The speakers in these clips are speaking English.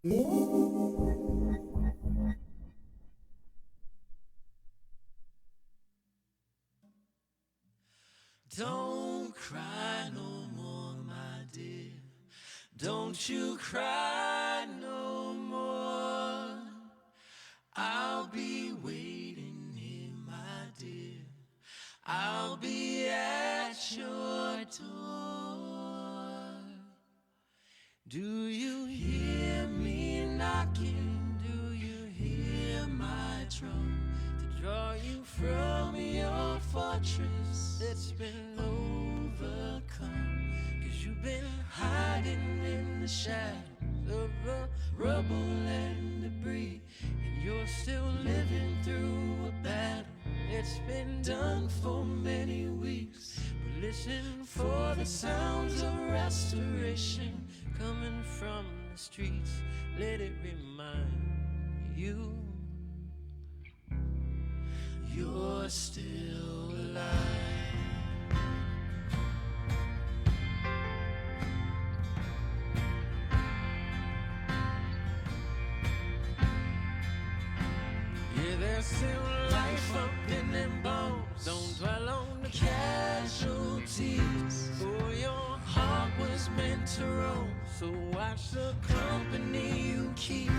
Don't cry no more, my dear. Don't you cry no more. I'll be waiting here, my dear. I'll be at your door. Do you hear me knocking? Do you hear my drum to draw you from your fortress that's been overcome? 'Cause you've been hiding in the shadows of the rubble and debris, and you're still living through a battle. It's been done for many weeks, but listen for the sounds of restoration coming from the streets. Let it remind you you're still alive. Yeah, there's still life up in them bones. Don't dwell on the casualties. For your heart was meant to roam, so watch the company you keep.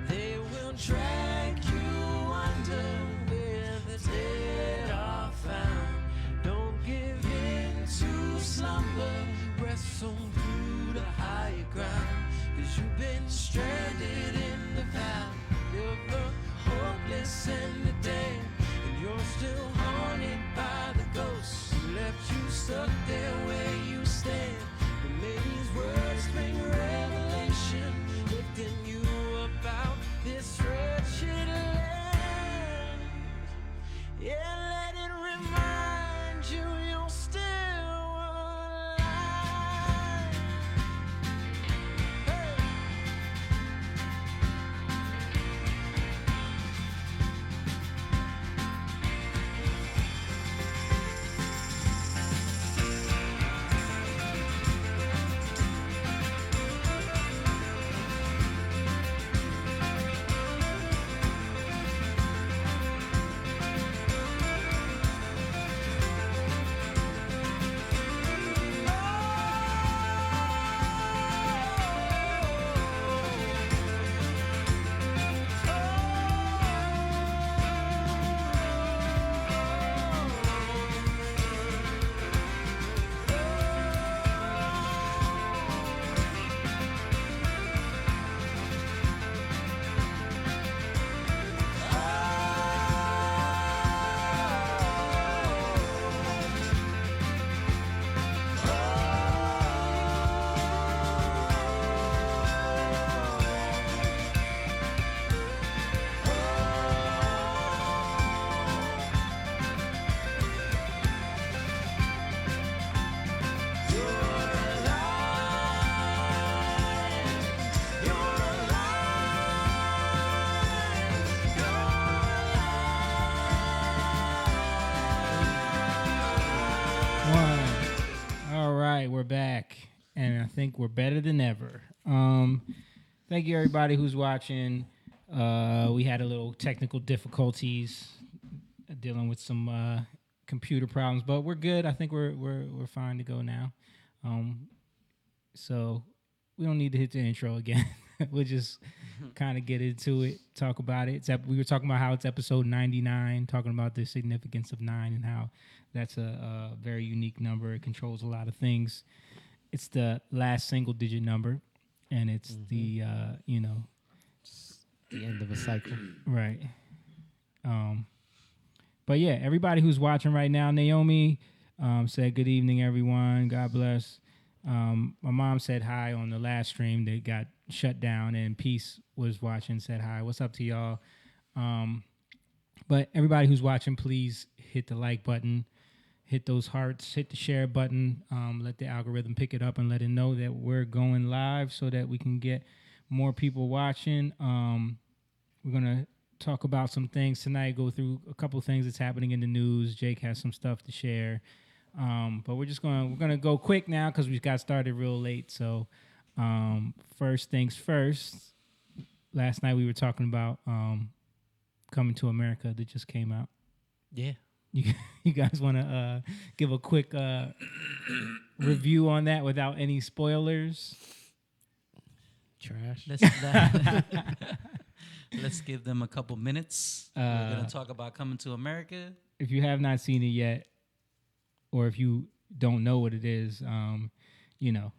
They will drag you under where the dead are found. Don't give in to slumber. Press on through the higher ground. 'Cause you've been stranded in the valley of the hopeless and the dead, and you're still haunted by the ghosts who left you stuck there where you stand. But may these words bring revelation, lifting you up out this wretched land. Yeah, let it remind you you're still alive. Hey. All right, we're back, and I think we're better than ever. Thank you, everybody who's watching. We had a little technical difficulties dealing with some computer problems, but we're good. I think we're fine to go now. So we don't need to hit the intro again. We'll just kind of get into it, talk about it. We were talking about how it's episode 99, talking about the significance of 9 and how that's a very unique number. It controls a lot of things. It's the last single-digit number, and it's the the end of a cycle. Right. But yeah, everybody who's watching right now, Naomi said, good evening, everyone. God bless. My mom said hi on the last stream that got shut down, and Peace was watching, said hi. What's up to y'all? But everybody who's watching, please hit the like button, hit those hearts, hit the share button. Let the algorithm pick it up and let it know that we're going live so that we can get more people watching. We're going to talk about some things tonight, go through a couple of things that's happening in the news. Jake has some stuff to share. But we're gonna go quick now because we got started real late. So first things first, last night we were talking about Coming to America that just came out. Yeah. You guys want to give a quick review on that without any spoilers? Trash. Let's give them a couple minutes. We're gonna talk about Coming to America. If you have not seen it yet, or if you don't know what it is,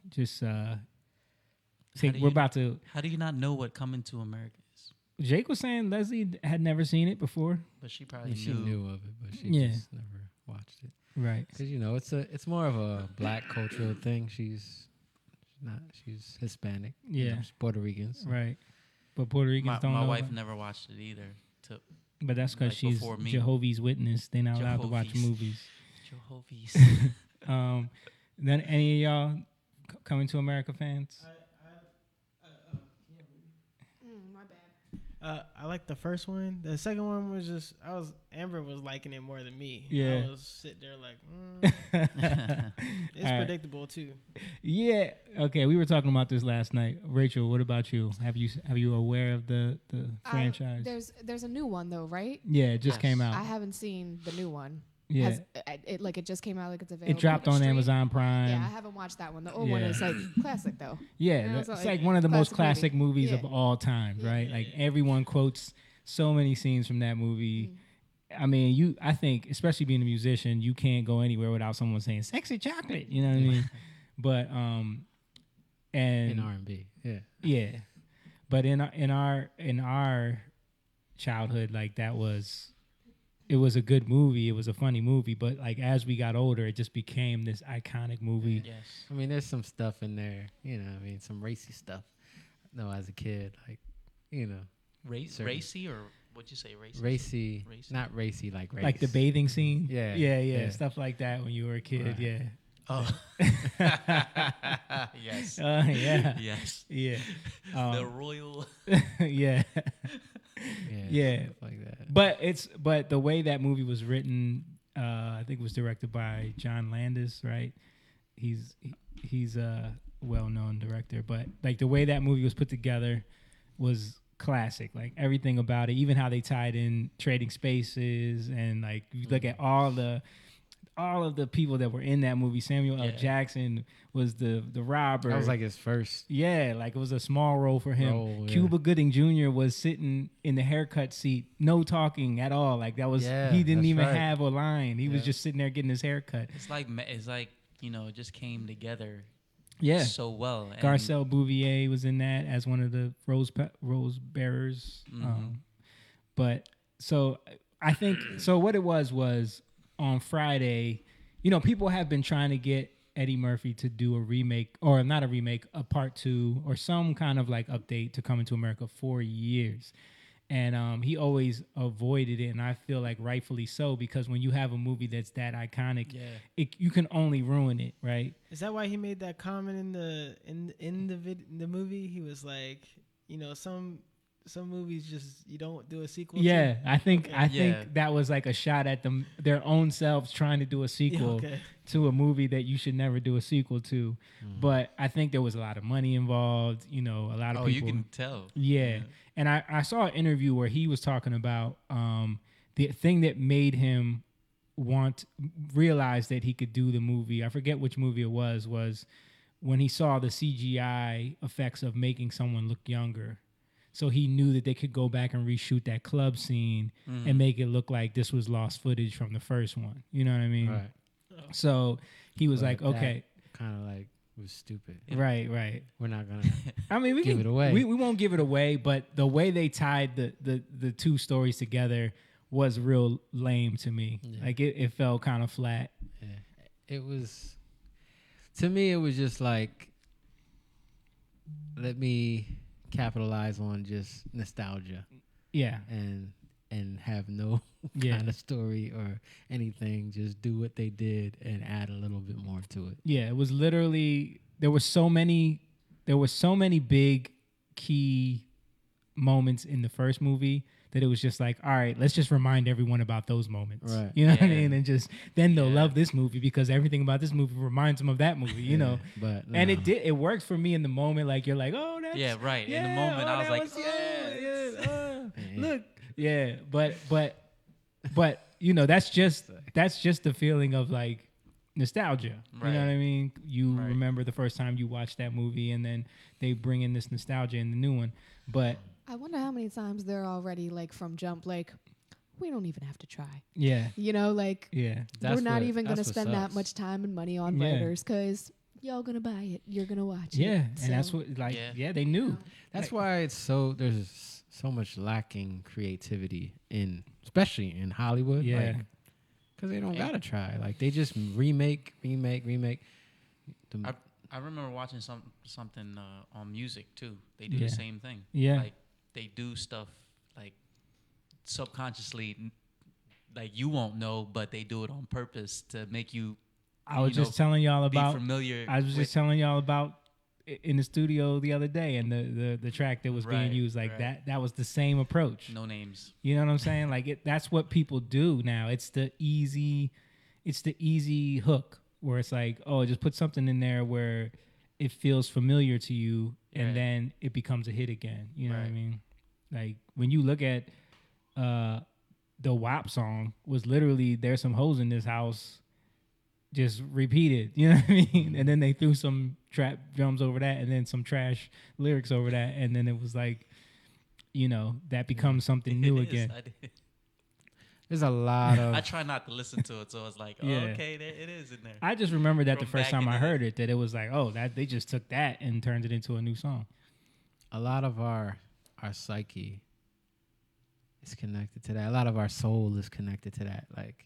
just we're about to. How do you not know what Coming to America is? Jake was saying Leslie had never seen it before, But she probably She knew of it, but she just never watched it. right? Because it's more of a black cultural thing. She's Hispanic. Yeah. She's Puerto Rican. So. Right. But Puerto Ricans don't know. My wife about- never watched it either. But that's because like she's before me. Jehovah's Witness. They're not allowed to watch Jehovah's. movies. Jehovah's. Then any of y'all Coming to America fans? My bad. I like the first one. The second one was just Amber was liking it more than me. Yeah. I was sitting there like, it's All right. predictable too. Yeah. Okay. We were talking about this last night. Rachel, what about you? Have you aware of the franchise? There's a new one though, right? Yeah, it just Yes. came I out. haven't seen the new one. Yeah. It just came out, like it's available. It dropped to on stream. Amazon Prime. Yeah, I haven't watched that one. The old one Yeah. is like classic though. Yeah, You know, it's so, like like, one of the most classic classic movies Yeah. of all time, right? Like everyone quotes so many scenes from that movie. I mean, I think, especially being a musician, you can't go anywhere without someone saying "sexy chocolate." You know what I mean? But and In R&B. Yeah. yeah, but in our childhood, like it was a good movie. It was a funny movie, but like as we got older, it just became this iconic movie. Yes. I mean, there's some stuff in there, some racy stuff. No, as a kid, like, certain- Racy or what'd you say? Racy. racy, Racy. not racy like race. Like the bathing scene. Yeah, yeah, yeah. stuff like that when you were a kid. Right. Yeah. Oh. Yes. Yeah. Yes. Yeah. The royal. Yeah. Yeah. stuff like that. But the way that movie was written, I think it was directed by John Landis, right? He's a well-known director, but like the way that movie was put together was classic. Like everything about it, even how they tied in Trading Spaces, and like you look at all of the people that were in that movie. Samuel L. Yeah. Jackson was the robber. That was like his first. Yeah, like it was a small role for him. Role, yeah. Cuba Gooding Jr. was sitting in the haircut seat, no talking at all. Like that was Yeah, he didn't that's even right. have a line. He was Yeah. just sitting there getting his haircut. It's like it just came together. Yeah. So well. And Garcelle Bouvier was in that as one of the rose bearers. But so I think so. What it was on Friday, people have been trying to get Eddie Murphy to do a remake, or not a remake, a part 2 or some kind of like update to Coming to America for years. And he always avoided it, and I feel like rightfully so, because when you have a movie that's that iconic, you can only ruin it, right? Is that why he made that comment in the movie? He was like, some movies just you don't do a sequel. Yeah, to? I think Yeah. that was like a shot at their own selves trying to do a sequel to a movie that you should never do a sequel to. But I think there was a lot of money involved. A lot of Oh, you people. can tell. Yeah. And I saw an interview where he was talking about the thing that made him realize that he could do the movie. I forget which movie it was when he saw the CGI effects of making someone look younger. So he knew that they could go back and reshoot that club scene and make it look like this was lost footage from the first one. You know what I mean? Right. So he was But like, okay. Kind of like was stupid. Right. We're not gonna. I mean, we Give can, it away. We won't give it away, but the way they tied the two stories together was real lame to me. Yeah. Like it felt kind of flat. Yeah. It was. To me, it was just like, let me capitalize on just nostalgia Yeah. and have no Yeah. kind of story or anything. Just do what they did and add a little bit more to it. Yeah. It was literally there were so many big key moments in the first movie that it was just like, all right, let's just remind everyone about those moments. Right. You know what I Yeah. mean? And just then they'll Yeah. love this movie because everything about this movie reminds them of that movie, you know. But And no. it worked for me in the moment. Like you're like, oh, that's Yeah, right. In the yeah, moment, oh, I was that like, was- yeah, look, yeah, but you know, that's just the feeling of like nostalgia. You know Right. what I mean? You Right. remember the first time you watched that movie, and then they bring in this nostalgia in the new one. But I wonder how many times they're already like from jump, like, we don't even have to try. yeah, You know, like, yeah, we're not what- even going to that's what spend that sucks. much time and money on Yeah. writers because y'all going to buy it. You're going to watch yeah, it. and that's So, what like Yeah. they knew. That's why it's there's so much lacking creativity especially in Hollywood. Yeah. Because they don't Yeah. gotta try. Like they just remake. I remember watching something on music too. They do Yeah. the same thing. Yeah. Like they do stuff like subconsciously, like you won't know, but they do it on purpose to make you. I was you just telling y'all be about. familiar. I was just with- telling y'all about in the studio the other day, and the track that was being Right, used, like right. that was the same approach. No names. You know what I'm saying? Like that's what people do now. It's the easy hook where it's like, oh, just put something in there where it feels familiar to you, and Right. then it becomes a hit again. You know what I Right. mean? Like when you look at the WAP song, was literally "There's some hoes in this house," just repeated. You know what I mean? And then they threw some trap drums over that, and then some trash lyrics over that, and then it was like, you know, that becomes something new It is. again. There's a lot of I try not to listen to it, so it's like, oh, Yeah. okay, there it is in there. I just remember that the From first back time in I the heard it, that it was like, oh, that they just took that and turned it into a new song. our psyche is connected to that. A lot of our soul is connected to that. Like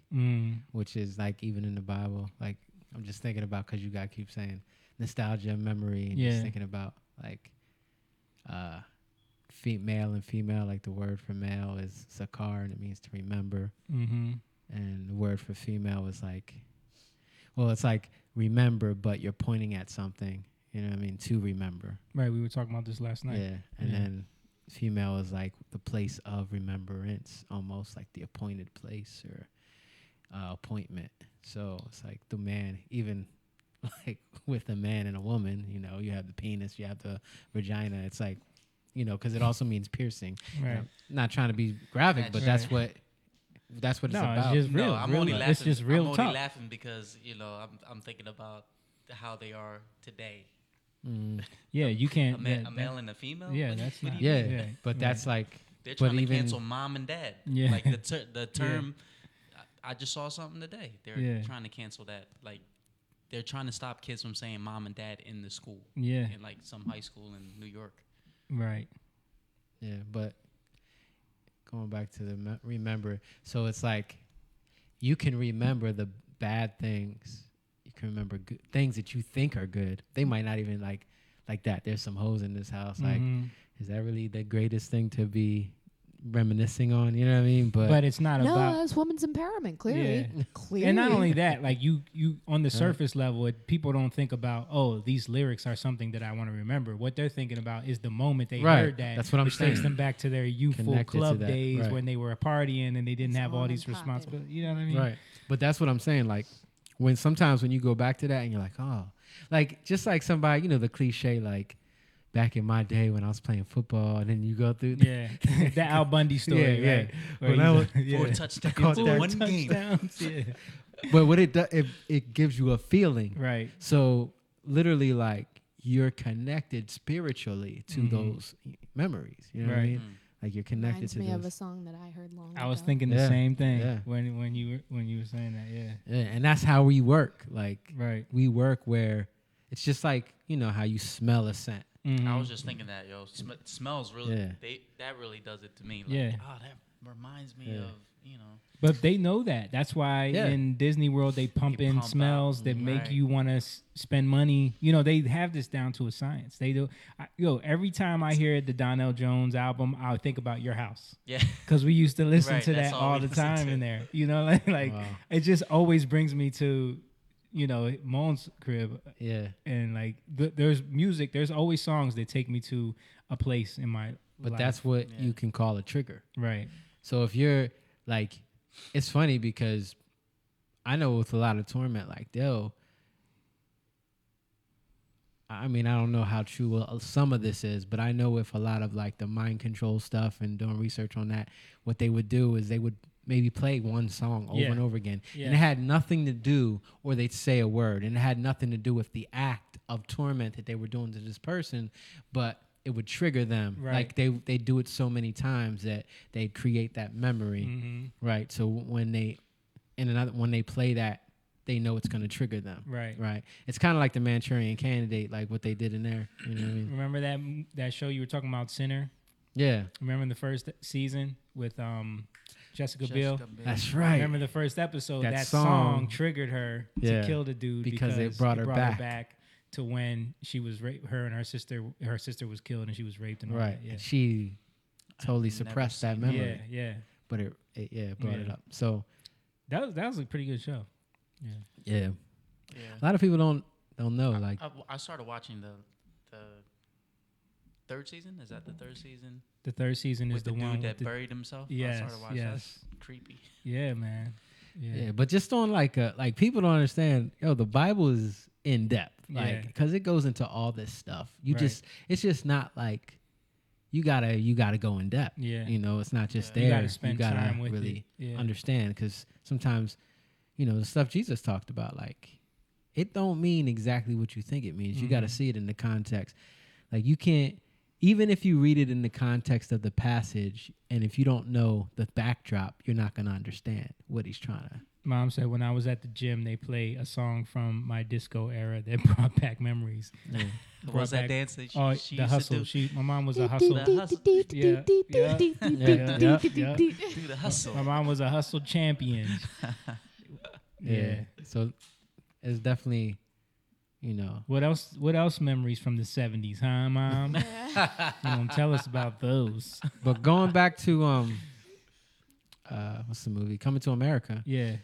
which is like even in the Bible. Like I'm just thinking about because you guys keep saying nostalgia, memory, and Yeah. just thinking about like male and female. Like the word for male is sakar, and it means to remember. Mm-hmm. And the word for female is like, well, it's like remember, but you're pointing at something. You know what I mean? To remember. Right, we were talking about this last night. Yeah. And Yeah. then female is like the place of remembrance, almost like the appointed place or appointment. So it's like the man, even like with a man and a woman, you know, you have the penis, you have the vagina. It's like, you know, because it also means piercing. Right. I'm not trying to be graphic, but Right. that's what it's No, about. it's just real. No, I'm real only life. laughing. It's just real I'm only talk. laughing because I'm thinking about how they are today. Yeah, you can't. A male and a female. Yeah, What do you- that's what not. do you Yeah, mean? Yeah. but Right. that's like, They're but trying to even cancel mom and dad. Yeah. Like the term. I just saw something today. They're Yeah. trying to cancel that. Like they're trying to stop kids from saying mom and dad in the school. Yeah. In like some high school in New York. Right. yeah, but going back to the remember, so it's like you can remember the bad things. You can remember good things that you think are good. They might not even like that. There's some hoes in this house. Like, Mhm. is that really the greatest thing to be reminiscing on? You know what I mean? But it's not no, about. that's women's empowerment, clearly. Yeah. Clearly. And not only that, like you on the surface level, people don't think about, oh, these lyrics are something that I want to remember. What they're thinking about is the moment they Right. heard that. That's what I'm which takes saying. them back to their youthful Connected to club that, days right. when they were partying and they didn't It's have all on these and poppin'. responsibilities. You know what I mean? Right. But that's what I'm saying. Like sometimes when you go back to that and you're like, oh, like just like somebody, you know, the cliche, like back in my day when I was playing football, and then you go through. Yeah. That Al Bundy story, Yeah, right? Where When I he's- was- yeah. 4 touchdowns caught in that one game. Touchdowns, yeah. But what it does, it gives you a feeling. Right. So literally, like you're connected spiritually to Mhm. those memories. You know what I Right. mean? Like you're connected Reminds to me of a those. song that I heard long I was ago. thinking the Yeah. same thing Yeah. when you were saying that. Yeah. Yeah, and that's how we work. Like Right. we work where it's just like, you know, how you smell a scent. Mhm. I was just thinking that, yo, smells really. Yeah. That really does it to me. Like, Yeah. oh, that reminds me Yeah. of, you know. But they know that. That's why Yeah. in Disney World they pump They in pump out. smells that make Right. you want to spend money. You know, they have this down to a science. They do. Every time I hear the Donnell Jones album, I think about Your House Yeah. because we used to listen Right, to that's that all all we the listen time to. in there. You know, like Wow. it just always brings me to, you know, Mon's crib. Yeah. And like there's music, there's always songs that take me to a place in my But life. that's what Yeah. you can call a trigger. right. So if you're like, it's funny because I know with a lot of torment, like I mean, I don't know how true some of this is, but I know with a lot of like the mind control stuff and doing research on that, what they would do is they would maybe play one song over Yeah. and over again. Yeah. And it had nothing to do, or they'd say a word, and it had nothing to do with the act of torment that they were doing to this person, but it would trigger them. Right. Like they do it so many times that they'd create that memory. Mm-hmm. Right. So when they play that, they know it's going to trigger them. Right. Right. It's kind of like the Manchurian Candidate, like what they did in there. You know what I mean? Remember that show you were talking about, Sinner? Yeah. Remember in the first season with Jessica Biel? That's right. Remember the first episode? That That song triggered her Yeah. to kill the dude Because it brought her back. to when she was her and her sister was killed and she was raped and all Right. that. Yeah. She totally I've never suppressed that seen memory. Yeah. But it brought it Yeah. up. So That was a pretty good show. Yeah. yeah. Yeah. A lot of people don't know. Like I started watching the third season. Is that the third season? The third season is With the the one dude that with the, buried himself. Yes, I started watching. yes. That's creepy. Yeah, man. yeah. Yeah. But just on like people don't understand. Yo, the Bible is in depth. Yeah. Like because it goes into all this stuff. Right. It's just not like you gotta go in depth. Yeah. You know, it's not just Yeah. there. You gotta spend gotta time with really it. Yeah. understand because sometimes, the stuff Jesus talked about, like it don't mean exactly what you think it means. You got to Mhm. see it in the context. Like you can't, even if you read it in the context of the passage, and if you don't know the backdrop, you're not gonna understand what he's trying to. Mom said when I was at the gym, they play a song from my disco era that brought back memories. What was that back- dance that she Oh, used the to hustle. do? My mom was a hustle. The hustle. Yeah. Yeah. Do the hustle. My mom was a hustle champion. Yeah. So it's definitely, What else? What else? Memories from the '70s, huh, Mom? Tell us about those. But going back to what's the movie? Coming to America. Yeah.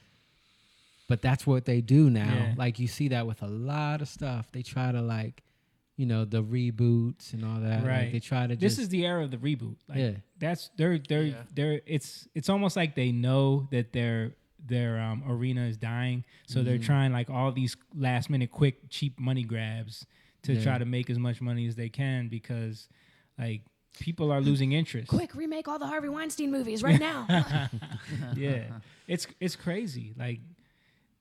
But that's what they do now. Yeah. Like you see that with a lot of stuff. They try to the reboots and all that. Right. Like they try to. This is the era of the reboot. Like, Yeah. That's they're. It's almost like they know that their arena is dying, so they're trying like all these last minute, quick, cheap money grabs to try to make as much money as they can because like people are losing interest. Quick, remake all the Harvey Weinstein movies right now. Yeah, it's crazy. Like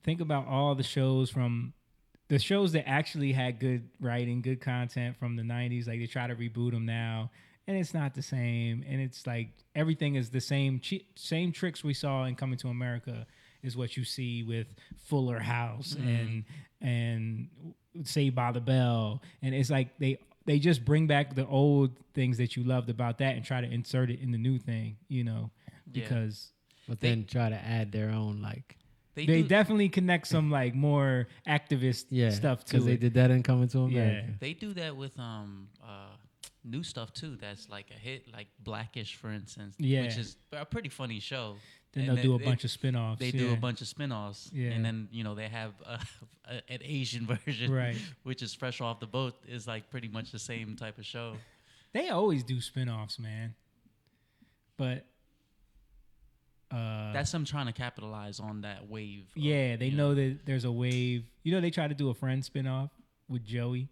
think about all the shows that actually had good writing, good content from the 90s. Like they try to reboot them now, and it's not the same. And it's like everything is the same. Same tricks we saw in Coming to America is what you see with Fuller House and Saved by the Bell. And it's like they just bring back the old things that you loved about that and try to insert it in the new thing, because But then try to add their own like. they do- definitely connect some like more activist stuff to because they it. did that in Coming to America. They do that with new stuff too. That's like a hit, like Blackish, for instance. Yeah. Which is a pretty funny show. Then And they'll do a bunch of spin-offs. They do a bunch of spin-offs. Yeah. And then they have an Asian version, Right. which is fresh off the boat. Is like pretty much the same type of show. They always do spin-offs, man. But That's them trying to capitalize on that wave. yeah, they know that there's a wave. They tried to do a Friends spin-off with Joey.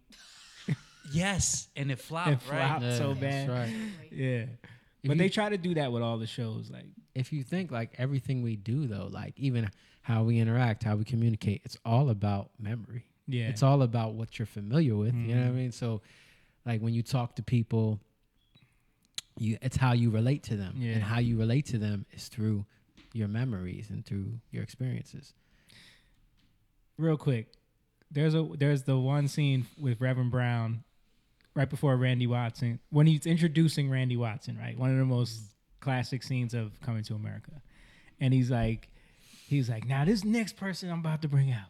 Yes, and it flopped, It right? flopped so that's bad. right. Yeah. If But you- they try to do that with all the shows. Like, If you think like everything we do though, like even how we interact, how we communicate, it's all about memory. yeah. It's all about what you're familiar with. You know what I Mhm. mean? So like when you talk to people, it's how you relate to them. Yeah. And how you relate to them is through your memories and through your experiences. Real quick. There's the one scene with Reverend Brown right before Randy Watson, when he's introducing Randy Watson, right? One of the most classic scenes of Coming to America. And he's like, now this next person I'm about to bring out,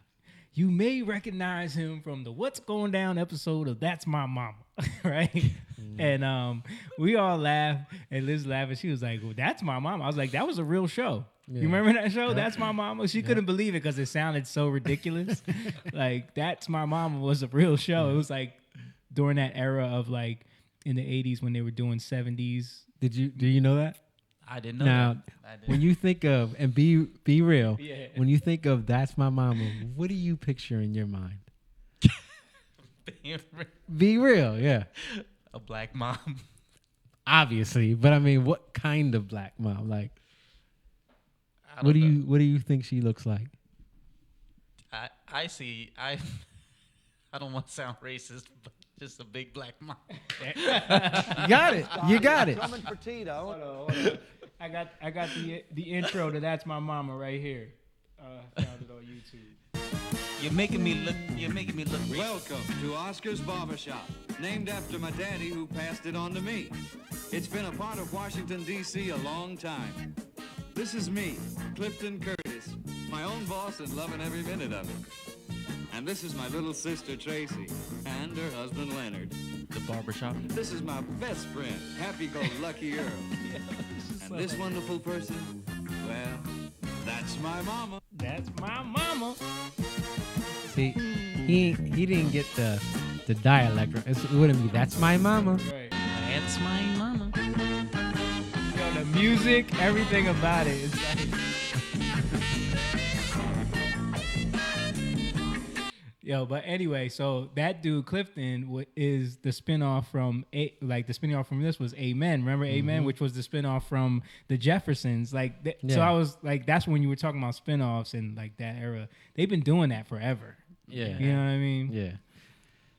you may recognize him from the What's Going Down episode of That's My Mama, right? And we all laughed, and Liz laughed, and she was like, well, That's My Mama. I was like, that was a real show. Yeah. You remember that show? That's My Mama? She couldn't believe it because it sounded so ridiculous. Like, That's My Mama was a real show. It was like during that era of like in the 80s when they were doing 70s. Do you know that? I didn't know Now, that. I didn't. when you think of, and be real, Yeah. when you think of That's My Mama, what do you picture in your mind? Be real, yeah. A black mom. Obviously, but I mean, what kind of black mom? Like, I don't know. what do you think she looks like? I see. I don't want to sound racist, but just a big black mom. You got it. You got it. Coming for Tito. Hold on. I got the intro to That's My Mama right here. Found it on YouTube. You're making me look racist. Welcome to Oscar's Barbershop, named after my daddy who passed it on to me. It's been a part of Washington, D.C. a long time. This is me, Clifton Curtis, my own boss and loving every minute of it. And this is my little sister, Tracy, and her husband, Leonard. The barbershop. This is my best friend, Happy-Go-Lucky Earl. And this wonderful person, well, that's my mama. That's my mama. See, he didn't get the dialect. It wouldn't be that's my mama. Right. That's my mama. Yo, the music, everything about it is like. Yo, but anyway, so that dude Clifton is the spinoff from the spinoff from this was Amen. Remember Amen, which was the spinoff from the Jeffersons. So I was like, that's when you were talking about spinoffs and like that era. They've been doing that forever. Yeah. You know what I mean? Yeah.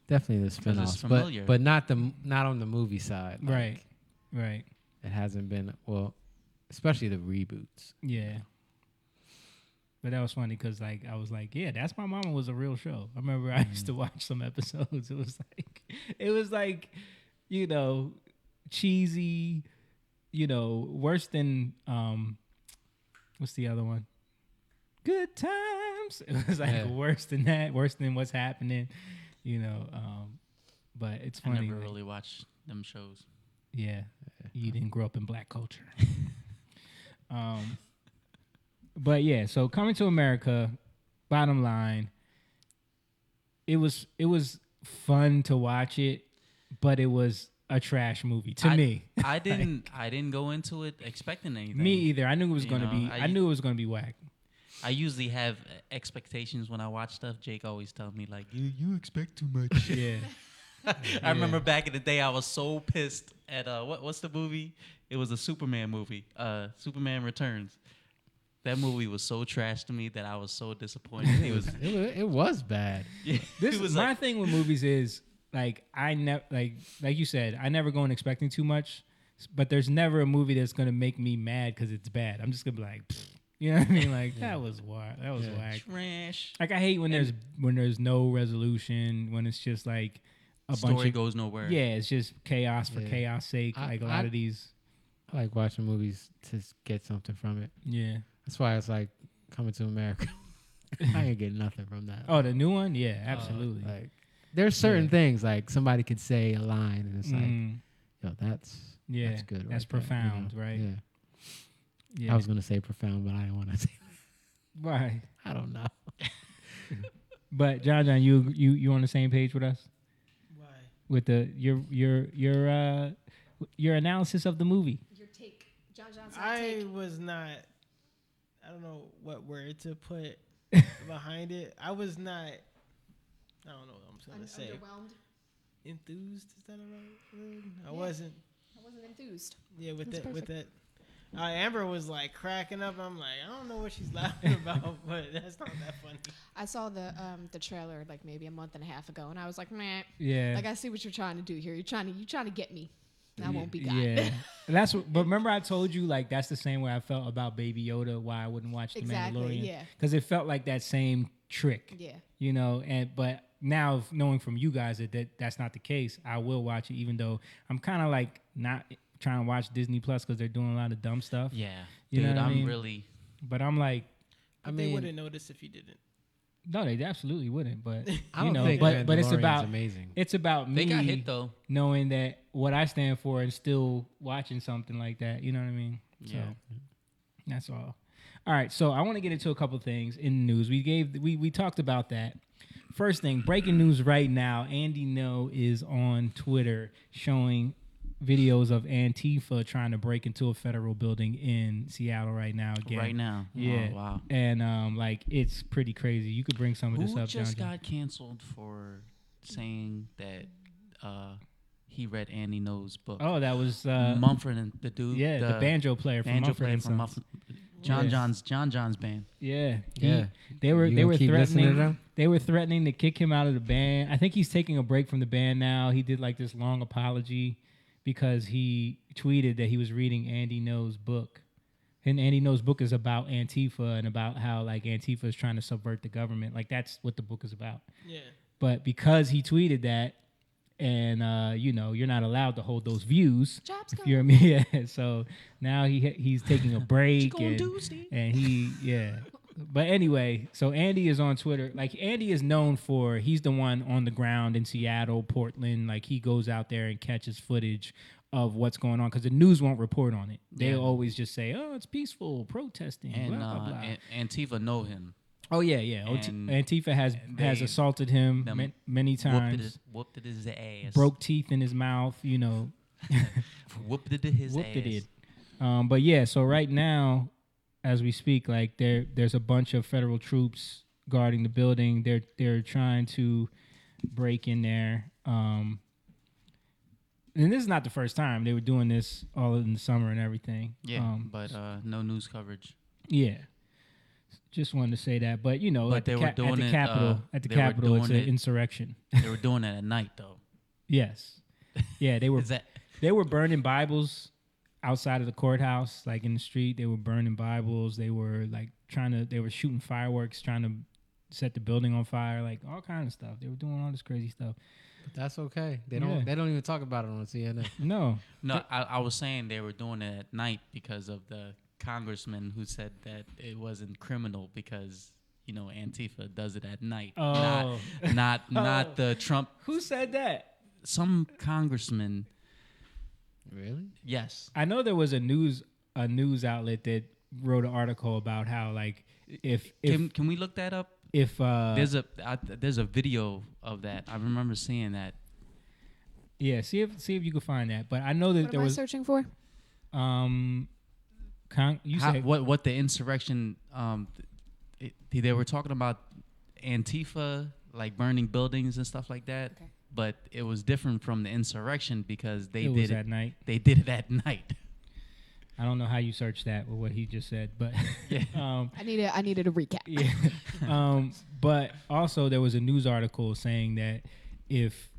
Definitely the it's spinoffs, familiar. but not on the movie side. Like, Right. It hasn't been especially the reboots. Yeah. But that was funny because like I was like, yeah, That's My Mama was a real show. I remember I used to watch some episodes. It was like, you know, cheesy, you know, worse than what's the other one? Good Times. It was like worse than that, worse than what's happening, you know. But it's funny. I never really watched them shows. Yeah, you didn't grow up in black culture. But yeah, so Coming to America, bottom line, it was fun to watch it, but it was a trash movie to me. I didn't go into it expecting anything. Me either. I knew it was going to be. I knew it was going to be whack. I usually have expectations when I watch stuff. Jake always tells me like, you expect too much. Yeah. I remember back in the day, I was so pissed at what's the movie? It was a Superman movie, Superman Returns. That movie was so trash to me that I was so disappointed. It was bad. Yeah, This it was my like, thing with movies is like I never like you said, I never go in expecting too much, but there's never a movie that's gonna make me mad because it's bad. I'm just gonna be like, pfft. You know what I mean? Like that was whack. That was whack. trash. Like I hate when there's no resolution, when it's just like a bunch Story of goes nowhere. yeah, it's just chaos for chaos sake. Like a lot of these. I like watching movies to get something from it. Yeah. That's why it's like Coming to America. I ain't get nothing from that. Oh, the new one? Yeah, absolutely. Like there's certain things like somebody could say a line and it's like, yo, that's good. That's right profound, there, right? Yeah. Yeah. I was gonna say profound, but I didn't want to say that. Right. I don't know. But John, you on the same page with us? Why? With the your analysis of the movie. Your take, John Johnson. I was not. I don't know what word to put behind it. I was not. I don't know what I'm trying to say. Underwhelmed. Enthused? Is that a right word? I wasn't. I wasn't enthused. Yeah, with That's that. With perfect. that. Amber was like cracking up. I'm like, I don't know what she's laughing about, but that's not that funny. I saw the trailer like maybe a month and a half ago, and I was like, meh. Yeah. Like I see what you're trying to do here. You're trying to get me. I won't be got. Yeah. That's what, but remember I told you like that's the same way I felt about Baby Yoda, why I wouldn't watch The Exactly, Mandalorian. yeah. Because it felt like that same trick. Yeah. You know, but now knowing from you guys that's not the case, I will watch it, even though I'm kind of like not trying to watch Disney Plus because they're doing a lot of dumb stuff. Yeah, You know dude, what I I'm mean? really. But I'm like, But they wouldn't notice if you didn't. no, they absolutely wouldn't. But I don't think but it's Mandalorian's about amazing. It's about They me got hit though. knowing that what I stand for and still watching something like that. You know what I mean? Yeah. So that's all. All right, so I want to get into a couple things in the news. We talked about that. First thing, breaking news right now. Andy No is on Twitter showing videos of Antifa trying to break into a federal building in Seattle right now. Again, Right now. Yeah. Oh, wow. And like it's pretty crazy. You could bring some of this Who up, just John. got canceled for saying that he read Andy No's book. Oh, that was Mumford and the dude. yeah, the banjo player from Mumford and Sons. John Yes. John's band. Yeah, Yeah. they were You gonna keep listening to threatening. them? They were threatening to kick him out of the band. I think he's taking a break from the band now. He did like this long apology because he tweeted that he was reading Andy No's book. And Andy No's book is about Antifa and about how like Antifa is trying to subvert the government. Like that's what the book is about. Yeah. But because he tweeted that, and you're not allowed to hold those views. Jobs If gone. you're me, yeah. So now he's taking a break and he But anyway, so Andy is on Twitter. Like Andy is known for he's the one on the ground in Seattle, Portland. Like he goes out there and catches footage of what's going on because the news won't report on it. They Yeah. always just say, "Oh, it's peaceful protesting." And blah, blah, blah. Antifa know him. Oh yeah. and Antifa has assaulted him them many times. Whooped it his ass. Broke teeth in his mouth. Whooped it his Whooped ass. it. But yeah, so right now, as we speak, like there's a bunch of federal troops guarding the building. They're trying to break in there. And this is not the first time they were doing this all in the summer and everything. Yeah, but no news coverage. Yeah. Just wanted to say that, but But they were doing it, at the they were Capitol, it's an doing it- insurrection. They were doing it at night though. Yes, yeah, they were. Is that They were burning Bibles outside of the courthouse, like in the street. They were burning Bibles. They were like they were shooting fireworks, trying to set the building on fire, like all kind of stuff. They were doing all this crazy stuff. But that's okay. They Yeah. don't even talk about it on CNN. No, No, I was saying they were doing it at night because of the congressman who said that it wasn't criminal because Antifa does it at night. Oh. Not the Trump. who said that? Some congressman. Really? Yes. I know there was a news outlet that wrote an article about how like if Can we look that up? there's There's a video of that. I remember seeing that. yeah, see if you can find that. But I know that What there am I was searching for? you said What the insurrection? They were talking about Antifa like burning buildings and stuff like that. Okay. But it was different from the insurrection because they it did was it at night. They did it at night. I don't know how you searched that with what he just said, but I needed a recap. yeah. But also there was a news article saying that if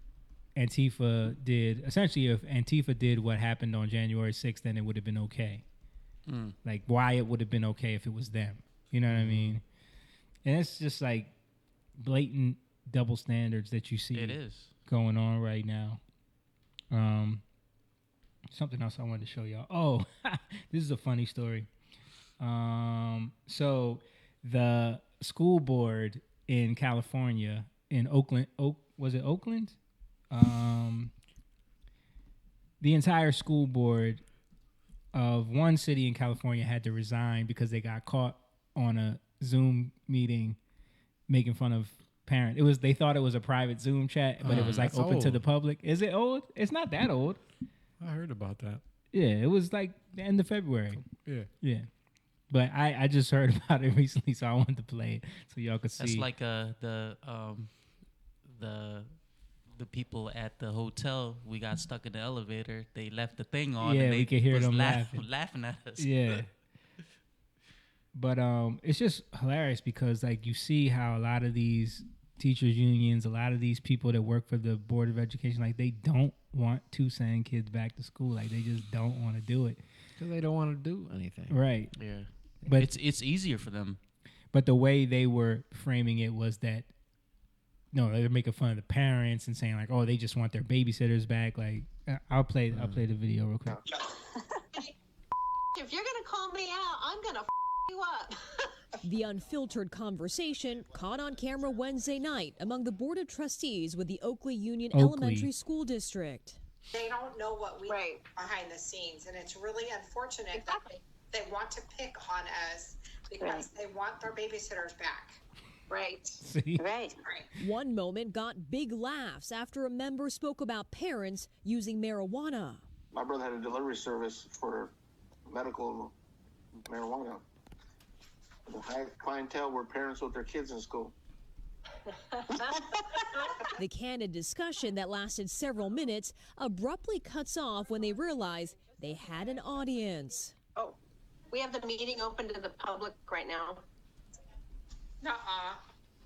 Antifa did what happened on January 6th, then it would have been okay. Like why it would have been okay if it was them. You know what I mean? And it's just like blatant double standards that you see It is. going on right now. Something else I wanted to show y'all. Oh, this is a funny story. So the school board in California, in Oakland, was it Oakland? The entire school board of one city in California had to resign because they got caught on a Zoom meeting making fun of parents. They thought it was a private Zoom chat, but it was like That's open to old. the public. Is it old? It's not that old. I heard about that. Yeah, it was like the end of February. Yeah. Yeah. But I just heard about it recently, so I wanted to play it so y'all could see. That's like the people at the hotel. We got stuck in the elevator. They left the thing on. Yeah, and they we could hear was them laughing. laughing at us. Yeah. But it's just hilarious because like you see how a lot of these teachers unions, a lot of these people that work for the Board of Education, like they don't want to send kids back to school. Like they just don't want to do it. Because they don't want to do anything. Right. Yeah. But It's easier for them. But the way they were framing it was that they're making fun of the parents and saying like, oh, they just want their babysitters back. Like I'll play the video real quick. If you're gonna call me out, I'm gonna you up. The unfiltered conversation caught on camera Wednesday night among the Board of Trustees with the Oakley Union Elementary School District. They don't know what we do behind the scenes, and it's really unfortunate that they want to pick on us because they want their babysitters back. Right. See? Right. One moment got big laughs after a member spoke about parents using marijuana. My brother had a delivery service for medical marijuana. The high clientele were parents with their kids in school. The candid discussion that lasted several minutes abruptly cuts off when they realize they had an audience. Oh, we have the meeting open to the public right now. Nuh-uh.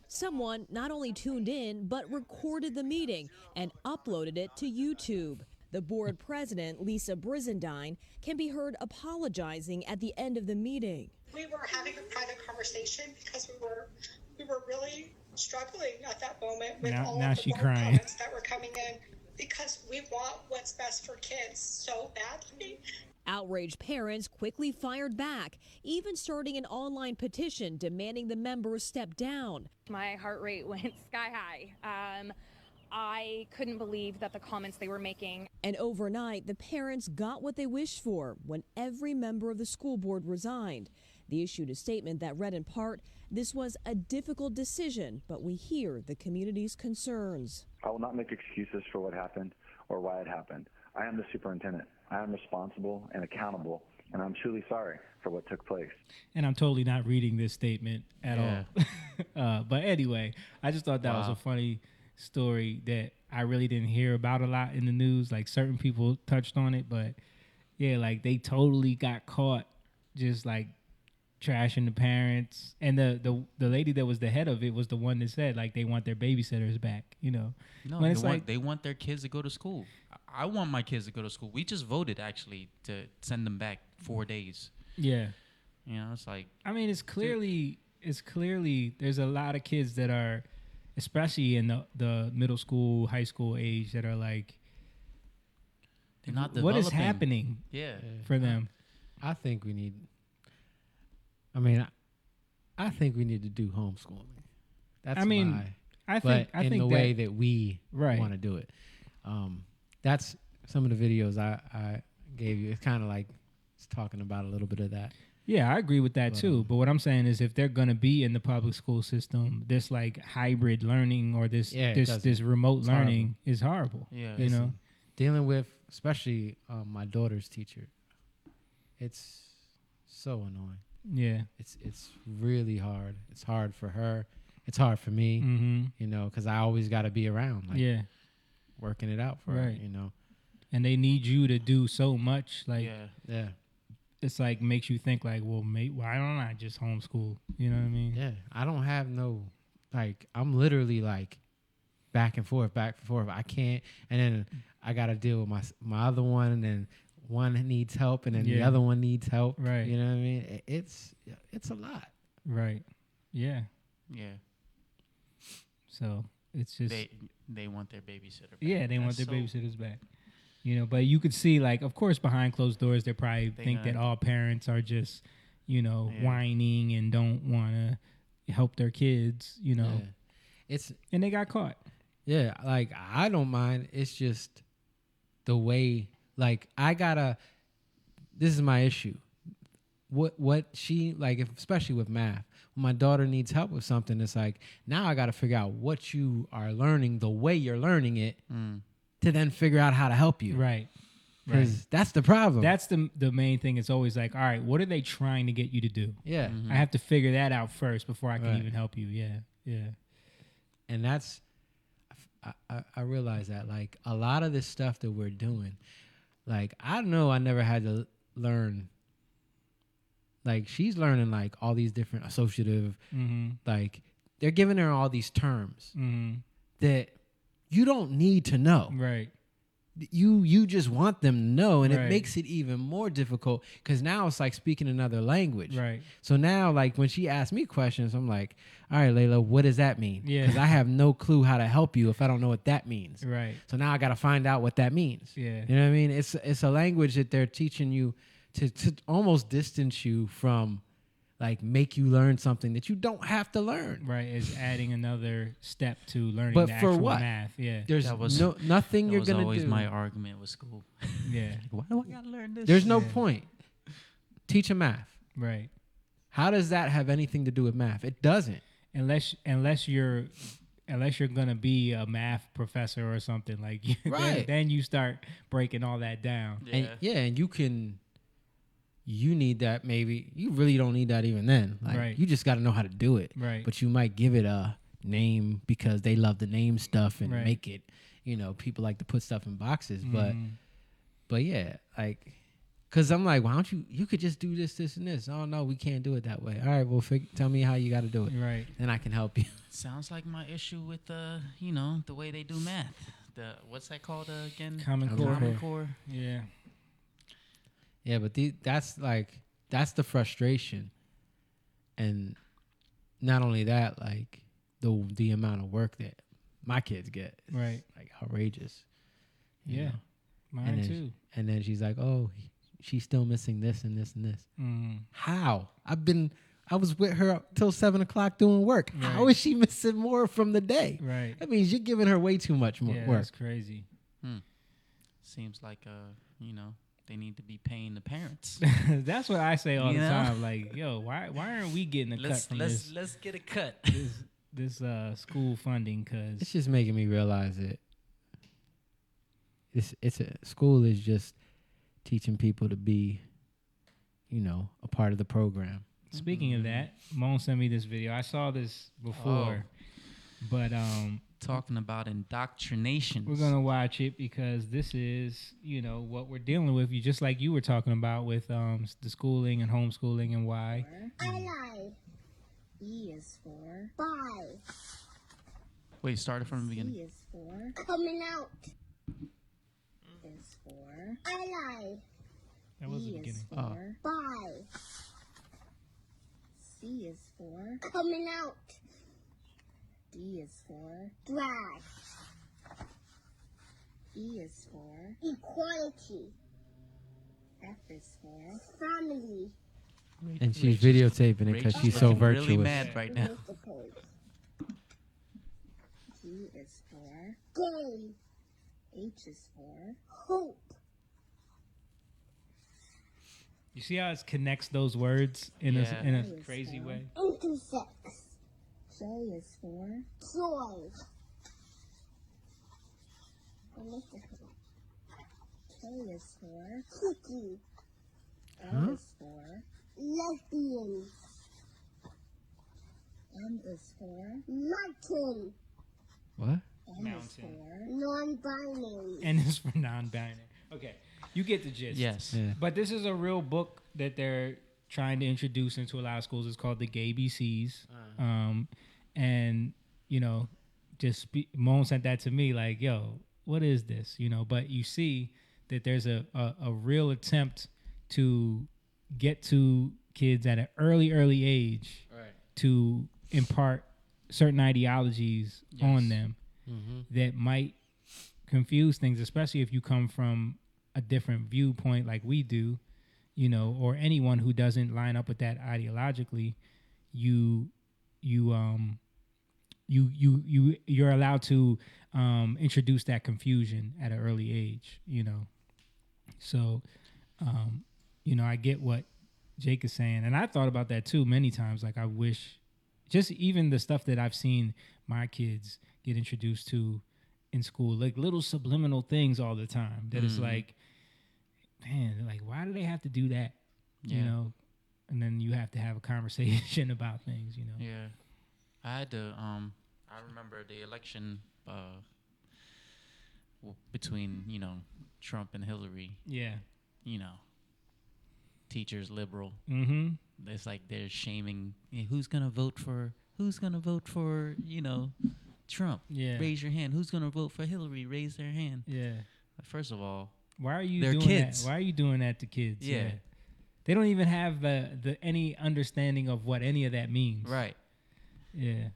Someone not only tuned in, but recorded the meeting and uploaded it to YouTube. The board president, Lisa Brizendine, can be heard apologizing at the end of the meeting. We were having a private conversation because we were really struggling at that moment with all now of the she wrong crying. comments that were coming in because we want what's best for kids so badly. Outraged parents quickly fired back, even starting an online petition demanding the members step down. My heart rate went sky high. I couldn't believe that the comments they were making. And overnight, the parents got what they wished for when every member of the school board resigned. They issued a statement that read in part, "This was a difficult decision, but we hear the community's concerns." I will not make excuses for what happened or why it happened. I am the superintendent. I am responsible and accountable, and I'm truly sorry for what took place. And I'm totally not reading this statement at all. But anyway, I just thought that was a funny story that I really didn't hear about a lot in the news. Like certain people touched on it, but yeah, like they totally got caught just like trashing the parents. And the lady that was the head of it was the one that said like they want their babysitters back, you know. No, when it's like they want their kids to go to school. I want my kids to go to school. We just voted actually to send them back 4 days. Yeah. You know, it's like, I mean, it's clearly there's a lot of kids that are, especially in the middle school, high school age, that are like, they're not what is developing. happening for them? I think we need. I mean, I think we need to do homeschooling. That's I mean, my, I think but in the way that we want to do it. That's some of the videos I gave you. It's kind of like it's talking about a little bit of that. Yeah, I agree with that too. But what I'm saying is, if they're gonna be in the public school system, this like hybrid learning or this remote learning is horrible. Yeah, you know, dealing with especially my daughter's teacher. It's so annoying. Yeah, it's really hard. It's hard for her. It's hard for me. Mm-hmm. You know, because I always got to be around. Like, working it out for her. You know, and they need you to do so much. Like, yeah. It's like makes you think like, well, why don't I just homeschool? You know what I mean? Yeah, I don't have no, like, I'm literally like back and forth. I can't, and then I got to deal with my other one, and then one needs help, and then the other one needs help. Right. You know what I mean? It's a lot. Right. Yeah. Yeah. So it's just they want their babysitter back. Yeah, they want their babysitters back. You know, but you could see, like, of course, behind closed doors, they probably think that all parents are just, you know, whining and don't want to help their kids, you know. Yeah. And they got caught. Yeah, like, I don't mind. It's just the way, like, this is my issue. What she, like, especially with math, when my daughter needs help with something, it's like, now I got to figure out what you are learning, the way you're learning it, to then figure out how to help you. Right. Because that's the problem. That's the main thing. It's always like, all right, what are they trying to get you to do? Yeah. I have to figure that out first before I can even help you. Yeah. And that's, I realize that, like, a lot of this stuff that we're doing, like, I know I never had to learn, like, she's learning, like, all these different associative, like, they're giving her all these terms that you don't need to know. Right. You just want them to know, and Right. it makes it even more difficult because now it's like speaking another language. Right. So now, like, when she asks me questions, I'm like, all right, Layla, what does that mean? Yeah. Because I have no clue how to help you if I don't know what that means. Right. So now I got to find out what that means. Yeah. You know what I mean? It's a language that they're teaching you to almost distance you from, like, make you learn something that you don't have to learn. Right. Is adding another step to learning But the for actual what? math. Yeah. There's nothing you're going to do. That was always my argument with school. Yeah. Why do I got to learn this? There's no point. Teach them math. Right. How does that have anything to do with math? It doesn't. Unless you're gonna be a math professor or something, like, Right. then you start breaking all that down. Yeah. And you need that. Maybe you really don't need that even then. Like, Right. You just got to know how to do it. Right. But you might give it a name because they love to name stuff and Right. make it. You know, people like to put stuff in boxes, Mhm. but yeah, like, cause I'm like, why don't you could just do this, this, and this. Oh no, we can't do it that way. All right, well, tell me how you got to do it, Right. and I can help you. Sounds like my issue with the way they do math. The what's that called again? Common Core. Common Core. Yeah. Yeah, but that's the frustration, and not only that, like the amount of work that my kids get, is Right. like outrageous. you Yeah. know? Mine and then too. And then she's like, "Oh, she's still missing this and this and this." How? I was with her till 7 o'clock doing work. Right. How is she missing more from the day? Right. That means you're giving her way too much more Yeah, work. that's crazy. Seems like they need to be paying the parents. That's what I say all You the know? time. Like, yo, why aren't we getting a cut from this? Let's get a cut. This school funding? Because It's just making me realize that school is just teaching people to be, a part of the program. speaking of that, Moan sent me this video. I saw this before, but Talking about indoctrination. we're gonna watch it because this is what we're dealing with. You just like you were talking about with the schooling and homeschooling and why. I lied. E is for bye. Wait, started from the beginning. C is for coming out. Is for I lied. That was the E is beginning. for bye. C is for coming out. D is for drag. E is for equality. F is for family. And she's videotaping it because she's so looking virtuous. really mad right now. G is for gay. H is for hope. You see how it connects those words in Yeah. a crazy way. Intersex. J is for joy. K is for cookie. L is for lesbian. M is for mountain. What? N is for non-binary. And it's for non-binary. Okay, you get the gist. Yes. Yeah. But this is a real book that they're trying to introduce into a lot of schools. It's called The Gay BCs. And, Moan sent that to me like, yo, what is this? But you see that there's a real attempt to get to kids at an early age to impart certain ideologies on them that might confuse things, especially if you come from a different viewpoint like we do, or anyone who doesn't line up with that ideologically. You're allowed to introduce that confusion at an early age, So, I get what Jake is saying, and I thought about that too many times. Like, I wish, just even the stuff that I've seen my kids get introduced to in school, like little subliminal things all the time. That it's like, man, like, why do they have to do that? Yeah. And then you have to have a conversation about things, Yeah. I had to. I remember the election between Trump and Hillary. Yeah. Teachers liberal. Mm-hmm. It's like they're shaming who's gonna vote for Trump. Yeah. Raise your hand. Who's gonna vote for Hillary? Raise their hand. Yeah. First of all, why are you they're doing kids. that? Why are you doing that to kids? Yeah. They don't even have the any understanding of what any of that means. Right. Yeah.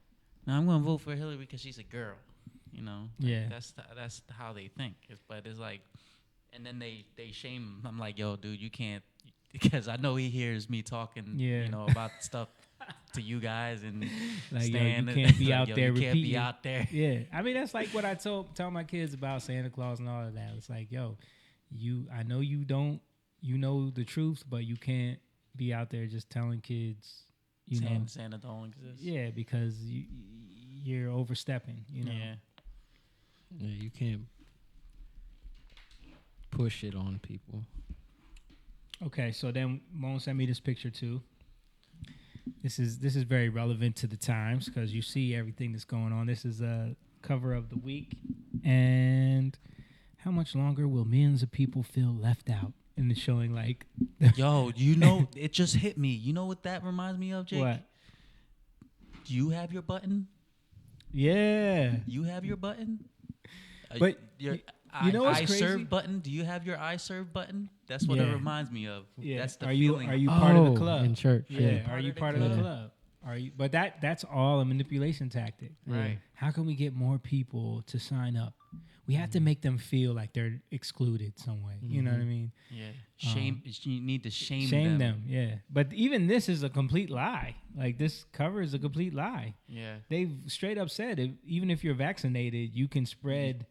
Now I'm gonna vote for Hillary because she's a girl. Yeah. That's how they think. But it's like, and then they shame. I'm like, yo, dude, you can't, because I know he hears me talking, about stuff to you guys and like, Stan, yo, you can't be like, out yo, there you repeating. can't be out there. Yeah. I mean, that's like what I tell my kids about Santa Claus and all of that. It's like, yo, I know you don't, know the truth, but you can't be out there just telling kids, Santa don't exist. Yeah, because you're overstepping, Yeah. Yeah, you can't push it on people. Okay, so then Moan sent me this picture too. This is very relevant to the times because you see everything that's going on. This is a cover of the week, and how much longer will millions of people feel left out? And it's showing like, Yo, you know, it just hit me. You know what that reminds me of, Jake? what? You have your button. Yeah, You have your button. But your you know what's I crazy? serve button. Do you have your I serve button? That's what it Yeah. reminds me of. Yeah. That's the are feeling. you part of the Oh, club in church? Yeah. Are you part of the club. club? Are you? But that's all a manipulation tactic. Right. How can we get more people to sign up? We have to make them feel like they're excluded some way. You know what I mean? Yeah. Shame. You need to shame them. Yeah. But even this is a complete lie. Like this cover is a complete lie. Yeah. They've straight up said even if you're vaccinated, you can spread.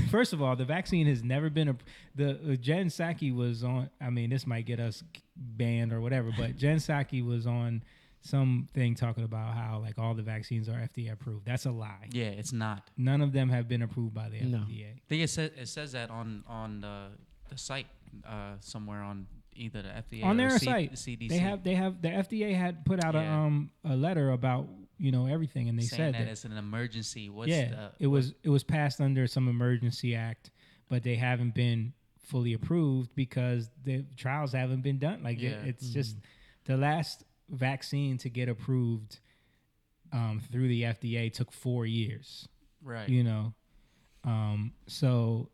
First of all, the vaccine has never been Jen Psaki was on. I mean, this might get us banned or whatever, but Jen Psaki was on something talking about how like all the vaccines are FDA approved. That's a lie. Yeah, it's not. None of them have been approved by the FDA. I think it says that on the site somewhere on either the FDA On or their the site. CDC. They have the FDA had put out a letter about everything, and they saying said that it's an emergency. it was passed under some emergency act, but they haven't been fully approved because the trials haven't been done. Like it's just the last vaccine to get approved through the FDA took 4 years. Right. So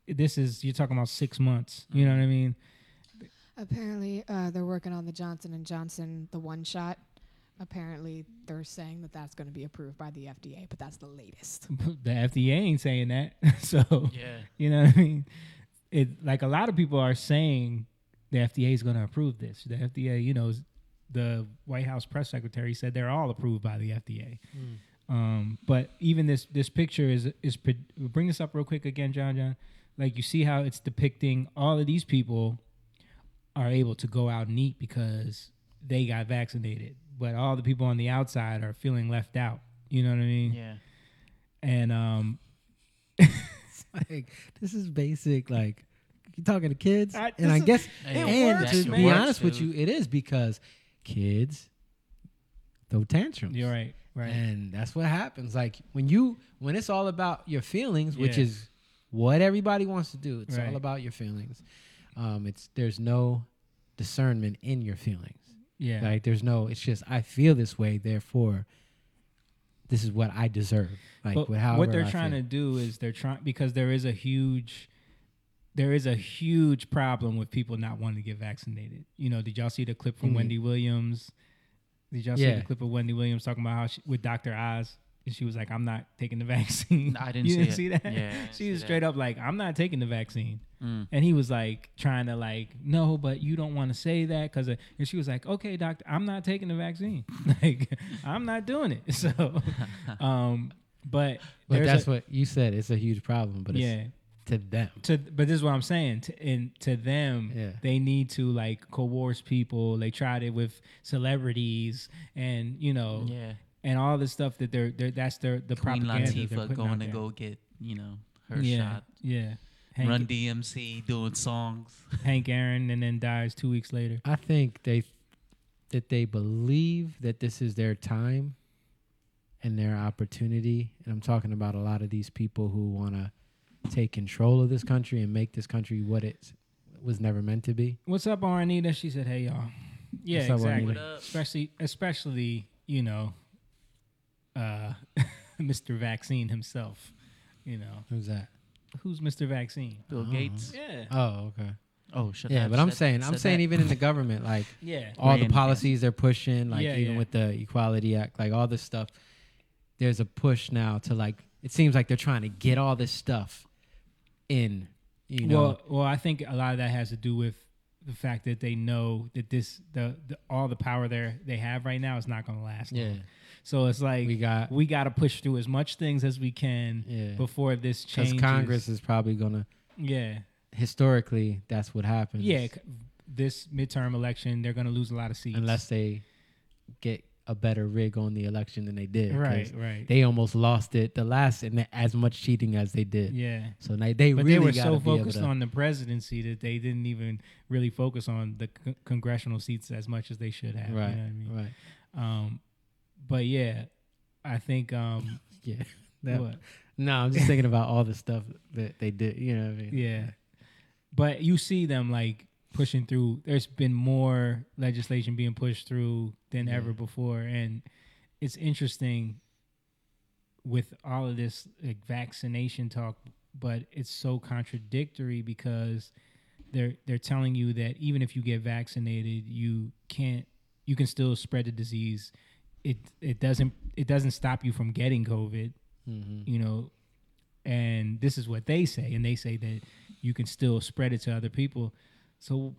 this is, you're talking about 6 months. You know what I mean? Apparently, they're working on the Johnson & Johnson, the one shot. Apparently, they're saying that that's going to be approved by the FDA, but that's the latest. The FDA ain't saying that. So, yeah. You know what I mean? It like a lot of people are saying the FDA is going to approve this. The FDA, the White House press secretary said they're all approved by the FDA. But even this picture is bring this up real quick again, John. Like you see how it's depicting all of these people are able to go out and eat because they got vaccinated, but all the people on the outside are feeling left out. You know what I mean? Yeah. And it's like this is basic. Like you're talking to kids, and I guess, and to be honest with you, it is because kids throw tantrums. You're right, and that's what happens. Like when it's all about your feelings, which is what everybody wants to do. It's all about your feelings. There's no discernment in your feelings. Yeah. Like it's just I feel this way, therefore this is what I deserve. Like what they're trying to do is because there is a huge problem with people not wanting to get vaccinated. Did y'all see the clip from Wendy Williams? Did y'all see the clip of Wendy Williams talking about how with Dr. Oz? And she was like, I'm not taking the vaccine. I didn't see that? Yeah, she was straight up like, I'm not taking the vaccine. And he was like trying to no, but you don't want to say that because and she was like, okay, doctor, I'm not taking the vaccine. Like, I'm not doing it. So, but that's what you said. It's a huge problem, but it's to them. But this is what I'm saying. To them, they need to coerce people. They tried it with celebrities and and all the stuff that that's the Queen propaganda. Latifah going to go get her shot. Yeah. Run DMC doing songs. Hank Aaron, and then dies 2 weeks later. I think they believe that this is their time and their opportunity. And I'm talking about a lot of these people who want to take control of this country and make this country what it was never meant to be. What's up, Arnita? She said, "Hey, y'all." Yeah, What's up, exactly. Arnita? Especially, Mr. Vaccine himself. Who's that? Who's Mr. Vaccine? Bill Gates. Yeah. Oh, okay. Oh, shit. Yeah, but I'm saying even in the government, all the policies they're pushing, even with the Equality Act, all this stuff, there's a push now to it seems like they're trying to get all this stuff in, Well, I think a lot of that has to do with the fact that they know that all the power they have right now is not going to last long. So it's like we got to push through as much things as we can before this changes. Because Congress is probably going to. Historically, that's what happens. Yeah, this midterm election, they're going to lose a lot of seats unless they get a better rig on the election than they did. Right, right. They almost lost it the last and as much cheating as they did. Yeah. So they but really they were gotta so be able focused to, on the presidency that they didn't even really focus on the congressional seats as much as they should have. Right, You know what I mean? right. But yeah, I think yeah. What? No, I'm just thinking about all the stuff that they did. You know what I mean? Yeah. But you see them like pushing through. There's been more legislation being pushed through than ever before, and it's interesting with all of this like vaccination talk, but it's so contradictory because they're telling you that even if you get vaccinated, you can still spread the disease. It doesn't stop you from getting COVID. You know, and this is what they say, and they say that you can still spread it to other people. So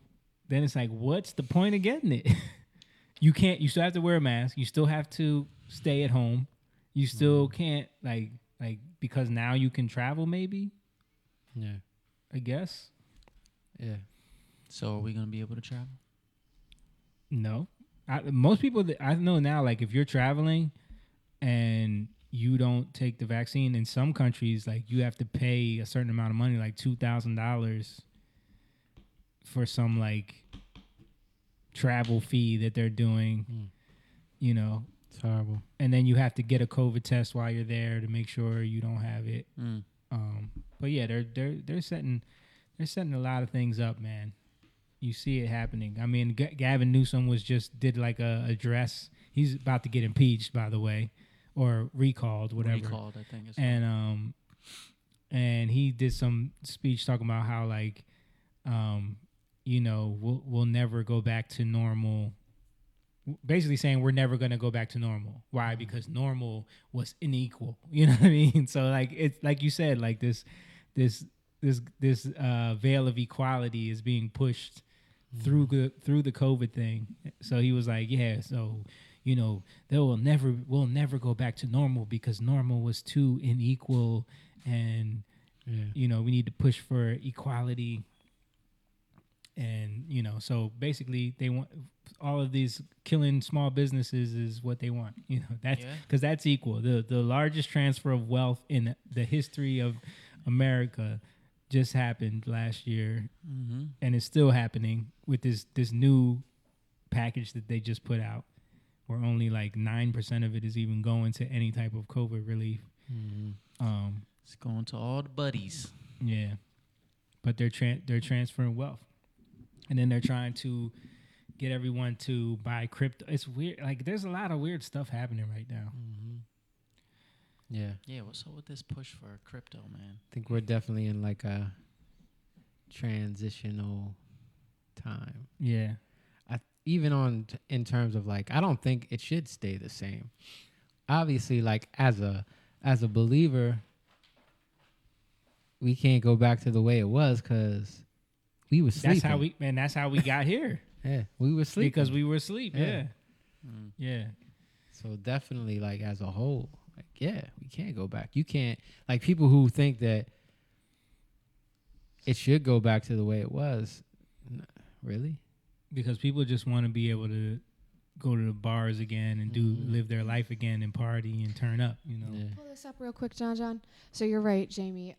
then it's like, what's the point of getting it? You still have to wear a mask. You still have to stay at home. You still can't like because now you can travel maybe. Yeah. I guess. Yeah. So are we going to be able to travel? No. Most people that I know now, like if you're traveling and you don't take the vaccine, in some countries, like you have to pay a certain amount of money, like $2,000 for some like travel fee that they're doing, you know. It's horrible. And then you have to get a COVID test while you're there to make sure you don't have it. But yeah, they're setting a lot of things up, man. You see it happening. I mean, Gavin Newsom did like a address. He's about to get impeached, by the way, or recalled, whatever. Recalled, I think. And he did some speech talking about how like, you know, we'll never go back to normal. Basically saying we're never going to go back to normal. Why? Because normal was unequal. You know what I mean? So like it's like you said, like this veil of equality is being pushed through the COVID thing. So he was like, yeah, so you know, we'll never go back to normal because normal was too unequal, and you know, we need to push for equality. And you know, so basically they want all of these killing small businesses is what they want. You know, that's because that's equal. The largest transfer of wealth in the history of America just happened last year, and it's still happening with this new package that they just put out, where only like 9% of it is even going to any type of COVID relief. It's going to all the buddies. Yeah, but they're transferring wealth. And then they're trying to get everyone to buy crypto. It's weird. Like, there's a lot of weird stuff happening right now. Yeah. Yeah, what's up with this push for crypto, man? I think we're definitely in like a transitional time. Yeah. Even in terms of like, I don't think it should stay the same. Obviously, like as a believer, we can't go back to the way it was because we were sleeping. That's how we got here. Yeah, we were sleeping. Because we were asleep, yeah. Yeah. So definitely, like, as a whole, like, yeah, we can't go back. You can't, like, people who think that it should go back to the way it was, really? Because people just want to be able to go to the bars again and live their life again and party and turn up, you know. Yeah. Pull this up real quick, John. So you're right, Jamie.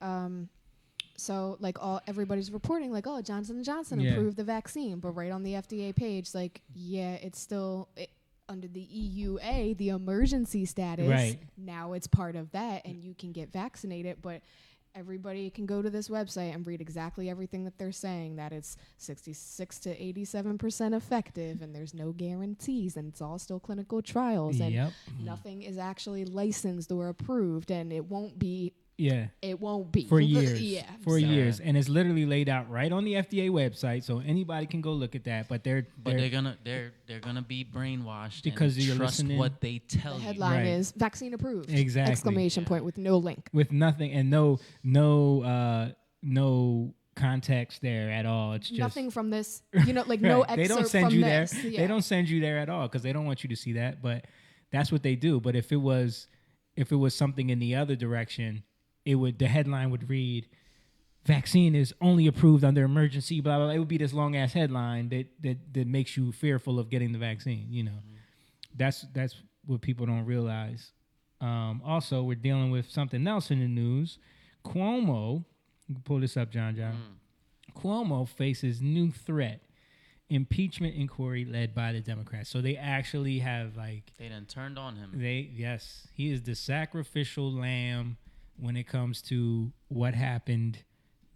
So like everybody's reporting like, oh, Johnson & Johnson approved the vaccine, but right on the FDA page, like, yeah, it's still under the EUA, the emergency status. Right. Now it's part of that, and you can get vaccinated, but everybody can go to this website and read exactly everything that they're saying, that it's 66 to 87% effective, and there's no guarantees, and it's all still clinical trials, and nothing is actually licensed or approved, and it won't be. Yeah. It won't be. For years. For so. years. And it's literally laid out right on the FDA website, so anybody can go look at that. But they're gonna be brainwashed because and you're trust listening. what they tell you. The headline is vaccine approved. Exactly. Exclamation point with no link. With nothing and no context there at all. It's just nothing from this. You know, like no excerpt they don't send from you this. there. Yeah. They don't send you there at all because they don't want you to see that. But that's what they do. But if it was something in the other direction, the headline would read, vaccine is only approved under emergency, blah, blah, blah. It would be this long ass headline that makes you fearful of getting the vaccine, you know. that's what people don't realize. Also, we're dealing with something else in the news. Cuomo, you can pull this up, John. Cuomo faces new threat. Impeachment inquiry led by the Democrats. So they actually have they done turned on him. Yes, he is the sacrificial lamb when it comes to what happened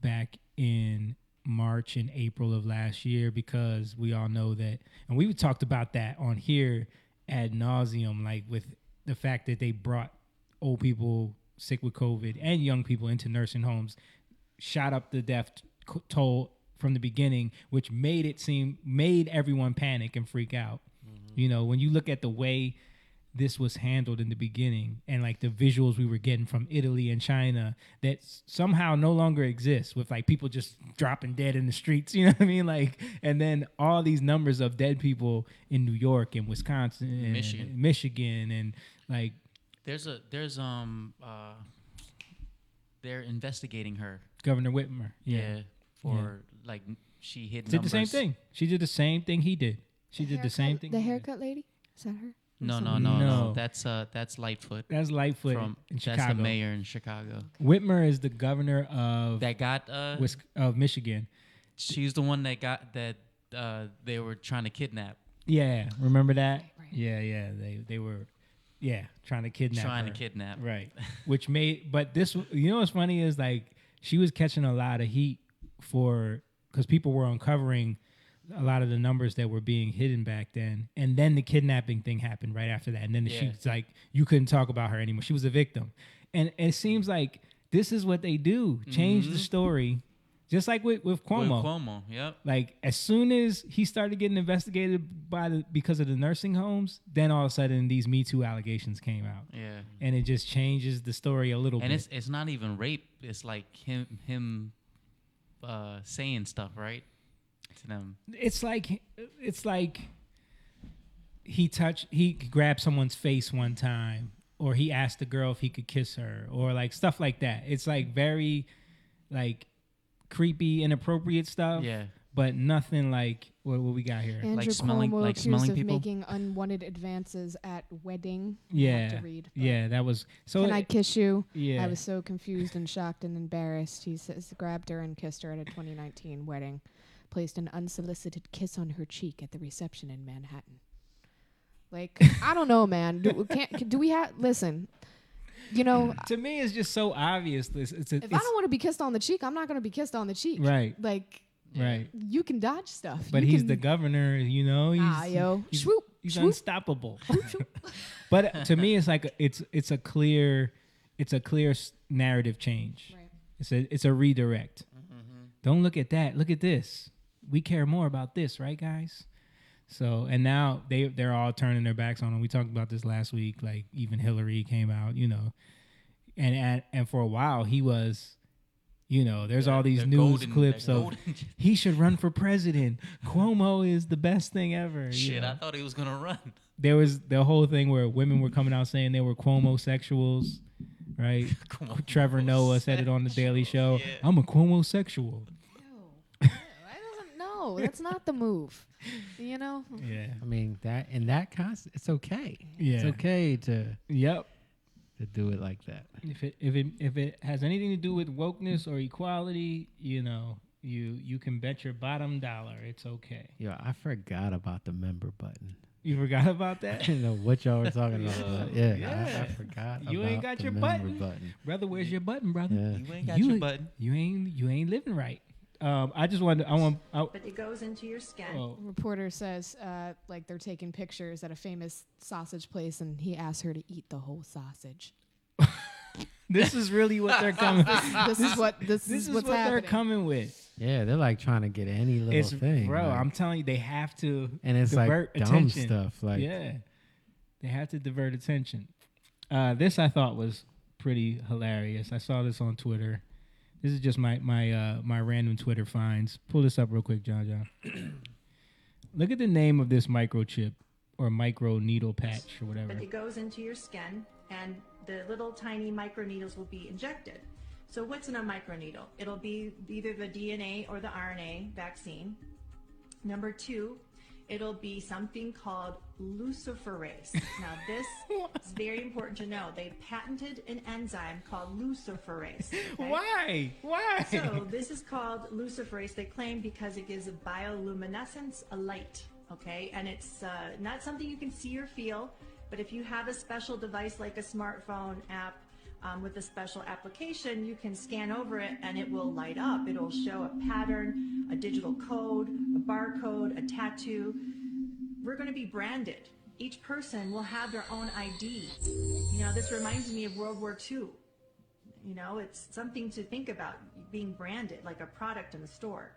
back in March and April of last year, because we all know that, and we talked about that on here ad nauseum, like with the fact that they brought old people sick with COVID and young people into nursing homes, shot up the death toll from the beginning, which made everyone panic and freak out. You know, when you look at the way this was handled in the beginning and like the visuals we were getting from Italy and China that somehow no longer exist, with like people just dropping dead in the streets, you know what I mean? Like, and then all these numbers of dead people in New York and Wisconsin and Michigan and like they're investigating her. Governor Whitmer. Yeah. Like she hit did numbers. The same thing. She did the same thing he did. She did the same thing. The haircut lady? Is that her? No. That's Lightfoot. That's Lightfoot in Chicago. That's the mayor in Chicago. Whitmer is the governor of of Michigan. She's the one that got that they were trying to kidnap. Yeah, remember that? Right. Yeah. They were trying to kidnap. Right. Which made, but this, you know what's funny is like she was catching a lot of heat because people were uncovering a lot of the numbers that were being hidden back then. And then the kidnapping thing happened right after that. And then she was like, you couldn't talk about her anymore. She was a victim. And it seems like this is what they do. Change the story. Just like with Cuomo. With Cuomo, yep. Like as soon as he started getting investigated because of the nursing homes, then all of a sudden these Me Too allegations came out. Yeah. And it just changes the story a little bit. And it's not even rape. It's like him saying stuff, right? To them. It's like he grabbed someone's face one time, or he asked the girl if he could kiss her, or like stuff like that. It's like very like creepy, inappropriate stuff. Yeah. But nothing like what we got here. Andrew like smelling Cuomo like accused smelling of people. making unwanted advances at wedding. Yeah. Have to read, that was so. Can I kiss you? Yeah. I was so confused and shocked and embarrassed. He says grabbed her and kissed her at a 2019 wedding. Placed an unsolicited kiss on her cheek at the reception in Manhattan. Like, I don't know, man. Do we have? Listen, you know. To me, it's just so obvious. If I don't want to be kissed on the cheek, I'm not going to be kissed on the cheek. Right. Like. Right. You can dodge stuff. But he's the governor, you know. He's unstoppable. But to me, it's like it's a clear narrative change. Right. It's a redirect. Mm-hmm. Don't look at that. Look at this. We care more about this, right, guys? So, and now they're all turning their backs on him. We talked about this last week. Like even Hillary came out, you know, and for a while he was. You know, there's all these news clips of he should run for president. Cuomo is the best thing ever. Shit, I thought he was going to run. There was the whole thing where women were coming out saying they were Cuomo-sexuals, right? Trevor Noah said it on The Daily Show. Yeah. I'm a Cuomo-sexual. No, that's not the move. You know? Yeah. I mean, it's okay. Yeah. It's okay to... Yep. To do it like that. If it has anything to do with wokeness or equality, you know, you can bet your bottom dollar it's okay. Yo, I forgot about the member button. You forgot about that? I didn't know what y'all were talking about. Yeah. I forgot. You ain't got your button, brother. Where's your button, brother? Yeah. You ain't got your button. You ain't living right. But it goes into your skin. Oh. Reporter says, like they're taking pictures at a famous sausage place, and he asked her to eat the whole sausage. This is really what they're coming. This is what they're coming with. Yeah, they're like trying to get any little thing, bro. like, I'm telling you, they have to. And it's divert like dumb attention. stuff. Like they have to divert attention. This I thought was pretty hilarious. I saw this on Twitter. This is just my random Twitter finds. Pull this up real quick, John. Look at the name of this microchip or micro needle patch or whatever. But it goes into your skin, and the little tiny microneedles will be injected. So what's in a microneedle? It'll be either the DNA or the RNA vaccine. Number 2, it'll be something called luciferase. Now, this is very important to know. They patented an enzyme called luciferase. Okay? Why? So this is called luciferase. They claim because it gives a bioluminescence, a light. Okay, and it's not something you can see or feel, but if you have a special device like a smartphone app with a special application, you can scan over it and it will light up. It'll show a pattern, a digital code, a barcode, a tattoo. We're going to be branded. Each person will have their own ID. You know, this reminds me of World War II. You know, it's something to think about, being branded like a product in the store.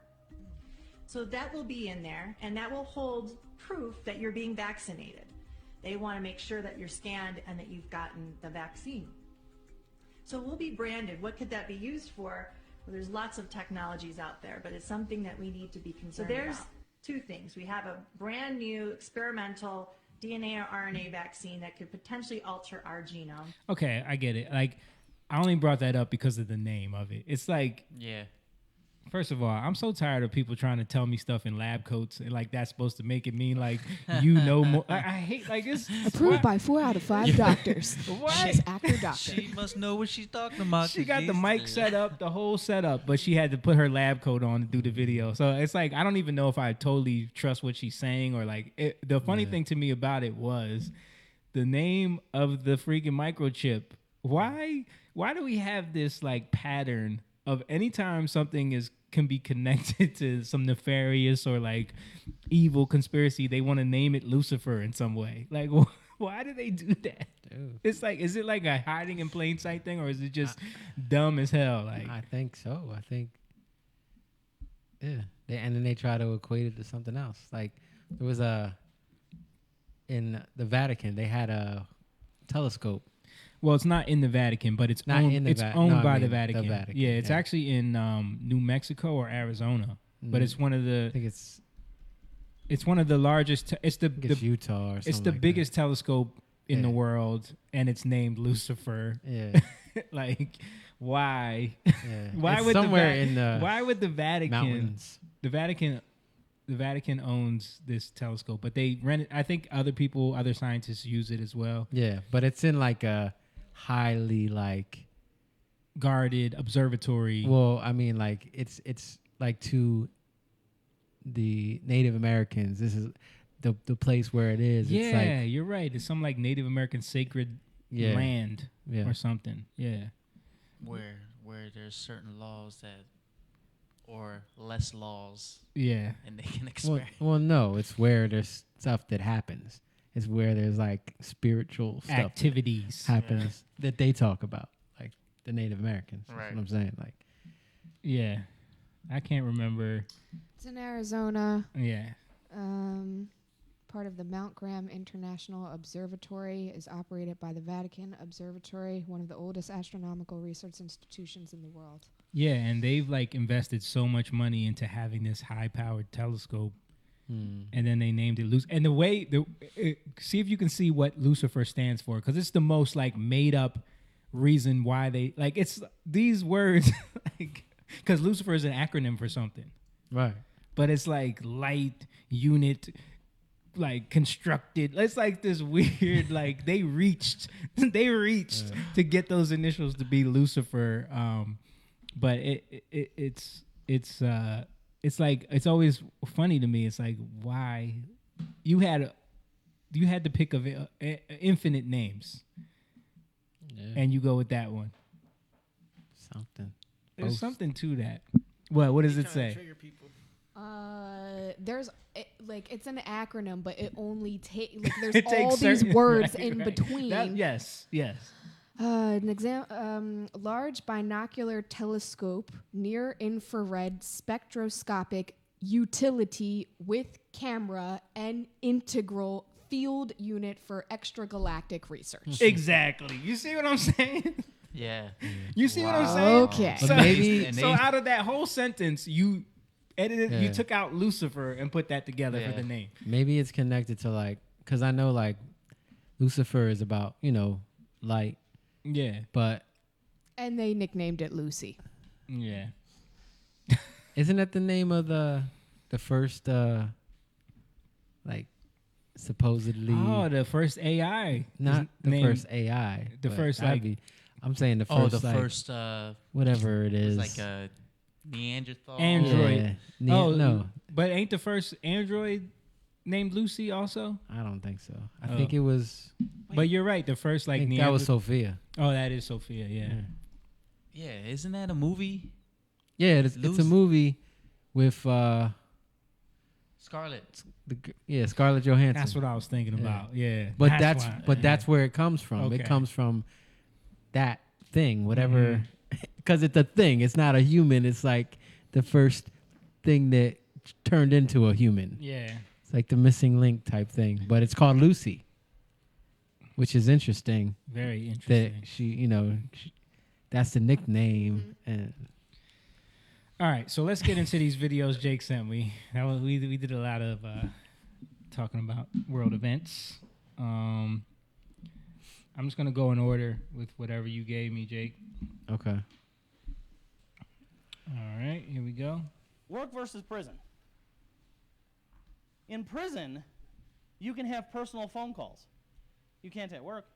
So that will be in there, and that will hold proof that you're being vaccinated. They want to make sure that you're scanned and that you've gotten the vaccine. So we'll be branded. What could that be used for? Well, there's lots of technologies out there, but it's something that we need to be concerned about. So there's two things. We have a brand new experimental DNA or RNA vaccine that could potentially alter our genome. Okay, I get it. Like, I only brought that up because of the name of it. It's like, Yeah. first of all, I'm so tired of people trying to tell me stuff in lab coats and like that's supposed to make it mean like you know more. I hate like it's approved by 4 out of 5 doctors. What? She's actor doctor. She must know what she's talking about. She got the mic set up, the whole setup, but she had to put her lab coat on to do the video. So it's like I don't even know if I totally trust what she's saying or like the funny thing to me about it was the name of the freaking microchip. Why do we have this like pattern of anytime something can be connected to some nefarious or like evil conspiracy, they want to name it Lucifer in some way? Like, why do they do that? Dude. It's like, is it like a hiding in plain sight thing, or is it just dumb as hell? Like, I think so. I think, yeah. And then they try to equate it to something else. Like there was in the Vatican, they had a telescope. Well, it's not in the Vatican, but it's not owned, in the it's owned by the the Vatican. Vatican. Yeah, it's actually in New Mexico or Arizona, but it's one of the. I think it's one of the largest. It's Utah or something. It's the like biggest telescope in the world, and it's named Lucifer. Yeah. Like, why? Yeah. Why it's would somewhere in the why would the Vatican? Mountains. The Vatican owns this telescope, but they rent it. I think other scientists use it as well. Yeah, but it's in like a highly like guarded observatory. Well, I mean, like it's like to the Native Americans. This is the place where it is. Yeah, it's like, you're right. It's some like Native American sacred land or something. Yeah, where there's certain laws that. Or less laws. Yeah. And they can experiment. Well, no, it's where there's stuff that happens. It's where there's like spiritual stuff activities that happens that they talk about, like the Native Americans. Right. That's what I'm saying. Like, yeah, I can't remember. It's in Arizona. Yeah. Part of the Mount Graham International Observatory is operated by the Vatican Observatory, one of the oldest astronomical research institutions in the world. Yeah, and they've like invested so much money into having this high-powered telescope, and then they named it Lucifer. And see if you can see what Lucifer stands for, because it's the most like made-up reason why they like it's these words, like because Lucifer is an acronym for something, right? But it's like light unit. Like constructed, it's like this weird. Like they reached to get those initials to be Lucifer. But it's like it's always funny to me. It's like why you had to pick of infinite names, and you go with that one. Something. There's something to that. What does it say? Trigger people. It's an acronym, but it only there's all these words in between. Yes. Large binocular telescope, near infrared spectroscopic utility with camera and integral field unit for extragalactic research. Exactly. You see what I'm saying? Yeah. You see what I'm saying? Okay. So out of that whole sentence, you edited, you took out Lucifer and put that together for the name. Maybe it's connected to like, because I know like Lucifer is about, light. Yeah. And they nicknamed it Lucy. Yeah. Isn't that the name of the first like supposedly. Oh, the first AI. Not the named- first AI. The but first that'd like be- I'm saying the Oh, first. the like, first. whatever it is. Was like a Neanderthal. Android. Yeah. No, but ain't the first Android named Lucy also? I don't think so. I think it was. But you're right. The first I like think that was Sophia. Oh, that is Sophia. Yeah. Yeah, isn't that a movie? Yeah, it's a movie with Scarlett. Scarlett Johansson. That's what I was thinking about. Yeah. But that's where it comes from. Okay. It comes from that thing, whatever, because it's a thing. It's not a human. It's like the first thing that turned into a human. Yeah. It's like the missing link type thing, but it's called Lucy, which is interesting. Very interesting. That she, that's the nickname. And All right, so let's get into these videos Jake sent me. We did a lot of talking about world events. I'm just gonna go in order with whatever you gave me, Jake. Okay. All right, here we go. Work versus prison. In prison, you can have personal phone calls. You can't at work.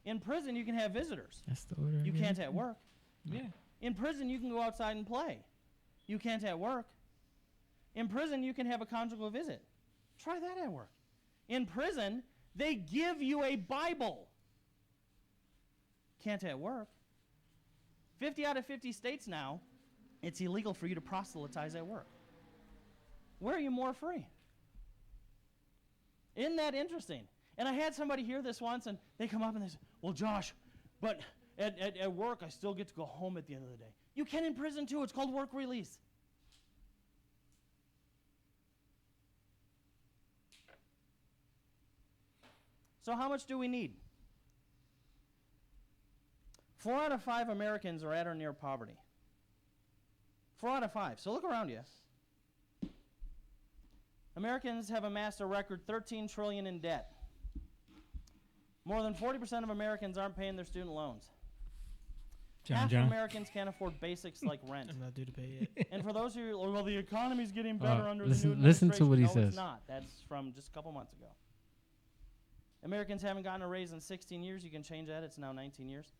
In prison, you can have visitors. That's the order. You can't at work. Yeah. In prison, you can go outside and play. You can't at work. In prison, you can have a conjugal visit. Try that at work. In prison, they give you a Bible. Can't at work. 50 out of 50 states now, it's illegal for you to proselytize at work. Where are you more free? Isn't that interesting? And I had somebody hear this once, and they come up and they say, well, Josh, but at work, I still get to go home at the end of the day. You can in prison, too. It's called work release. So how much do we need? 4 out of 5 Americans are at or near poverty. 4 out of 5. So look around you. Americans have amassed a record $13 trillion in debt. More than 40% of Americans aren't paying their student loans. Half of Americans can't afford basics like rent. I'm not due to pay it. And for those who, well, the economy's getting better under the new administration. Listen to what he no, says. It's not. That's from just a couple months ago. Americans haven't gotten a raise in 16 years. You can change that. It's now 19 years.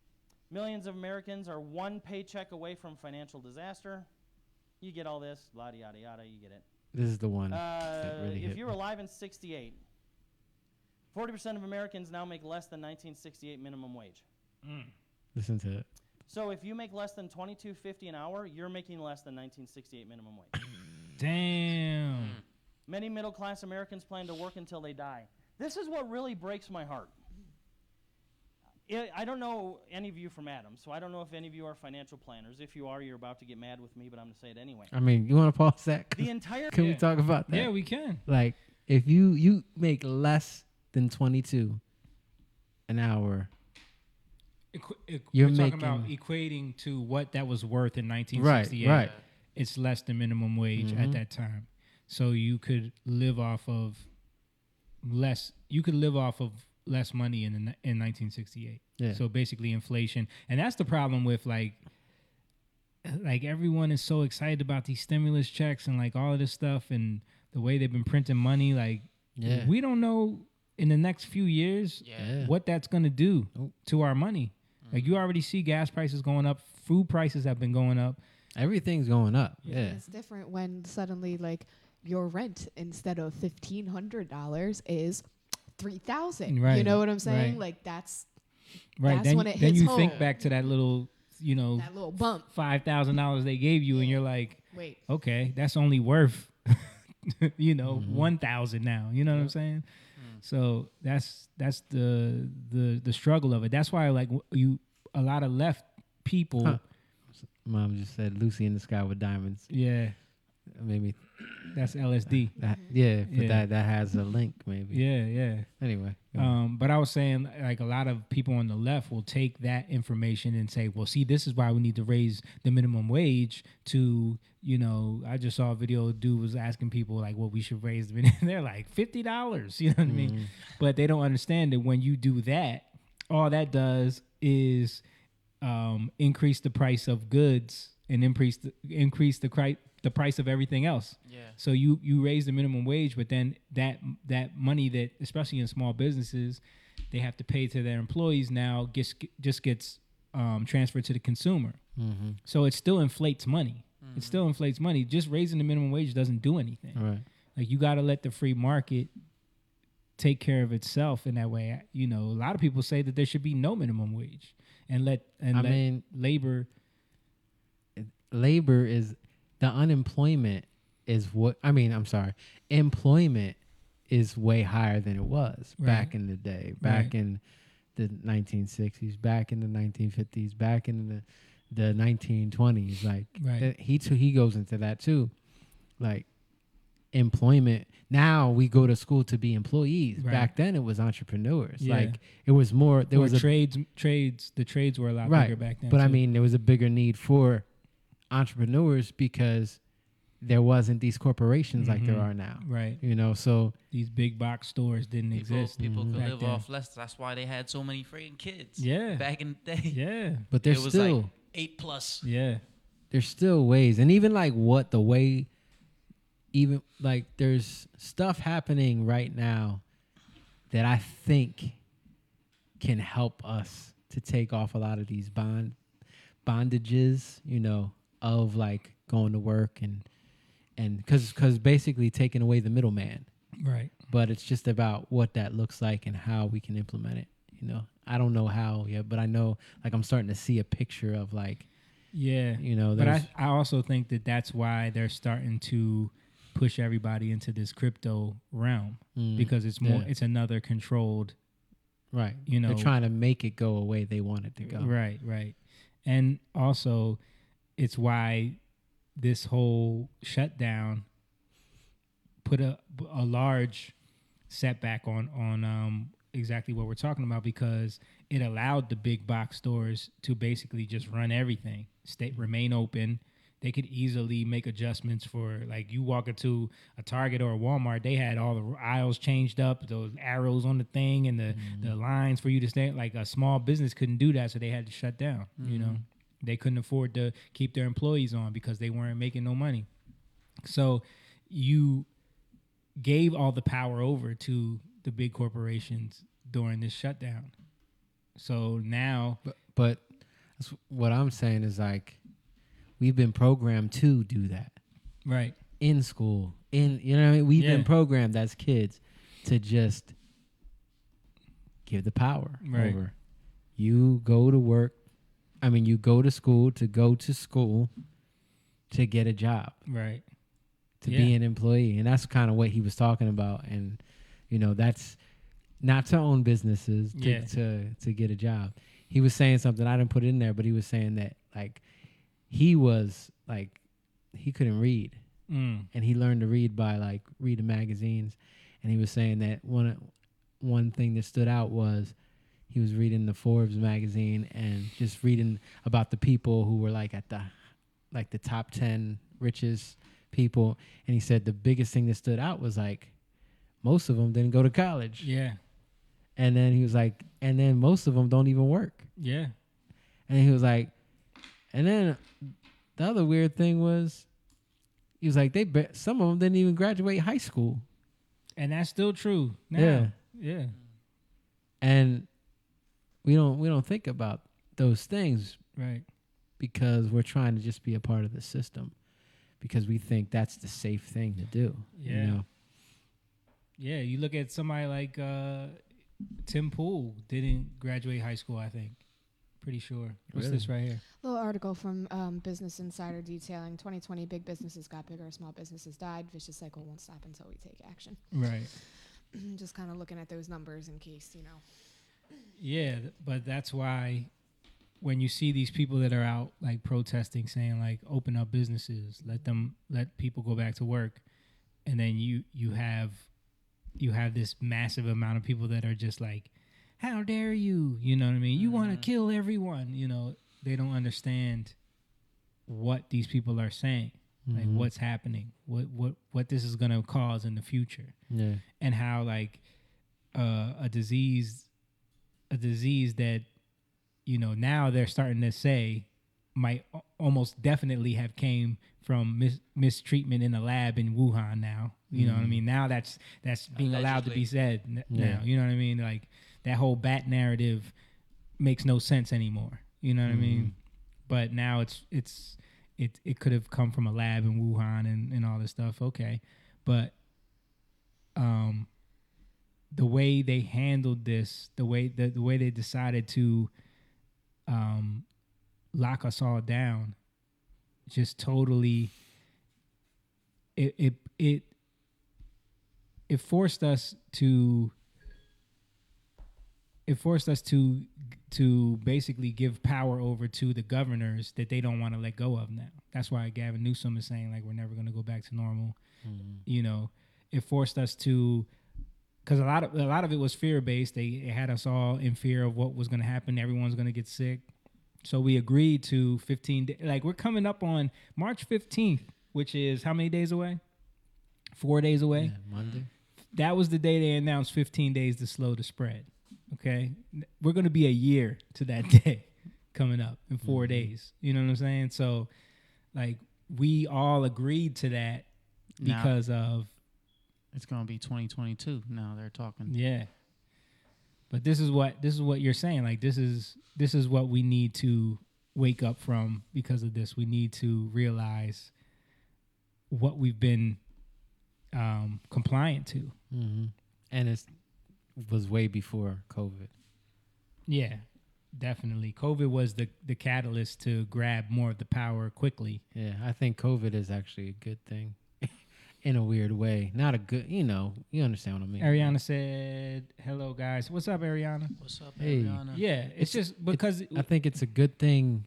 Millions of Americans are one paycheck away from financial disaster. You get all this, yada, yada, yada. You get it. This is the one that really hit if you're me. alive in 68, 40% of Americans now make less than 1968 minimum wage. Listen to it. So if you make less than $22.50 an hour, you're making less than 1968 minimum wage. Damn. Many middle-class Americans plan to work until they die. This is what really breaks my heart. I don't know any of you from Adams, so I don't know if any of you are financial planners. If you are, you're about to get mad with me, but I'm going to say it anyway. I mean, you want to pause that? The entire Can we talk about that? Yeah, we can. Like, if you make less than 22 an hour, you're we're making talking about equating to what that was worth in 1968. Right. It's less than minimum wage at that time, so you could live off of less. You could live off of less money in 1968. Yeah. So basically inflation, and that's the problem with like everyone is so excited about these stimulus checks and like all of this stuff and the way they've been printing money. Like, we don't know in the next few years what that's gonna do to our money. Like, you already see gas prices going up, food prices have been going up. Everything's going up. Yeah. It's different when suddenly like your rent instead of $1,500 is $3,000. Right, You know what I'm saying? right. Like that's Right. That's Then, when it then hits you home. think back to that little, That little bump. $5,000 they gave you, and you're like, Wait. okay, that's only worth, $1,000 now. You know what I'm saying? So that's the struggle of it. That's why like a lot of left people. Mom just said Lucy in the Sky with Diamonds. Yeah. Maybe that's LSD. That has a link maybe. Yeah. Anyway. But I was saying like a lot of people on the left will take that information and say, well, see, this is why we need to raise the minimum wage to, I just saw a video, a dude was asking people like, well, we should raise the minimum. They're like $50, you know what I mean? But they don't understand that when you do that, all that does is increase the price of goods and increase the price of everything else. Yeah. So you raise the minimum wage, but then that money that, especially in small businesses, they have to pay to their employees now just gets transferred to the consumer. Mm-hmm. So it still inflates money. It still inflates money. Just raising the minimum wage doesn't do anything. Right. Like, you got to let the free market take care of itself in that way. You know, a lot of people say that there should be no minimum wage and let labor. Labor is the unemployment is what I mean. I'm sorry. Employment is way higher than it was back in the day, back in the 1960s, back in the 1950s, back in the 1920s. Like he goes into that too. Like, employment. Now we go to school to be employees. Right. Back then it was entrepreneurs. Yeah. Like, it was more. There was trades. The trades were a lot bigger back then. But too. I mean, there was a bigger need for entrepreneurs because there wasn't these corporations like there are now. Right. You know, so these big box stores didn't exist. People could back live then. off less. That's why they had so many freaking kids. Yeah. Back in the day. Yeah. But there's it was still like 8+. Yeah. There's still ways, and even like even like there's stuff happening right now that I think can help us to take off a lot of these bondages, you know, of like going to work and because basically taking away the middleman. Right. But it's just about what that looks like and how we can implement it. You know, I don't know how yet, but I know, like, I'm starting to see a picture of like, yeah, you know, but I also think that that's why they're starting to push everybody into this crypto realm because it's more, it's another controlled, right. You know, they're trying to make it go away. They want it to go. Right. Right. And also it's why this whole shutdown put a large setback on exactly what we're talking about, because it allowed the big box stores to basically just run everything, remain open. They could easily make adjustments for, like, you walk into a Target or a Walmart, they had all the aisles changed up, those arrows on the thing and the lines for you to stay. Like, a small business couldn't do that, so they had to shut down. You know, they couldn't afford to keep their employees on because they weren't making no money. So you gave all the power over to the big corporations during this shutdown. So now, but that's what I'm saying is, like, we've been programmed to do that, right? In school, you know what I mean? We've been programmed as kids to just give the power over. You go to work. I mean, you go to school to get a job, right? To be an employee, and that's kind of what he was talking about. And you know, that's not to own businesses, to get a job. He was saying something, I didn't put it in there, but he was saying that, like, he was like, he couldn't read, and he learned to read by like reading magazines. And he was saying that one thing that stood out was he was reading the Forbes magazine and just reading about the people who were like at the top 10 richest people. And he said the biggest thing that stood out was, like, most of them didn't go to college. Yeah. And then he was like, and then most of them don't even work. Yeah. And he was like, and then the other weird thing was, he was like, some of them didn't even graduate high school. And that's still true now. Yeah. And we don't think about those things. Right. Because we're trying to just be a part of the system, because we think that's the safe thing to do. Yeah. You know? Yeah. You look at somebody like Tim Pool didn't graduate high school, I think. Pretty sure. What's this right here? A little article from Business Insider detailing 2020 big businesses got bigger, small businesses died. Vicious cycle won't stop until we take action. Right. Just kind of looking at those numbers in case, you know. Yeah, but that's why when you see these people that are out like protesting, saying like open up businesses, let people go back to work, and then you have this massive amount of people that are just like, how dare you? You know what I mean? You want to kill everyone. You know, they don't understand what these people are saying, like what's happening, what this is going to cause in the future. Yeah. And how like a disease that, you know, now they're starting to say might almost definitely have came from mistreatment in a lab in Wuhan now. You know what I mean? Now that's being allowed to be said now. You know what I mean? Like that whole bat narrative makes no sense anymore. You know what I mean? But now it could have come from a lab in Wuhan and all this stuff. Okay. But the way they handled this, the way they decided to lock us all down, just totally it forced us to basically give power over to the governors that they don't want to let go of now. That's why Gavin Newsom is saying like we're never going to go back to normal. You know, it forced us to, because a lot of it was fear based. They had us all in fear of what was going to happen. Everyone's going to get sick. So we agreed to 15 days. Like we're coming up on March 15th, which is how many days away? 4 days away. Yeah, Monday. That was the day they announced 15 days to slow the spread. Okay. We're going to be a year to that day coming up in 4 days. You know what I'm saying? So like we all agreed to that because of. It's going to be 2022 now they're talking. Yeah. But this is what you're saying. Like this is what we need to wake up from because of this. We need to realize what we've been compliant to. And it was way before COVID. Yeah, definitely. COVID was the catalyst to grab more of the power quickly. Yeah, I think COVID is actually a good thing. In a weird way. Not a good, you understand what I mean. Ariana said, hello, guys. What's up, Ariana? What's up, Hey. Ariana? Yeah, it's just because... I think it's a good thing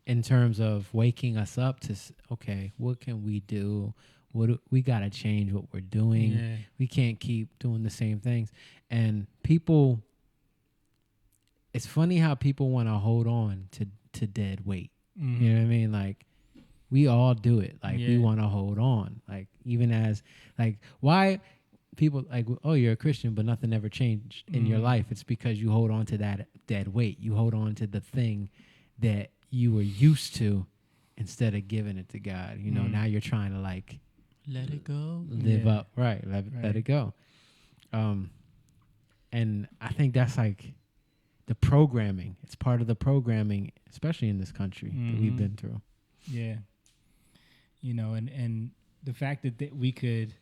in terms of waking us up to, okay, what can we do? We got to change what we're doing. Yeah. We can't keep doing the same things. And people, it's funny how people want to hold on to dead weight. You know what I mean? Like, we all do it. Like we want to hold on. Like even as like why people like, oh, you're a Christian, but nothing ever changed in your life. It's because you hold on to that dead weight. You hold on to the thing that you were used to instead of giving it to God. You know, now you're trying to like let it go, live up, right? Let it go. And I think that's like the programming. It's part of the programming, especially in this country that we've been through. Yeah. You know, and the fact that we could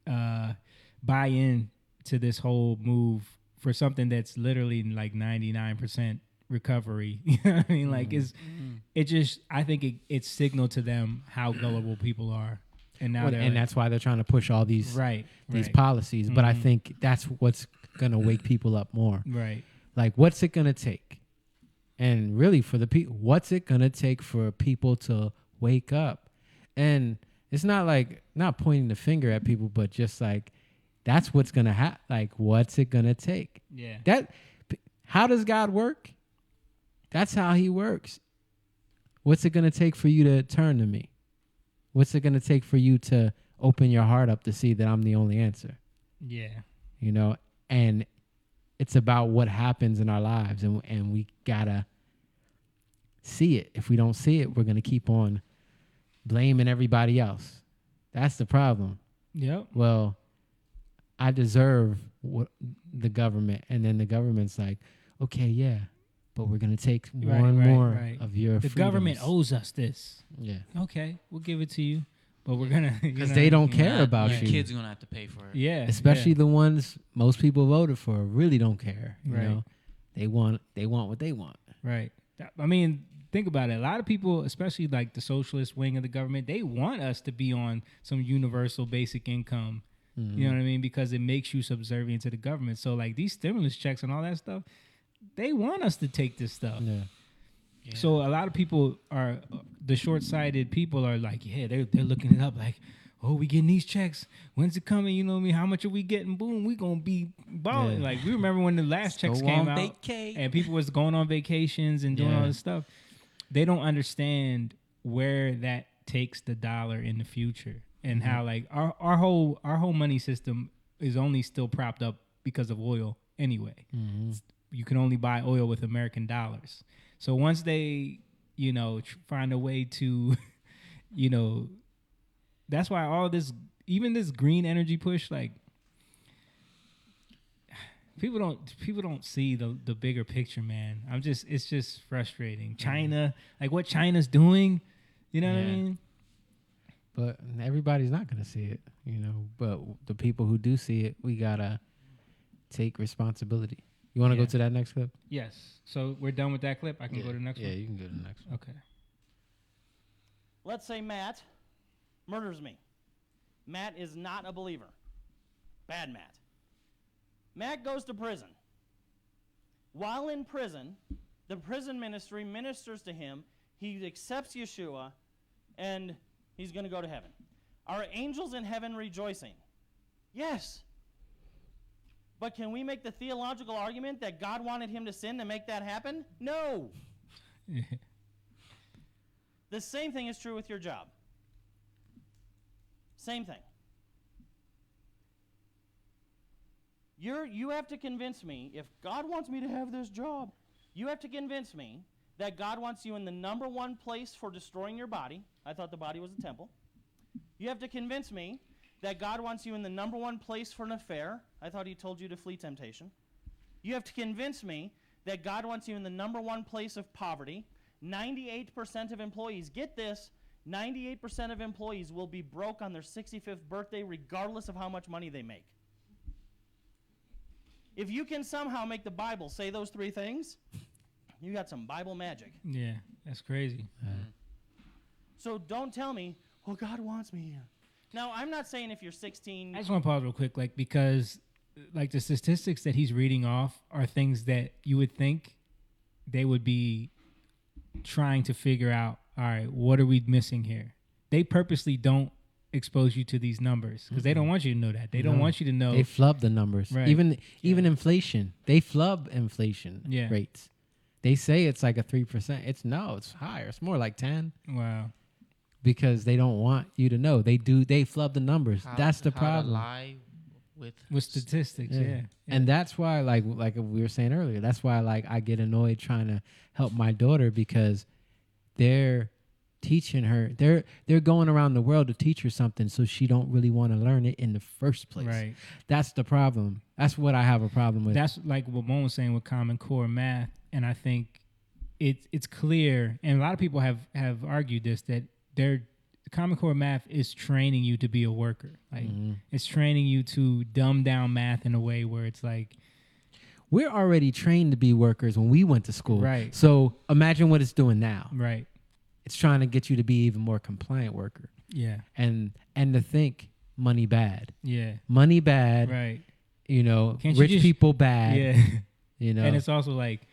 buy in to this whole move for something that's literally like 99% recovery. You know what I mean? Like I think it signaled to them how gullible people are. And now that's why they're trying to push all these these policies. But I think that's what's gonna wake people up more. Right. Like what's it gonna take? And really for the people, what's it going to take for people to wake up? And it's not like, not pointing the finger at people, but just like, that's what's going to happen. Like, what's it going to take? Yeah. How does God work? That's how he works. What's it going to take for you to turn to me? What's it going to take for you to open your heart up to see that I'm the only answer? Yeah. You know, and it's about what happens in our lives, and we gotta see it. If we don't see it, we're gonna keep on blaming everybody else. That's the problem. Yep. Well, I deserve the government, and then the government's like, okay, yeah, but we're gonna take more and more of your. The government owes us this. Yeah. Okay, we'll give it to you. But we're gonna because they don't care about you. Your kids are gonna have to pay for it. Yeah, especially the ones most people voted for really don't care. You Right. know, they want what they want. Right. I mean, think about it. A lot of people, especially like the socialist wing of the government, they want us to be on some universal basic income. You know what I mean? Because it makes you subservient to the government. So like these stimulus checks and all that stuff, they want us to take this stuff. Yeah. So a lot of people are, the short-sighted people are like, yeah, they're looking it up like, oh, we getting these checks. When's it coming? You know what I mean? How much are we getting? Boom, we gonna be balling. Yeah. Like we remember when the last checks came out and people was going on vacations and doing all this stuff. They don't understand where that takes the dollar in the future and how like our whole money system is only still propped up because of oil anyway. you can only buy oil with American dollars. So once they, find a way to, that's why all this, even this green energy push, like people don't see the bigger picture, man. It's just frustrating. China, like what China's doing, you know what I mean? But everybody's not gonna see it, But the people who do see it, we gotta take responsibility. You want to go to that next clip? Yes. So we're done with that clip. I can go to the next one. Yeah, you can go to the next one. Okay. Let's say Matt murders me. Matt is not a believer. Bad Matt. Matt goes to prison. While in prison, the prison ministry ministers to him. He accepts Yeshua, and he's going to go to heaven. Are angels in heaven rejoicing? Yes. But can we make the theological argument that God wanted him to sin to make that happen? No. The same thing is true with your job. Same thing. You have to convince me, if God wants me to have this job, you have to convince me that God wants you in the number one place for destroying your body. I thought the body was a temple. You have to convince me that God wants you in the number one place for an affair. I thought he told you to flee temptation. You have to convince me that God wants you in the number one place of poverty. 98% of employees, get this, 98% of employees will be broke on their 65th birthday regardless of how much money they make. If you can somehow make the Bible say those three things, you got some Bible magic. Yeah, that's crazy. So don't tell me, well, God wants me here. Now, I'm not saying if you're 16... I just want to pause real quick, because the statistics that he's reading off are things that you would think they would be trying to figure out, all right, what are we missing here? They purposely don't expose you to these numbers because they don't want you to know that. They don't want you to know. They flub the numbers. Right. Even inflation. They flub inflation rates. They say it's like a 3%. It's higher. It's more like 10. Wow. Because they don't want you to know. They flub the numbers. That's the problem. To lie with statistics, yeah. And that's why, like we were saying earlier, that's why I get annoyed trying to help my daughter because they're teaching her. They're going around the world to teach her something so she don't really want to learn it in the first place. Right. That's the problem. That's what I have a problem with. That's like what Mo was saying with Common Core math, and I think it's clear, and a lot of people have argued this, that Common Core math is training you to be a worker. Like it's training you to dumb down math in a way where it's like we're already trained to be workers when we went to school. Right. So imagine what it's doing now. Right. It's trying to get you to be even more compliant worker. Yeah. And to think money bad. Yeah. Money bad. Right. Rich people bad. Yeah. And it's also like,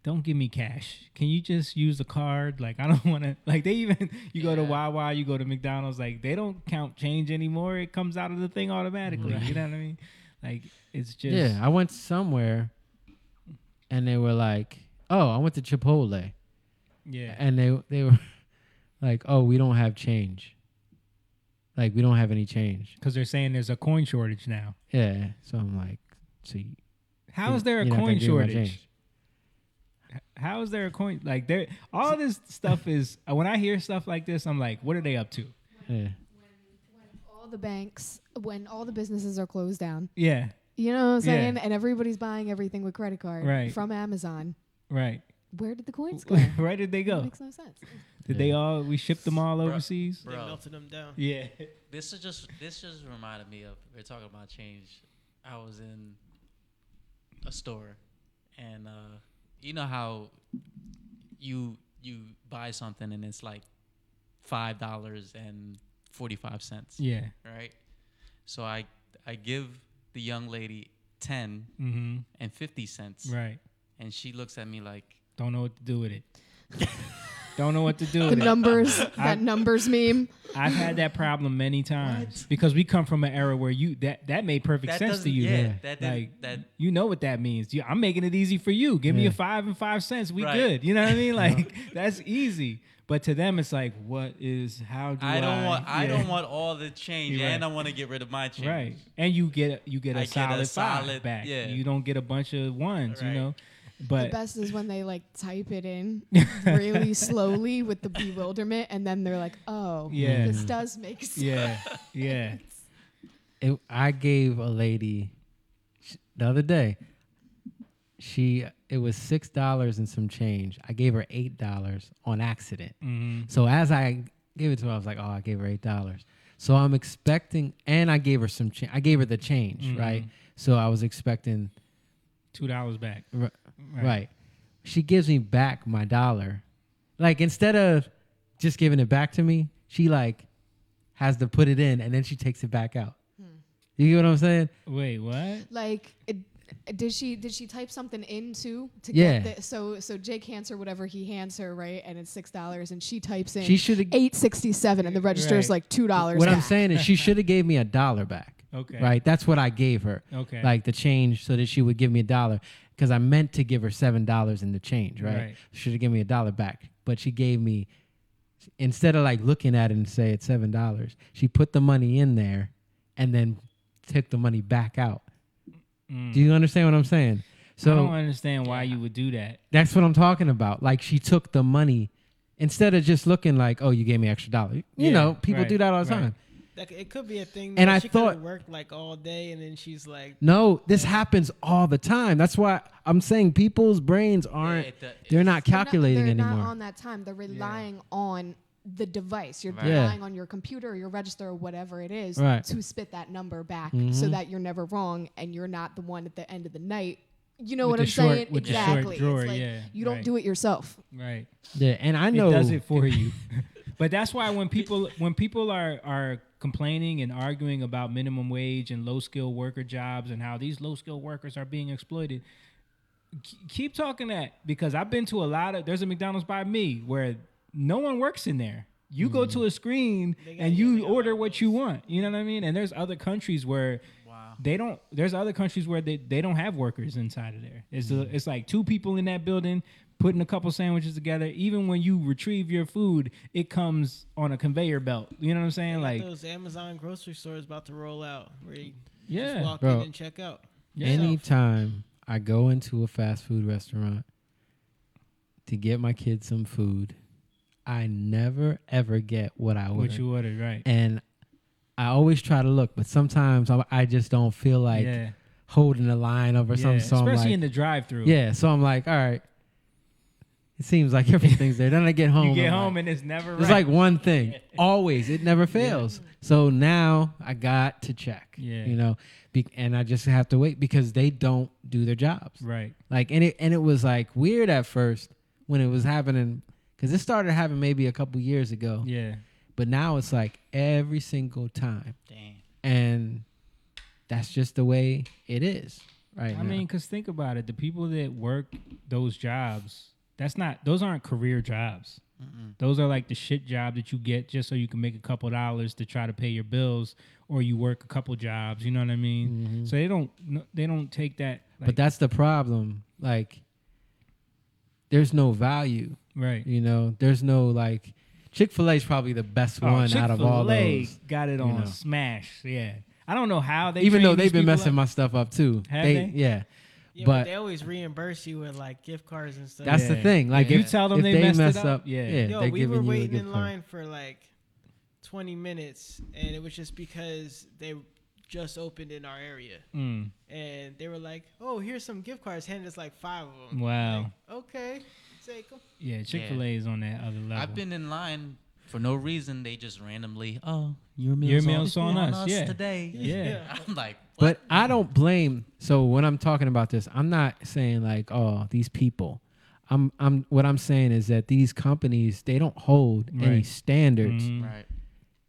don't give me cash. Can you just use a card? Like, I don't want to, like, they even, you go to Wawa, you go to McDonald's, like, they don't count change anymore. It comes out of the thing automatically. Right. You know what I mean? Like, it's just. Yeah, I went somewhere and they were like, oh, I went to Chipotle. Yeah. And they were like, oh, we don't have change. Like, we don't have any change. Because they're saying there's a coin shortage now. Yeah. So I'm like, how is there a coin shortage? How is there a coin? Like, all this stuff is, when I hear stuff like this, I'm like, what are they up to? Yeah. When all the businesses are closed down. Yeah. You know what I'm saying? And everybody's buying everything with credit card from Amazon. Right. Where did the coins go? Where did they go? That makes no sense. Did we shipped them all overseas? They melted them down. Yeah. This just reminded me of, we're talking about change. I was in a store and you know how you buy something and it's like $5.45. Yeah. Right. So I give the young lady 10 and 50 cents. Right. And she looks at me like, don't know what to do with it. Don't know what to do with it. That numbers meme. I've had that problem many times because we come from an era where that made perfect sense to you. Yeah, you know what that means. I'm making it easy for you. Give me a 5 and 5 cents. We good. You know what I mean? Like that's easy. But to them, it's like, how do I don't want all the change, and I want to get rid of my change. Right, and you get a solid 5 back. Yeah. You don't get a bunch of ones. Right. You know. But the best is when they like type it in really slowly with the bewilderment, and then they're like, "Oh, Yeah. this does make sense." Yeah. I gave a lady the other day. It was $6 and some change. I gave her $8 on accident. Mhm. So as I gave it to her, I was like, "Oh, I gave her $8." So I'm expecting, and I gave her some change. I gave her the change, Mhm. right? So I was expecting $2 back. Right. She gives me back my dollar. Like, instead of just giving it back to me, she like has to put it in and then she takes it back out. You get what I'm saying? Wait, what? Like, did she type something in too to Yeah. get the, so Jake hands her whatever he hands her, right? And it's $6, and she types in She should've- $8.67, and the register is like $2. What I'm back. saying is she should have gave me $1 back. Okay. Right? That's what I gave her. Okay. Like the change so that she would give me $1. Because I meant to give her $7 in the change, right? Right. Should have given me $1 back. But she gave me, instead of like looking at it and say it's $7, she put the money in there and then took the money back out. Do you understand what I'm saying? So I don't understand why you would do that. that's what I'm talking about. Like, she took the money instead of just looking like, "Oh, you gave me extra $1." You Yeah, know, people right, do that all the right. time. It could be a thing. And that I she thought- could've worked like all day, and then she's like, No, this happens all the time. That's why I'm saying people's brains aren't, they're not calculating they're anymore. not on that time. They're relying on the device. You're Right. Yeah. relying on your computer or your register or whatever it is Right. to spit that number back, Mhm. so that you're never wrong and you're not the one at the end of the night. You know With what the I'm short- saying? with the short Exactly. drawer, It's like yeah, you don't right. do it yourself. Right. Yeah, and I know it does it for you. But that's why when people are complaining and arguing about minimum wage and low skilled worker jobs and how these low skilled workers are being exploited, keep talking that, because I've been to there's a McDonald's by me where no one works in there. You go to a screen and you order what you want. You know what I mean? And there's other countries where they don't have workers inside of there. It's like two people in that building putting a couple sandwiches together. Even when you retrieve your food, it comes on a conveyor belt. You know what I'm saying? Like Like, those Amazon grocery stores about to roll out, where you Yeah. just walk Bro. in and check out. anytime I go into a fast food restaurant to get my kids some food, I never ever get what I ordered. What you ordered, right. And I always try to look, but sometimes I just don't feel like Yeah. holding the line up or something. So I'm especially like, in the drive-through. Yeah, so I'm like, all right. It seems like everything's there. Then I get home. You get I'm home like, and it's never There's right. like one thing. Always. It never fails. So now I got to check. Yeah. You know, and I just have to wait because they don't do their jobs. Right. Like, and it was like weird at first when it was happening, because it started happening maybe a couple years ago. Yeah. But now it's like every single time. Dang. And that's just the way it is right I now. mean, because think about it. The people that work those jobs, those aren't career jobs. Those are like the shit job that you get just so you can make a couple dollars to try to pay your bills, or you work a couple jobs. You know what I mean? So they don't take that. Like, But that's the problem. Like, there's no value. Right. You know, there's no like, Chick-fil-A is probably the best one out of all Chick-fil-A those. got it you on know. smash. Yeah. I don't know how they Even though train they've these been people messing up. my stuff up too. Have they? Yeah. Yeah, but they always reimburse you with like gift cards and stuff. that's the thing. Like, You if tell them if they they messed mess it up, yeah. Yo, they're we were giving you a waiting gift in card. line for like 20 minutes, and it was just because they just opened in our area. Mm. And they were like, "Oh, here's some gift cards." Handed us like 5 of them. Wow. Like, okay, take them. Yeah, Chick-fil-A is on that other level. I've been in line for no reason. They just randomly, your Your meal's meal's on us, yeah. today. Yeah. I'm like, But I don't blame. So when I'm talking about this, I'm not saying like, oh, these people. What I'm saying is that these companies, they don't hold any Right. standards. Mhm. right.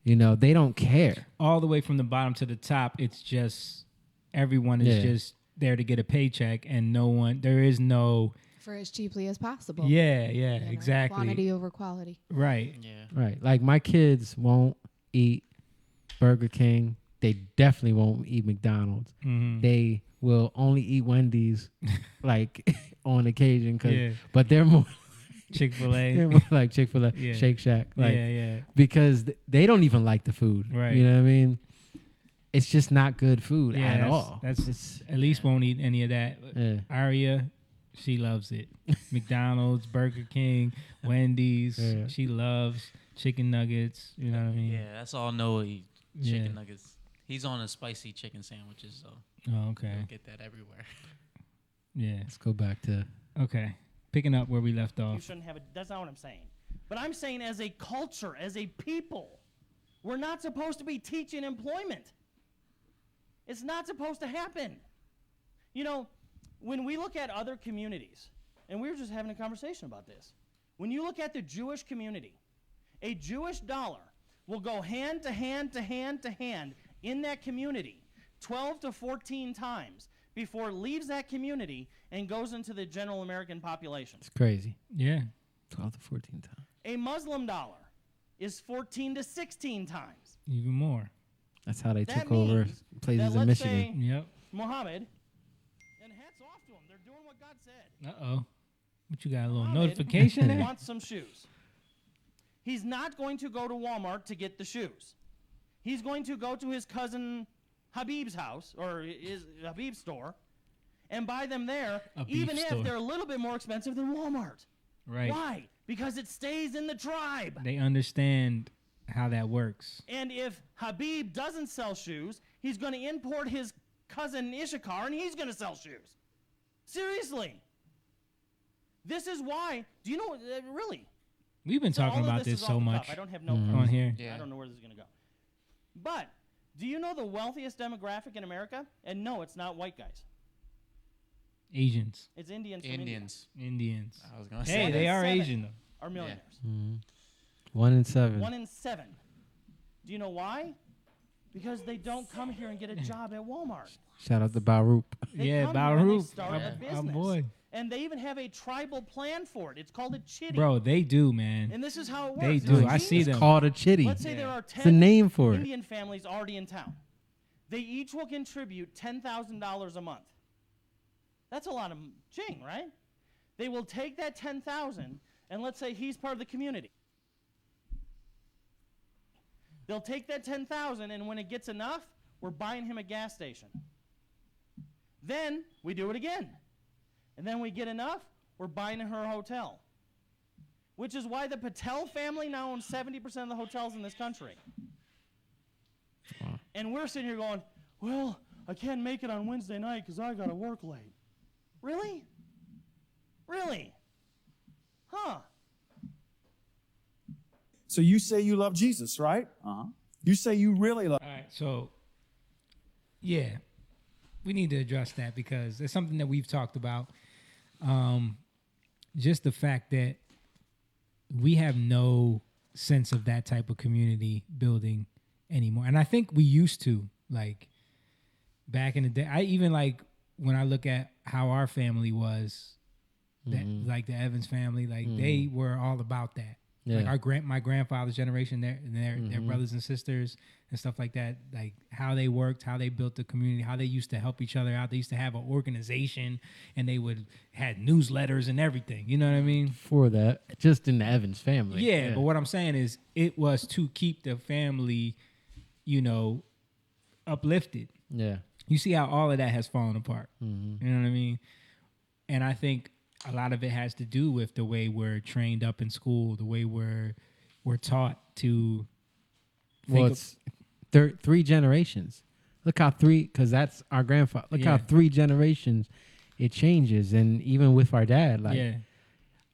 You know, they don't care. All the way from the bottom to the top, it's just everyone is Yeah. just there to get a paycheck, and there is no. For as cheaply as possible. Yeah, You know, exactly. Quantity over quality. Right. Yeah. Right. Like, my kids won't eat Burger King. They definitely won't eat McDonald's. Mhm. They will only eat Wendy's, like, on occasion. Yeah. But they're more Chick-fil-A. they're more like Chick-fil-A, Yeah. Shake Shack. Like, yeah. because they don't even like the food. Right. You know what I mean? It's just not good food Yeah, at that's- all. That's It's, at least won't eat any of that. yeah. Aria, She loves it. McDonald's, Burger King, Wendy's. Yeah. She loves chicken nuggets. You know what I mean? Yeah, that's all Noah eat. Chicken Yeah. nuggets. He's on a spicy chicken sandwiches, so Oh, okay. you'll get that everywhere. Yeah. Let's go back to. Okay. Picking up where we left You off. shouldn't have it. That's not what I'm saying. But I'm saying as a culture, as a people, we're not supposed to be teaching employment. It's not supposed to happen. You know, when we look at other communities, and we were just having a conversation about this, when you look at the Jewish community, a Jewish dollar will go hand to hand to hand to hand in that community 12 to 14 times before it leaves that community and goes into the general American population. It's crazy. Yeah. 12 to 14 times. A Muslim dollar is 14 to 16 times. Even more. That's how they That took over means places that, in let's Michigan. say, Yep. Muhammad, and hats off to them. They're doing what God said. Uh-oh. What you got, a little Muhammad notification there? wants some shoes. He's not going to go to Walmart to get the shoes. He's going to go to his cousin Habib's house, or his Habib's store, and buy them there, A beef even store. if they're a little bit more expensive than Walmart. Right. Why? Because it stays in the tribe. They understand how that works. And if Habib doesn't sell shoes, he's going to import his cousin Ishakar, and he's going to sell shoes. Seriously. This is why. Do you know, really? We've been So all talking of about this this is so off the cuff. much I don't have no on here. I don't know where this is going to go. But do you know the wealthiest demographic in America? And no, it's not white guys. Asians. It's Indians. From Indians. Indians. I was gonna Hey, say they that. are 7 Asian, though. Are millionaires. 1 in 7. 1 in 7. Do you know why? Because they don't come here and get a job at Walmart. Shout out to Baruch. They Yeah, come here and they Baruch. start a Our business. boy. And they even have a tribal plan for it. It's called a chitty. Bro, they do, man. And this is how it works. They It's do. a I see genius. them. It's called a chitty. Let's say there are 10 It's a name for it. Indian families already in town. They each will contribute $10,000 a month. That's a lot of ching, right? They will take that $10,000, and let's say he's part of the community. They'll take that $10,000, and when it gets enough, we're buying him a gas station. Then we do it again. And then we get enough, we're buying her a hotel. Which is why the Patel family now owns 70% of the hotels in this country. And we're sitting here going, well, I can't make it on Wednesday night because I got to work late. Really? Really? Huh. So you say you love Jesus, right? Uh-huh. You say you really love. All right, so yeah, we need to address that because it's something that we've talked about. Just the fact that we have no sense of that type of community building anymore, and I think we used to, like back in the day. I even like when I look at how our family was, that like the Evans family, like they were all about that. Yeah. Like my grandfather's generation, their brothers and sisters and stuff like that, like how they worked, how they built the community, how they used to help each other out. They used to have an organization, and they had newsletters and everything. You know what I mean? For that, just in the Evans family. Yeah, but what I'm saying is, it was to keep the family, uplifted. Yeah. You see how all of that has fallen apart. You know what I mean? And I think a lot of it has to do with the way we're trained up in school, the way we're taught to. Well, it's 3 generations. Look how because that's our grandfather. Look how 3 generations it changes, and even with our dad, like,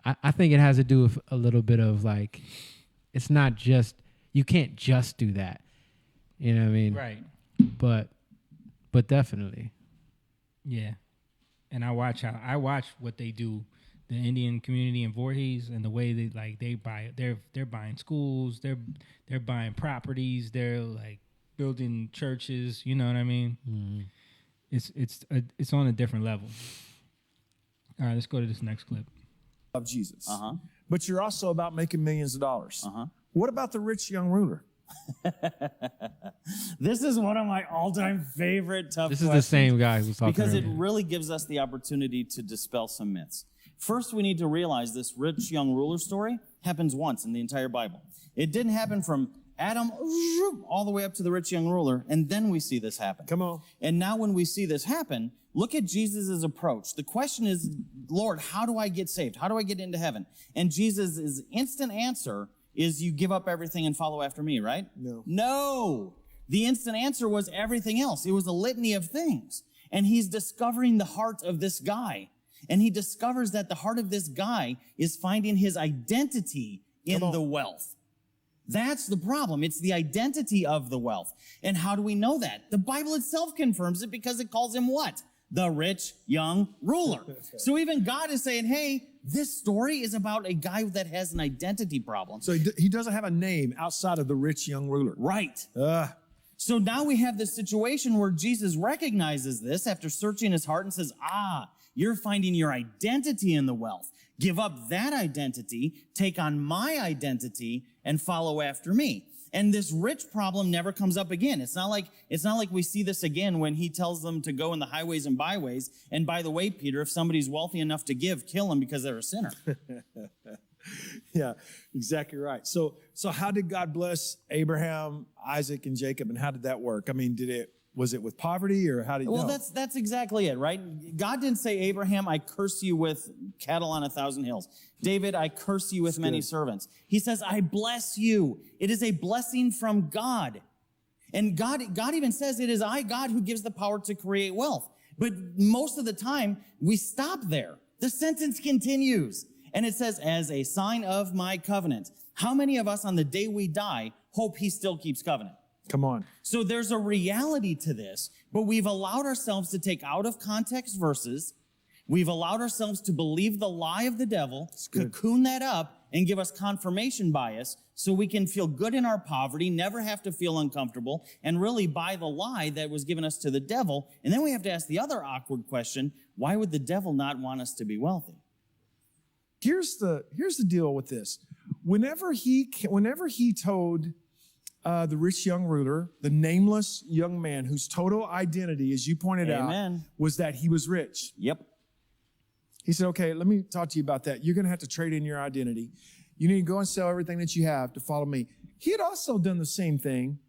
I think it has to do with a little bit of like, it's not just, you can't just do that. You know what I mean? Right. But definitely. Yeah. And I watch what they do, the Indian community in Voorhees, and the way they're buying schools, they're buying properties, they're like building churches. You know what I mean? Mm-hmm. It's on a different level. All right, let's go to this next clip. Of Jesus. Uh-huh. But you're also about making millions of dollars. Uh-huh. What about the rich young ruler? This is one of my all-time favorite tough questions. This is the same guy who's talking because it earlier. really gives us the opportunity to dispel some myths. First, we need to realize this rich young ruler story happens once in the entire Bible. It didn't happen from Adam all the way up to the rich young ruler, and then we see this happen. Come on. And now when we see this happen, look at Jesus' approach. The question is Lord, how do I get saved? How do I get into heaven? And Jesus' instant answer is you give up everything and follow after me, right? No. The instant answer was everything else. It was a litany of things. And he's discovering the heart of this guy. And he discovers that the heart of this guy is finding his identity in the wealth. That's the problem. It's the identity of the wealth. And how do we know that? The Bible itself confirms it because it calls him what? The rich young ruler. So even God is saying, hey, this story is about a guy that has an identity problem. So he doesn't have a name outside of the rich young ruler. Right. So now we have this situation where Jesus recognizes this after searching his heart and says, you're finding your identity in the wealth. Give up that identity, take on my identity, and follow after me. And this rich problem never comes up again. It's not like we see this again when he tells them to go in the highways and byways. And by the way, Peter, if somebody's wealthy enough to give, kill them because they're a sinner. Yeah, exactly right. So how did God bless Abraham, Isaac, and Jacob, and how did that work? I mean, was it with poverty, or how did you know? Well, that's exactly it, right? God didn't say, Abraham, I curse you with cattle on 1,000 hills. David, I curse you with many servants. He says, I bless you. It is a blessing from God. And God even says, it is I, God, who gives the power to create wealth. But most of the time, we stop there. The sentence continues. And it says, as a sign of my covenant. How many of us on the day we die hope he still keeps covenant? Come on. So there's a reality to this, but we've allowed ourselves to take out of context verses. We've allowed ourselves to believe the lie of the devil, cocoon that up, and give us confirmation bias so we can feel good in our poverty, never have to feel uncomfortable, and really buy the lie that was given us to the devil. And then we have to ask the other awkward question, why would the devil not want us to be wealthy? Here's the deal with this. Whenever he told the rich young ruler, the nameless young man whose total identity, as you pointed out, was that he was rich. Yep. He said, okay, let me talk to you about that. You're going to have to trade in your identity. You need to go and sell everything that you have to follow me. He had also done the same thing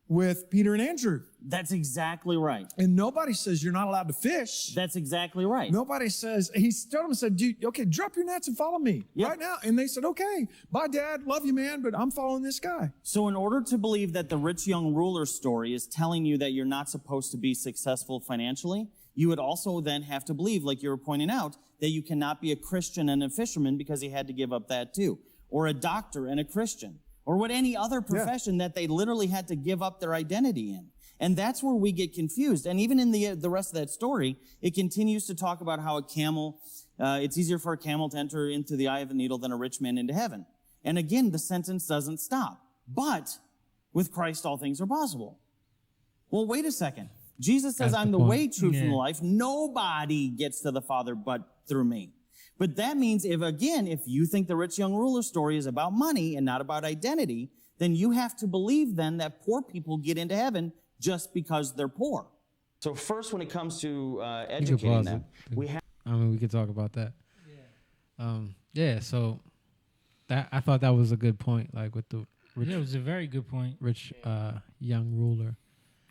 with Peter and Andrew. That's exactly right. And nobody says you're not allowed to fish. That's exactly right. Nobody says, he told them, said, okay, drop your nets and follow me right now. And they said, okay, bye, Dad. Love you, man, but I'm following this guy. So in order to believe that the rich young ruler story is telling you that you're not supposed to be successful financially, you would also then have to believe, like you were pointing out, that you cannot be a Christian and a fisherman because he had to give up that too. Or a doctor and a Christian. Or what any other profession that they literally had to give up their identity in. And that's where we get confused. And even in the rest of that story, it continues to talk about how a camel, it's easier for a camel to enter into the eye of a needle than a rich man into heaven. And again, the sentence doesn't stop. But with Christ, all things are possible. Well, wait a second. Jesus says, I'm the way, truth, and life. Nobody gets to the Father but through me. But that means if you think the rich young ruler story is about money and not about identity, then you have to believe then that poor people get into heaven just because they're poor. So first, when it comes to educating them, we could talk about that. So that I thought that was a good point, like with the rich, it was a very good point. Rich young ruler.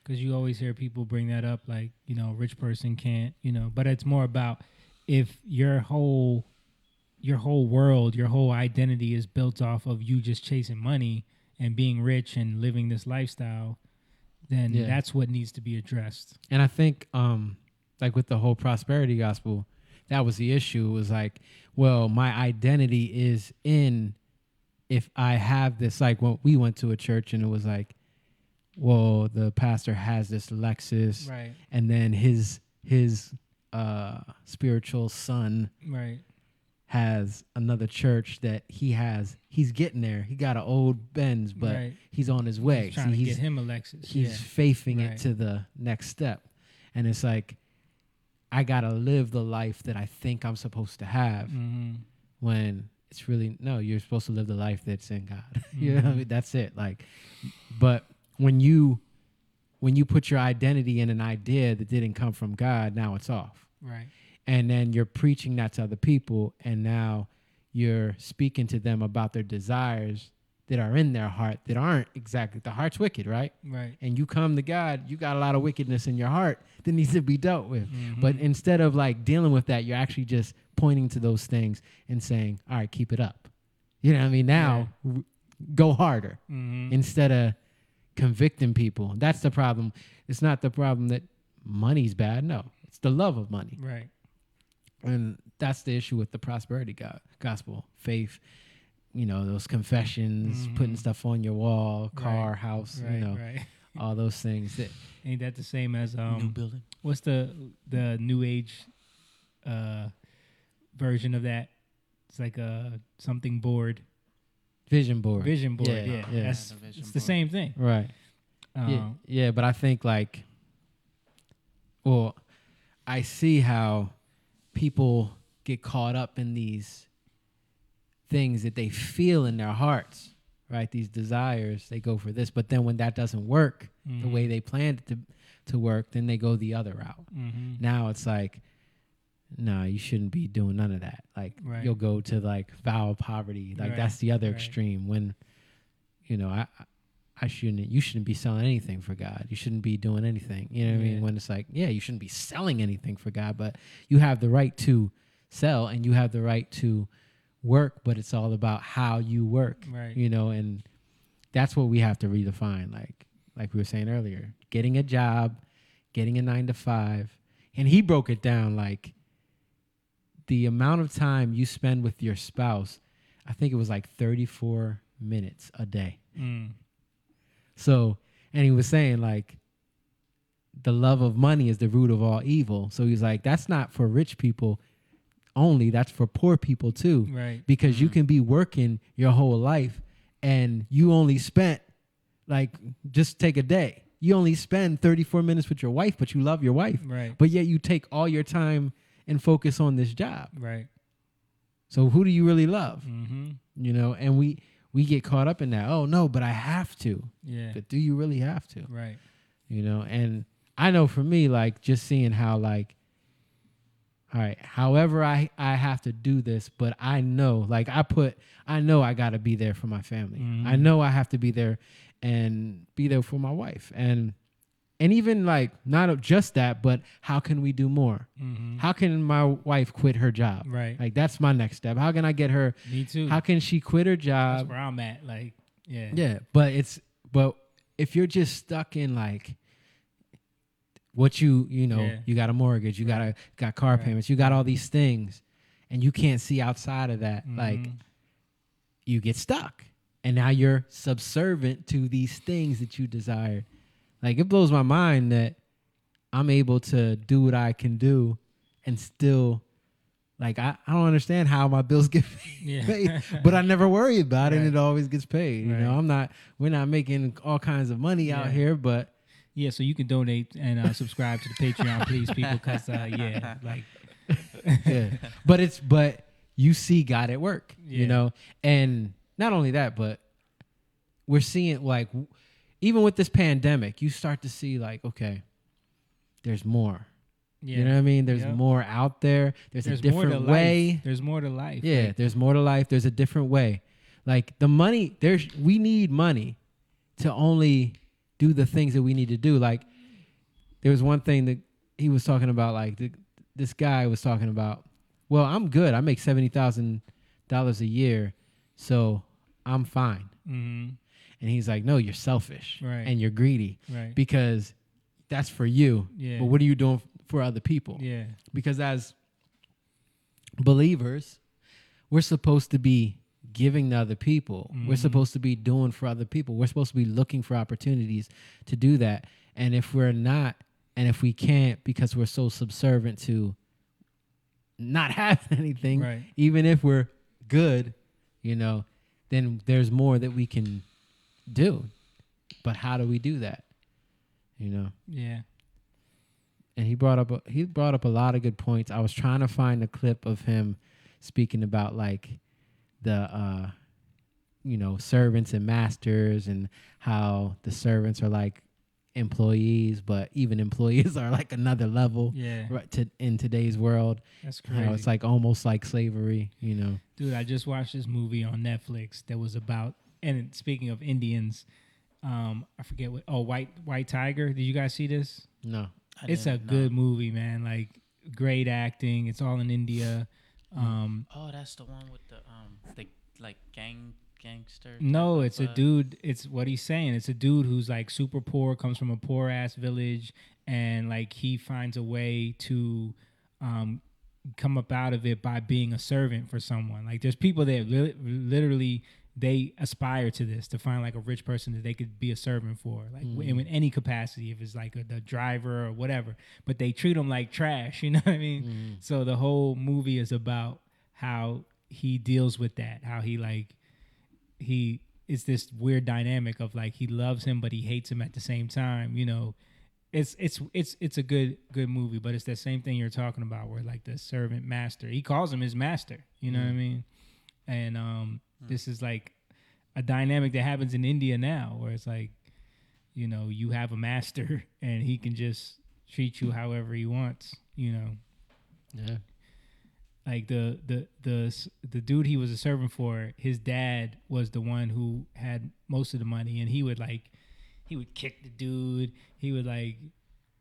Because you always hear people bring that up, like, rich person can't, but it's more about if your whole world, your whole identity is built off of you just chasing money and being rich and living this lifestyle, then that's what needs to be addressed. And I think, like with the whole prosperity gospel, that was the issue. It was like, well, my identity is in if I have this, like when we went to a church and it was like, well, the pastor has this Lexus, right, and then his spiritual son has another church that he's getting there. He got an old Benz, but he's on his way. He's trying to get him a Lexus. He's faithing it to the next step. And it's like, I got to live the life that I think I'm supposed to have when it's really, no, you're supposed to live the life that's in God. You know what I mean? That's it. Like, but when you put your identity in an idea that didn't come from God, now it's off. Right. And then you're preaching that to other people, and now you're speaking to them about their desires that are in their heart that aren't exactly, the heart's wicked, right? Right. And you come to God, you got a lot of wickedness in your heart that needs to be dealt with. But instead of like dealing with that, you're actually just pointing to those things and saying, all right, keep it up. You know what I mean? Now, go harder instead of convicting people. That's the problem. It's not the problem that money's bad. No, it's the love of money. Right. And that's the issue with the prosperity gospel, faith, you know, those confessions, putting stuff on your wall, car, house, you know, all those things. That ain't that the same as New building. What's the new age version of that? It's like a something board. Vision board. Vision board. Yeah. It's the same thing. Right. Yeah, but I think like, well, I see how people get caught up in these things that they feel in their hearts, right? These desires, they go for this, but then when that doesn't work the way they planned it to work, then they go the other route. Now it's like, no, you shouldn't be doing none of that. Like you'll go to like vow of poverty. Like that's the other extreme when, you know, you shouldn't be selling anything for God. You shouldn't be doing anything. You know what I mean? When it's like, yeah, you shouldn't be selling anything for God, but you have the right to sell and you have the right to work, but it's all about how you work, you know, and that's what we have to redefine. Like we were saying earlier, getting a job, getting a 9-to-5. And he broke it down like the amount of time you spend with your spouse, I think it was like 34 minutes a day. So, and he was saying like the love of money is the root of all evil. So he's like, that's not for rich people only, that's for poor people too. Right. Because you can be working your whole life and you only spent like, just take a day. You only spend 34 minutes with your wife, but you love your wife. Right. But yet you take all your time and focus on this job. Right. So who do you really love? You know, and we get caught up in that. Oh no, but I have to. Yeah. But do you really have to? Right. You know, and I know for me, like just seeing how like, all right, however I have to do this, but I know, like I know I got to be there for my family. I know I have to be there and be there for my wife. And even like, not just that, but how can we do more? How can my wife quit her job? Right. Like that's my next step. How can I get her? Me too. How can she quit her job? That's where I'm at. Like, yeah. Yeah. But if you're just stuck in like, what you know, you got a mortgage, you got car payments, you got all these things, and you can't see outside of that. Like, you get stuck, and now you're subservient to these things that you desire. Like, it blows my mind that I'm able to do what I can do, and still, like, I don't understand how my bills get paid, but I never worry about it, and it always gets paid. You know, we're not making all kinds of money out here, but. Yeah, so you can donate and subscribe to the Patreon, please, people, because but you see God at work, you know, and not only that, but we're seeing like even with this pandemic, you start to see like, okay, there's more. Yeah. You know what I mean? There's more out there. There's a different way. There's more to life. Yeah, like, there's more to life. There's a different way. Like the money, we need money to only do the things that we need to do. Like there was one thing that he was talking about, like this guy was talking about, well, I'm good. I make $70,000 a year, so I'm fine. And he's like, no, you're selfish and you're greedy because that's for you. Yeah. But what are you doing for other people? Yeah. Because as believers, we're supposed to be giving to other people. We're supposed to be doing for other people. We're supposed to be looking for opportunities to do that. And if we're not, and if we can't because we're so subservient to not having anything, even if we're good, you know, then there's more that we can do. But how do we do that? You know? Yeah. And he brought up a lot of good points. I was trying to find a clip of him speaking about like the you know, servants and masters, and how the servants are like employees, but even employees are like another level in today's world. That's crazy. How it's like almost like slavery, you know. Dude, I just watched this movie on Netflix that was about, and speaking of Indians, I forget what, White Tiger. Did you guys see this? No. It's a good movie, man. Like great acting. It's all in India. Oh, that's the one with the like gangster. No, type it's of, a dude. It's what he's saying. It's a dude who's like super poor, comes from a poor ass village, and like he finds a way to come up out of it by being a servant for someone. Like there's people that literally they aspire to this, to find like a rich person that they could be a servant for, like in any capacity, if it's like the driver or whatever. But they treat them like trash. You know what I mean? So the whole movie is about how he deals with that. How he it's this weird dynamic of like he loves him but he hates him at the same time. You know, it's a good movie, but it's that same thing you're talking about where like the servant master, he calls him his master. You know what I mean? And this is like a dynamic that happens in India now, where it's like, you know, you have a master and he can just treat you however he wants. You know. Yeah. Like the dude he was a servant for, his dad was the one who had most of the money, and he would kick the dude. He would like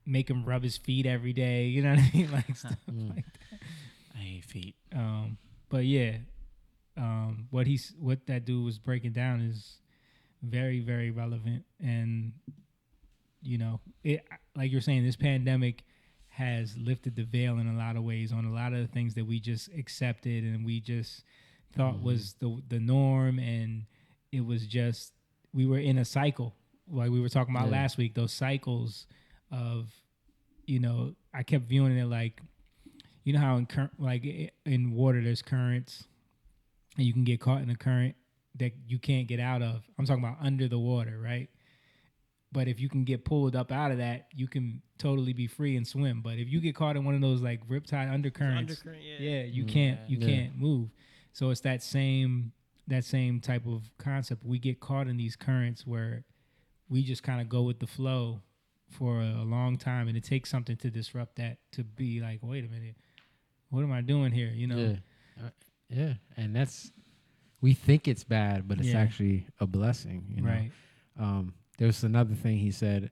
make him rub his feet every day. You know what I mean? Like stuff like that. I hate feet. But yeah, what that dude was breaking down is very, very relevant, and you know, it like you're saying, this pandemic has lifted the veil in a lot of ways on a lot of the things that we just accepted and we just thought was the norm, and it was just, we were in a cycle like we were talking about last week, those cycles of, you know, I kept viewing it like, you know how in water there's currents and you can get caught in a current that you can't get out of. I'm talking about under the water, right? But if you can get pulled up out of that, you can totally be free and swim. But if you get caught in one of those like riptide undercurrents, you can't move. So it's that same type of concept. We get caught in these currents where we just kind of go with the flow for a long time, and it takes something to disrupt that, to be like, wait a minute, what am I doing here? You know? Yeah, and that's, we think it's bad, but it's actually a blessing. You know? Right. There was another thing he said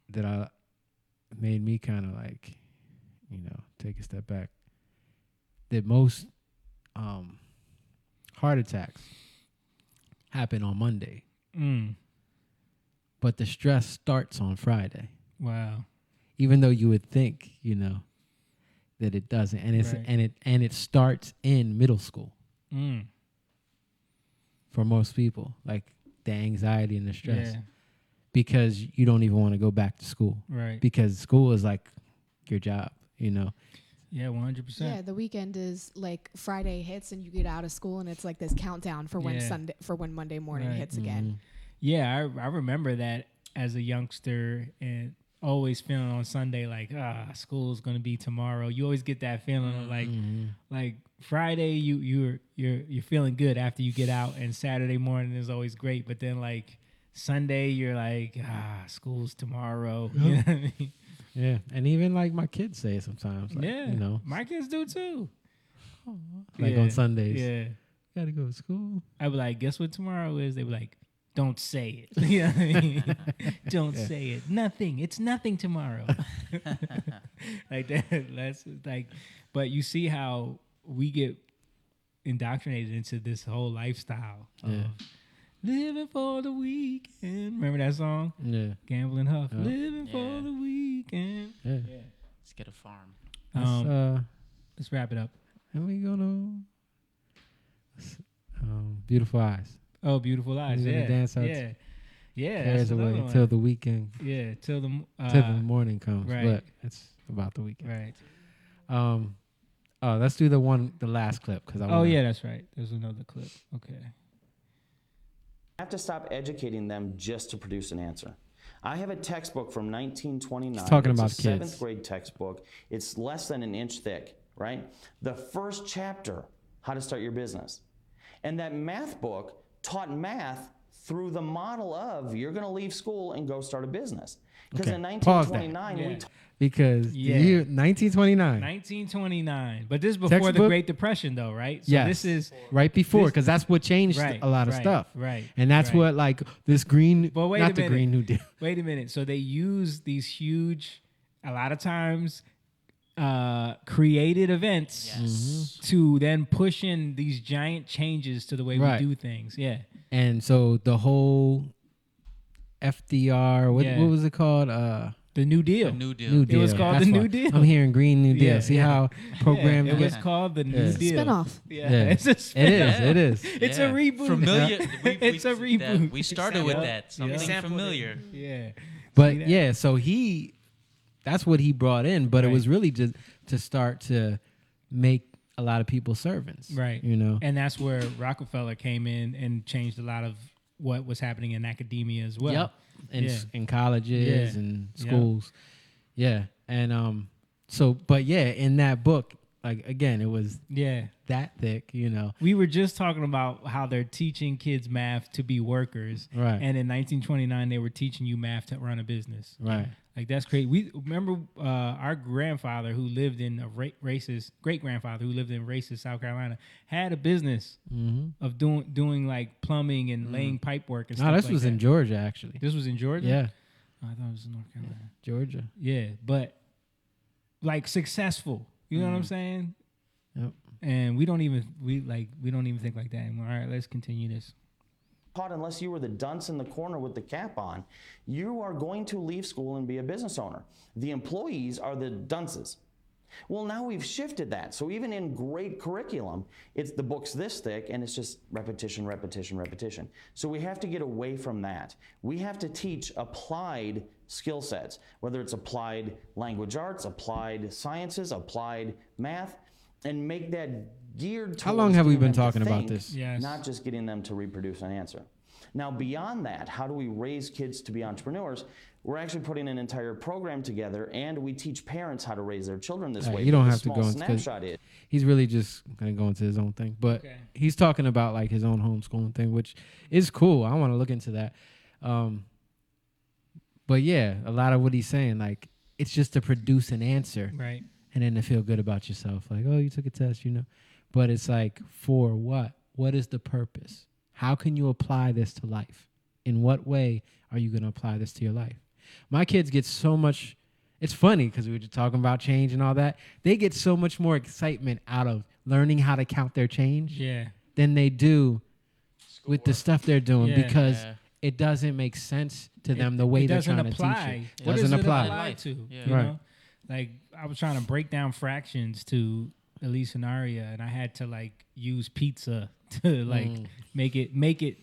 that made me kind of like, you know, take a step back. That most heart attacks happen on Monday, but the stress starts on Friday. Wow. Even though you would think, you know, that it doesn't, and it's and it starts in middle school. For most people, like the anxiety and the stress, because you don't even want to go back to school, right? Because school is like your job, you know. Yeah, 100%. Yeah, the weekend is like Friday hits and you get out of school, and it's like this countdown for when Monday morning hits again. Yeah, I remember that as a youngster, and always feeling on Sunday like, school's gonna be tomorrow. You always get that feeling of like Friday you're feeling good after you get out, and Saturday morning is always great, but then like Sunday you're like, school's tomorrow. You know what I mean? Yeah, and even like my kids say it sometimes. Like, you know, my kids do too. Like on Sundays, gotta go to school. I be like, guess what tomorrow is? They be like, don't say it. You know what I mean? Don't say it. Nothing. It's nothing tomorrow. Like that. That's like, but you see how we get indoctrinated into this whole lifestyle of living for the weekend. Remember that song? Yeah. Gambling Huff. Living for the weekend. Yeah. Let's get a farm. Let's wrap it up. And we go to Beautiful Eyes. Oh, Beautiful Eyes. Yeah. Dance out. Yeah. Cares away until the weekend. Yeah. Till the morning comes. Right. But it's about the weekend. Right. Let's do the last clip, because that's right. There's another clip. Okay. I have to stop educating them just to produce an answer. I have a textbook from 1929. He's talking it's about a kids. 7th grade textbook. It's less than an inch thick, right? The first chapter, how to start your business. And that math book taught math through the model of you're going to leave school and go start a business. Because in 1929, because the year 1929. 1929. But this is before the Great Depression, though, right? So this is right before, because that's what changed a lot of stuff. Right. And that's what, like, this green, but wait not a the minute. Green New Deal. Wait a minute. So they use these huge, a lot of times, created events Yes. to then push in these giant changes to the way Right. we do things. Yeah. And so the whole FDR, what was it called? The New Deal. The New Deal. New It was Deal. called That's the why New Deal. I'm hearing Green New Deal. Yeah, See yeah. how programmed Yeah, it was called the New Deal. Spinoff. Yeah. Yeah. It's a It spin-off. is. It's a reboot. Familiar. It's a reboot. We started with that. Something Yeah. familiar. Yeah. But See that? yeah, so that's what he brought in, but it Right. was really just to start to make a lot of people servants. Right. You know? And that's where Rockefeller came in and changed a lot of what was happening in academia as well. Yep. In colleges and Yeah. schools. Yeah. And so but yeah, in that book, like again, it was that thick, you know. We were just talking about how they're teaching kids math to be workers. Right. And in 1929 they were teaching you math to run a business. Right. Like that's crazy. We remember our grandfather who lived in racist great-grandfather who lived in racist South Carolina had a business of doing like plumbing and laying pipe work and stuff. No, this like was that. in Georgia actually. This was in Georgia? Yeah. Oh, I thought it was in North Carolina. Georgia. Yeah, but like successful. You know what I'm saying? Yep. And we don't even think like that anymore. All right, let's continue this. Taught unless you were the dunce in the corner with the cap on, you are going to leave school and be a business owner. The employees are the dunces. Well, now we've shifted that. So even in great curriculum, it's the book's this thick and it's just repetition, repetition, repetition. So we have to get away from that. We have to teach applied skill sets, whether it's applied language arts, applied sciences, applied math, and make that geared towards How long have we getting been them to talking about think, this? Yes. not just getting them to reproduce an answer. Now, beyond that, how do we raise kids to be entrepreneurs? We're actually putting an entire program together, and we teach parents how to raise their children this way. You don't But the have to small go into snapshot is he's really just gonna go into his own thing. But he's talking about like his own homeschooling thing, which is cool. I want to look into that. But yeah, a lot of what he's saying, like it's just to produce an answer, Right. and then to feel good about yourself. Like, oh, you took a test, you know. But it's like, for what? What is the purpose? How can you apply this to life? In what way are you going to apply this to your life? My kids get so much, it's funny because we were just talking about change and all that. They get so much more excitement out of learning how to count their change than they do with the stuff they're doing because it doesn't make sense to them the way they're trying to teach it. It doesn't apply to, Yeah. you Right. know? Like I was trying to break down fractions to Elise and Aria, and I had to like use pizza to like make it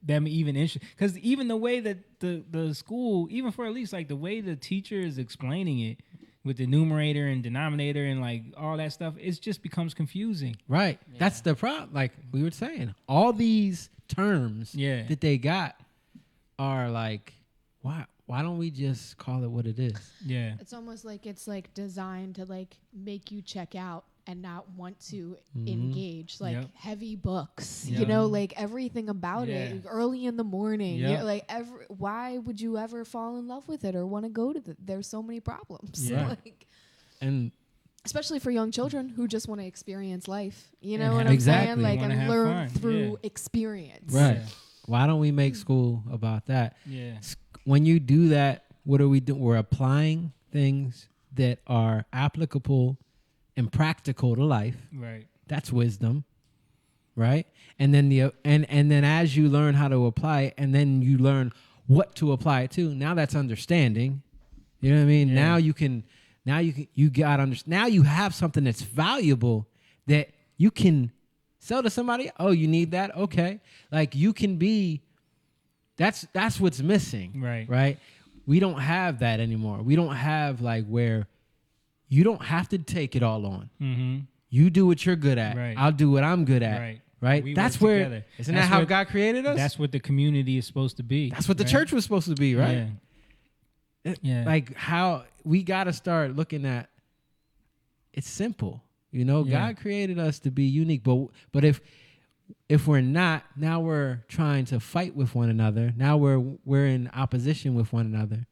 them even interested. Because even the way that the school, even for Elise, like the way the teacher is explaining it with the numerator and denominator and like all that stuff, it just becomes confusing. Right. That's the problem. Like we were saying, all these terms that they got are like, why don't we just call it what it is? Yeah. It's almost like it's like designed to like make you check out and not want to engage. Like Yep. heavy books, Yep. you know, like everything about Yeah. it early in the morning. Yep. You're like why would you ever fall in love with it or want to go to there's so many problems. Yeah. Like, And especially for young children who just want to experience life. You And know what have- I'm Exactly. saying? Like Wanna and have learn fun. through Yeah. experience. right. Yeah. Why don't we make school about that? Yeah. When you do that, what are we doing? We're applying things that are applicable and practical to life. Right. That's wisdom, right? And then and then as you learn how to apply it, and then you learn what to apply it to. Now that's understanding. You know what I mean? Yeah. Now you got understand. Now you have something that's valuable that you can sell to somebody. Oh, you need that? Okay. Like you can be. That's what's missing. Right. Right. We don't have that anymore. We don't have like where you don't have to take it all on. Mm-hmm. You do what you're good at. Right. I'll do what I'm good at. Right. Right. We That's work where together. isn't That's that how what- God created us? That's what the community is supposed to be. That's what the right? church was supposed to be, right? Yeah. Yeah. Like how we got to start looking at. It's simple, you know. Yeah. God created us to be unique, but if we're not, now we're trying to fight with one another. Now we're in opposition with one another.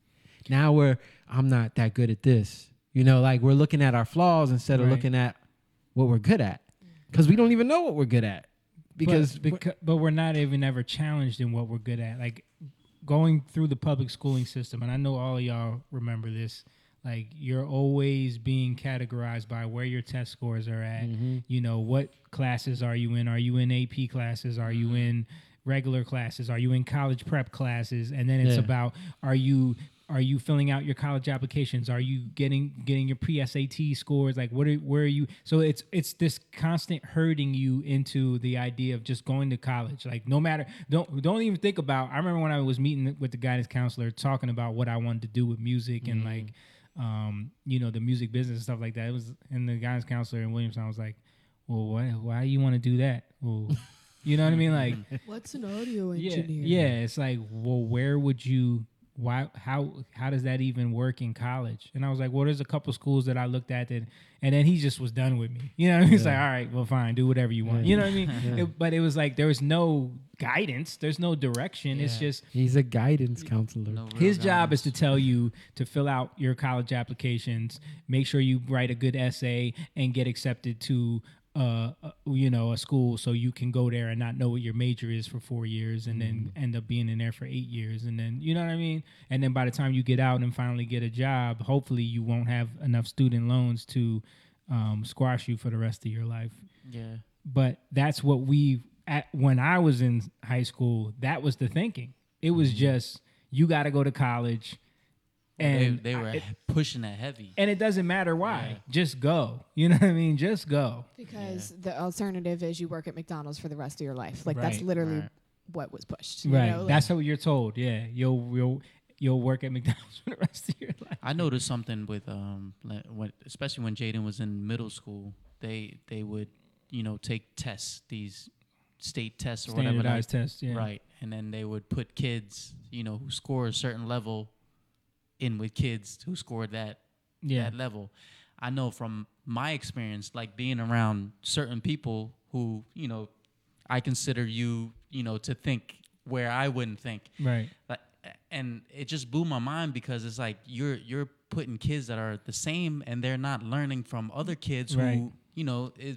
Now I'm not that good at this. You know, like we're looking at our flaws instead of Right. looking at what we're good at, because we don't even know what we're good at. Because but we're not even ever challenged in what we're good at. Like going through the public schooling system, and I know all of y'all remember this. Like you're always being categorized by where your test scores are at. You know, what classes are you in? Are you in AP classes? Are you in regular classes? Are you in college prep classes? And then it's about, are you filling out your college applications? Are you getting your pre-SAT scores? Like where are you? So it's this constant herding you into the idea of just going to college. Like no matter, don't even think about, I remember when I was meeting with the guidance counselor talking about what I wanted to do with music and like, you know, the music business and stuff like that. It was, and the guidance counselor in Williamstown was like, well, why you want to do that? Well, you know what I mean? Like, what's an audio engineer? Yeah, it's like, well, where would you, how does that even work in college? And I was like, well, there's a couple schools that I looked at that, and then he just was done with me. You know what I mean? It's like, all right, well, fine, do whatever you want. You know what I mean? But it was like, there was no guidance. There's no direction. It's just, he's a guidance counselor. his job is to tell you to fill out your college applications, make sure you write a good essay, and get accepted to you know, a school so you can go there and not know what your major is for 4 years and then end up being in there for 8 years. And then, you know what I mean? And then by the time you get out and finally get a job, hopefully you won't have enough student loans to squash you for the rest of your life. Yeah. But that's what when I was in high school, that was the thinking. It was just, you got to go to college. And they were pushing that heavy. And it doesn't matter why. Yeah. Just go. You know what I mean? Just go. Because the alternative is you work at McDonald's for the rest of your life. Like that's literally what was pushed. You right. know? Like, that's how you're told. Yeah. You'll work at McDonald's for the rest of your life. I noticed something with especially when Jaden was in middle school, they would, you know, take tests, these state tests or whatever. Standardized tests, yeah. Right. And then they would put kids, you know, who score a certain level in with kids who scored that level. I know from my experience, like being around certain people who, you know, I consider you know, to think where I wouldn't think. Right. Like, and it just blew my mind because it's like you're putting kids that are the same and they're not learning from other kids who, you know, is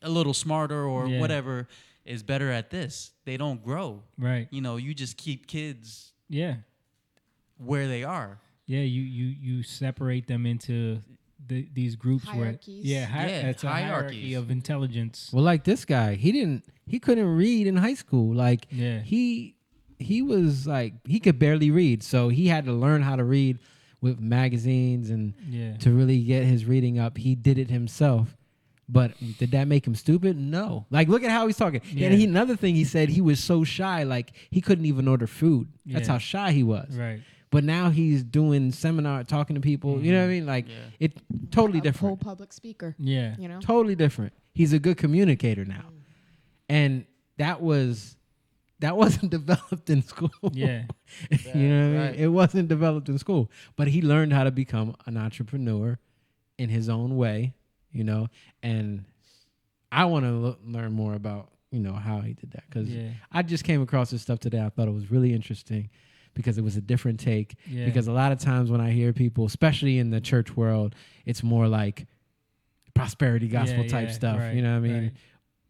a little smarter or whatever is better at this. They don't grow. Right. You know, you just keep kids where they are. Yeah, you separate them into these groups hierarchies. Where it's a hierarchy of intelligence. Well, like this guy, he couldn't read in high school. Like he was like, he could barely read, so he had to learn how to read with magazines and to really get his reading up. He did it himself. But did that make him stupid? No. Like, look at how he's talking. Yeah. And another thing he said, he was so shy, like he couldn't even order food. That's how shy he was. Right. But now he's doing seminar, talking to people. You know what I mean? Like, it totally different. Whole public speaker. Yeah. You know? Totally different. He's a good communicator now. And that wasn't developed in school. Yeah. You know what I mean? It wasn't developed in school. But he learned how to become an entrepreneur in his own way, you know? And I want to learn more about, you know, how he did that. Because I just came across this stuff today. I thought it was really interesting because it was a different take. Yeah. Because a lot of times when I hear people, especially in the church world, it's more like prosperity gospel type stuff. Right, you know what I mean? Right.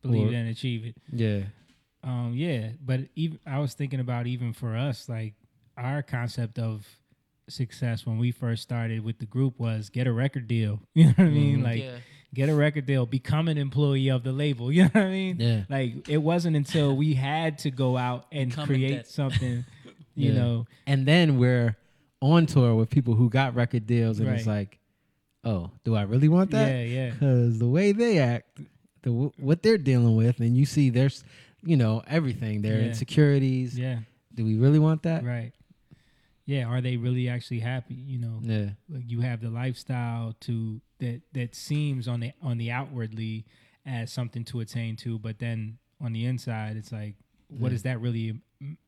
Believe it and achieve it. Yeah. But even I was thinking about, even for us, like our concept of success when we first started with the group was get a record deal. You know what I mean? Like get a record deal, become an employee of the label. You know what I mean? Yeah. Like it wasn't until we had to go out and create something, you know. And then we're on tour with people who got record deals, and it's like, oh, do I really want that? Yeah. Because the way they act, what they're dealing with, and you see there's, you know, everything, their insecurities. Yeah. Do we really want that? Right. Yeah. Are they really actually happy? You know. Yeah. Like you have the lifestyle that seems on the outwardly as something to attain to, but then on the inside, it's like, what does that really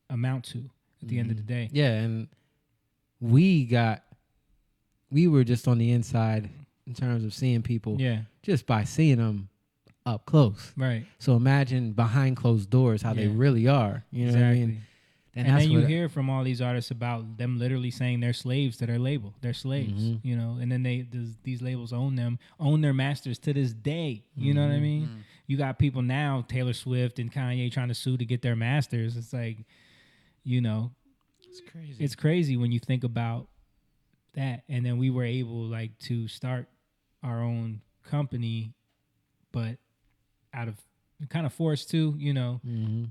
amount to at the end of the day? Yeah, and we were just on the inside in terms of seeing people. Yeah. Just by seeing them up close. Right. So imagine behind closed doors how they really are. You know what I mean? And then you hear from all these artists about them literally saying they're slaves to their label. They're slaves, you know, and then these labels own their masters to this day. You know what I mean? You got people now, Taylor Swift and Kanye, trying to sue to get their masters. It's like, you know, it's crazy. It's crazy when you think about that, and then we were able like to start our own company, but out of kind of forced to, you know. Mm-hmm.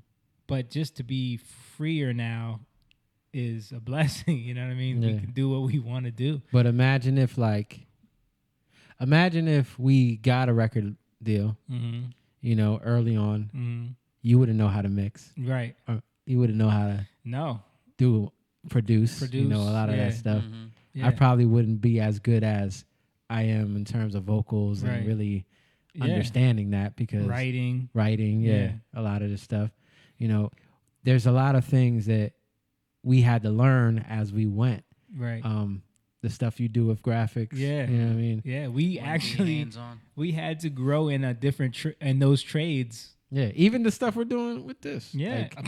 But just to be freer now is a blessing. You know what I mean? Yeah. We can do what we want to do. But imagine if we got a record deal, Mhm. you know, early on, Mhm. you wouldn't know how to mix. Right. Or you wouldn't know how to produce, you know, a lot of yeah. that stuff. Mhm. Yeah. I probably wouldn't be as good as I am in terms of vocals Right. and really Yeah. understanding that, because Writing, yeah, a lot of the stuff, you know, there's a lot of things that we had to learn as we went. Right. The stuff you do with graphics. Yeah. You know what I mean? Yeah, we Wanna be actually hands-on. we had to grow in a different in those trades. Yeah. Even the stuff we're doing with this. Yeah. Like,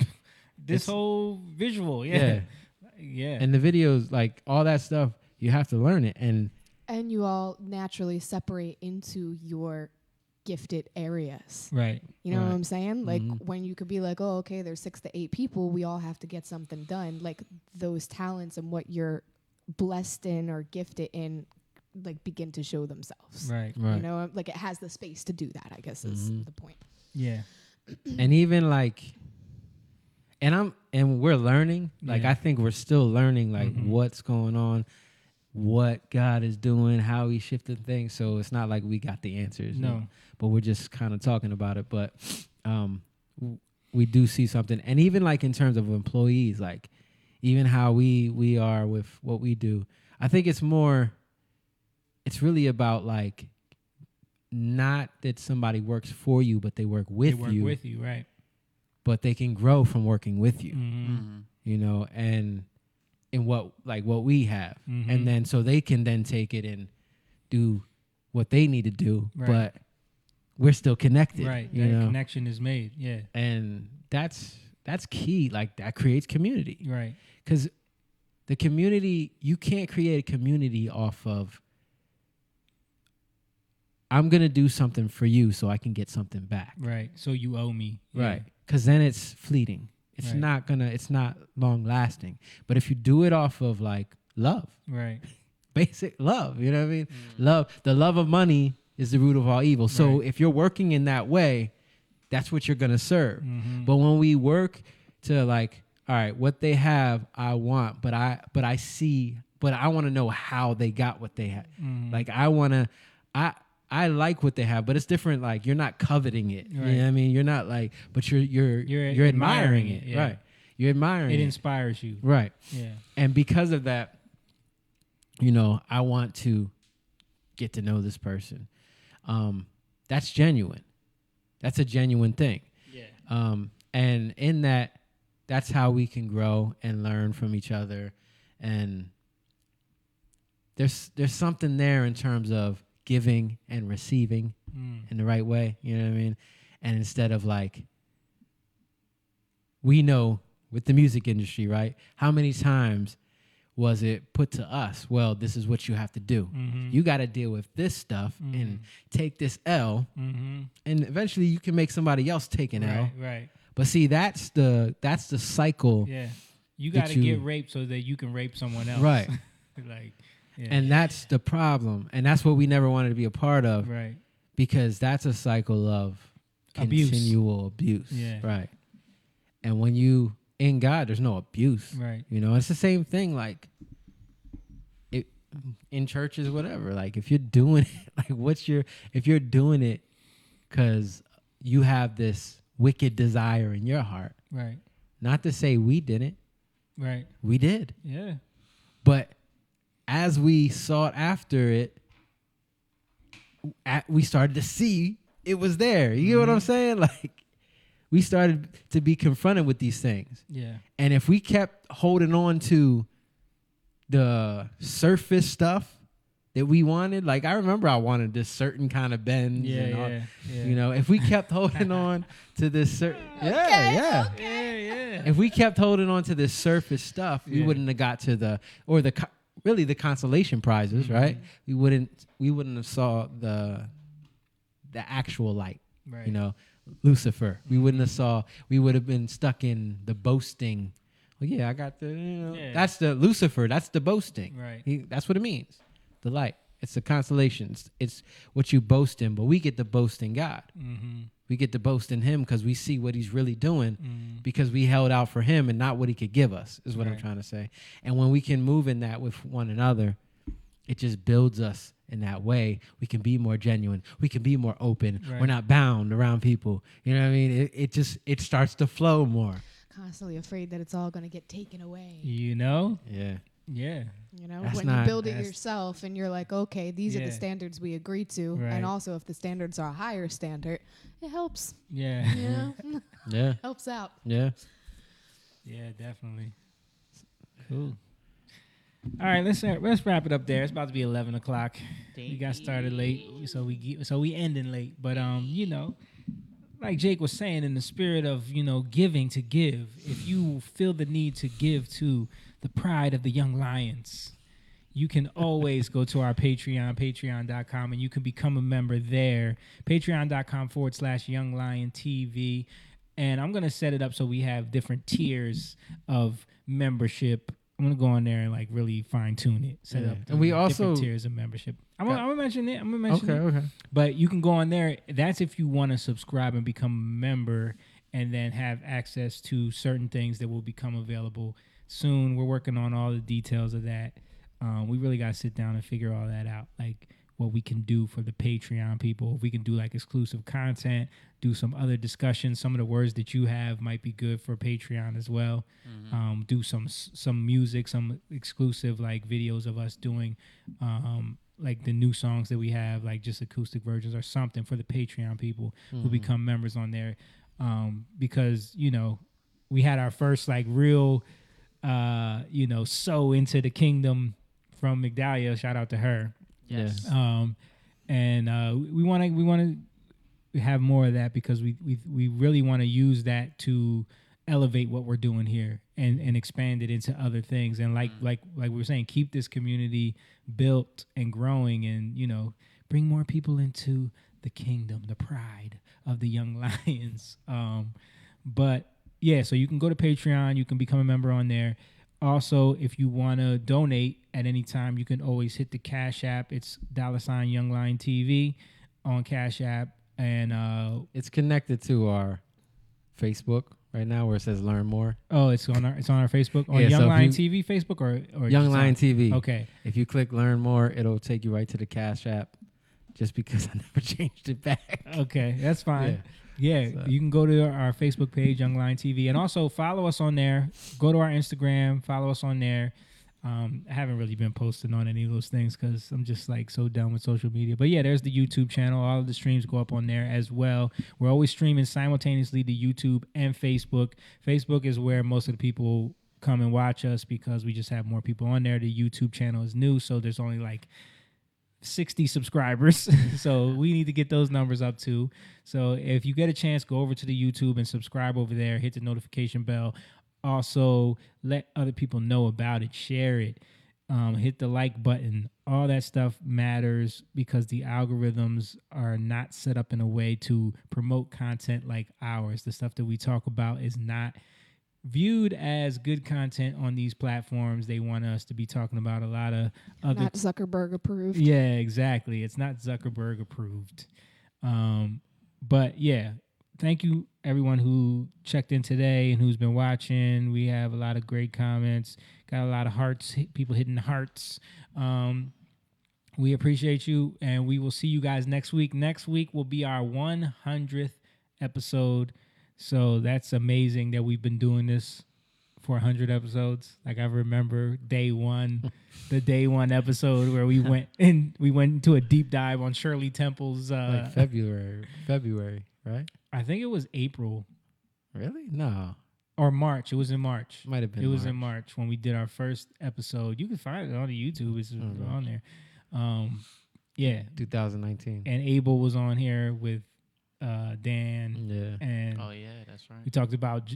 this it's- whole visual. Yeah. Yeah. And the videos, like all that stuff, you have to learn it. And And you all naturally separate into your gifted areas. Right. You know what Right. I'm saying? Like Mhm. when you could be like, oh, okay, there's 6 to 8 people. We all have to get something done. Like those talents and what you're blessed in or gifted in, like begin to show themselves. Right. Right. You know, like it has the space to do that, I guess is Mhm. the point. Yeah. and even like, and we're learning. Like, Yeah. I think we're still learning, like Mhm. what's going on, what God is doing, how He's shifting things. So it's not like we got the answers. No. But we're just kind of talking about it. But we do see something. And even like in terms of employees, like even how we are with what we do, I think it's really about like, not that somebody works for you, but they work with They work you. with you, right? But they can grow from working with you, Mhm. you know, and in what we have. Mhm. And then so they can then take it and do what they need to do, Right. but we're still connected. Right. You That know? connection is made. Yeah. And that's key. Like, that creates community. Right. Because the community, you can't create a community off of, I'm going to do something for you so I can get something back. Right. So you owe me. Yeah. Right. Because then it's fleeting. It's Right. it's not long lasting. But if you do it off of like love, Right. basic love, you know what I mean? Love, the love of money is the root of all evil. So Right. if you're working in that way, that's what you're going to serve. Mhm. But when we work to like, all right, what they have, I want, but I want to know how they got what they had. Mhm. Like, I like what they have, but it's different. Like, you're not coveting it. You know Right. what I mean? You're not like, but you're admiring it. yeah. Right. You're admiring It it. inspires you. Right. Yeah. And because of that, you know, I want to get to know this person. That's genuine. That's a genuine thing. Yeah. And in that, that's how we can grow and learn from each other. And there's something there in terms of giving and receiving in the right way. You know what I mean? And instead of like, we know with the music industry, right? How many times was it put to us, well, this is what you have to do. Mhm. You got to deal with this stuff and take this L, Mhm. and eventually you can make somebody else take an L. Right. Right. But see, that's the cycle. Yeah. You that got to get raped so that you can rape someone else. Right. Like. Yeah. And that's the problem. And that's what we never wanted to be a part of. Right. Because that's a cycle of Abuse. continual abuse. Yeah. Right. And when you in God, there's no abuse. Right. You know, it's the same thing like in churches, whatever. Like, if you're doing it, like if you're doing it because you have this wicked desire in your heart. Right. Not to say we didn't. Right. We did. Yeah. But as we sought after it, we started to see it was there. You get what I'm saying? Like, we started to be confronted with these things. Yeah. And if we kept holding on to the surface stuff that we wanted, like, I remember I wanted this certain kind of Benz. Yeah, and all, yeah. You know, if we kept holding on to this certain, Yeah. If we kept holding on to this surface stuff, we wouldn't have got to the consolation prizes, right? We wouldn't have saw the actual light, Right. you know, Lucifer. We wouldn't have saw. We would have been stuck in the boasting Well, yeah, I got the. Yeah. That's the Lucifer. That's the boasting. Right. That's what it means. The light. It's the constellations. It's what you boast in. But we get to boast in God. Mm-hmm. We get to boast in Him because we see what He's really doing. Mm. Because we held out for Him and not what He could give us. Is what I'm Right. trying to say. And when we can move in that with one another, it just builds us in that way. We can be more genuine. We can be more open. Right. We're not bound around people. You know what I mean? It starts to flow more. Constantly afraid that it's all going to get taken away. You know? Yeah. Yeah. You know, That's when not- you build it that's- yourself and you're like, okay, these are Yeah. the standards we agree to. Right. And also, if the standards are a higher standard, it helps. Yeah. You know? Yeah. Helps out. Yeah. Yeah, definitely. Cool. All right, let's wrap it up there. It's about to be 11 o'clock. We got started late, so we ending late. But you know, like Jake was saying, in the spirit of giving to give, if you feel the need to give to the pride of the Young Lions, you can always go to our Patreon, patreon.com, and you can become a member there. Patreon.com/youngliontv. And I'm gonna set it up so we have different tiers of membership. I'm gonna go on there and like really fine tune it, set Yeah. up And we different also- tiers of membership. I'm gonna mention it. I'm gonna mention it. Okay. But you can go on there. That's if you want to subscribe and become a member, and then have access to certain things that will become available soon. We're working on all the details of that. We really got to sit down and figure all that out, like what we can do for the Patreon people. If we can do like exclusive content, do some other discussions. Some of the words that you have might be good for Patreon as well. Do some music, some exclusive like videos of us doing like the new songs that we have, like just acoustic versions or something for the Patreon people who become members on there. Because we had our first like real sow into the kingdom from Migdalia. Shout out to her. Yes. And we want to have more of that because we really want to use that to elevate what we're doing here and expand it into other things. And like we were saying, keep this community built and growing, and bring more people into the kingdom, the pride of the Young Lions. But yeah, so you can go to Patreon, you can become a member on there. Also, if you want to donate at any time, you can always hit the Cash App. It's $YoungLionTV on Cash App. And it's connected to our Facebook right now where it says learn more. Oh, it's on our Facebook? On Yeah, Young so Lion TV Facebook or Young just Lion on- TV. Okay. If you click learn more, it'll take you right to the Cash App just because I never changed it back. Okay, that's fine. Yeah, So- you can go to our Facebook page, Young Lion TV, and also follow us on there. Go to our Instagram, follow us on there. I haven't really been posting on any of those things because I'm just like so done with social media. But yeah, there's the YouTube channel. All of the streams go up on there as well. We're always streaming simultaneously to YouTube and Facebook. Facebook is where most of the people come and watch us because we just have more people on there. The YouTube channel is new, so there's only like 60 subscribers. So we need to get those numbers up too. So if you get a chance, go over to the YouTube and subscribe over there, hit the notification bell. Also let other people know about it, share it, hit the like button. All that stuff matters because the algorithms are not set up in a way to promote content like ours. The stuff that we talk about is not viewed as good content on these platforms. They want us to be talking about a lot of other Not Zuckerberg approved. Yeah, exactly. It's not Zuckerberg approved. But yeah, thank you everyone who checked in today and who's been watching. We have a lot of great comments. Got a lot of hearts, people hitting hearts. We appreciate you, and we will see you guys next week. Next week will be our 100th episode. So that's amazing that we've been doing this for 100 episodes. Like I remember day one, the day one episode where we went into a deep dive on Shirley Temple's like February, right? I think it was April. Really? No. Or March. It was in March. Might have been. It was in March when we did our first episode. You can find it on the YouTube. It's on there. Yeah. 2019. And Abel was on here with Dan. Yeah. And oh yeah, that's right. We talked about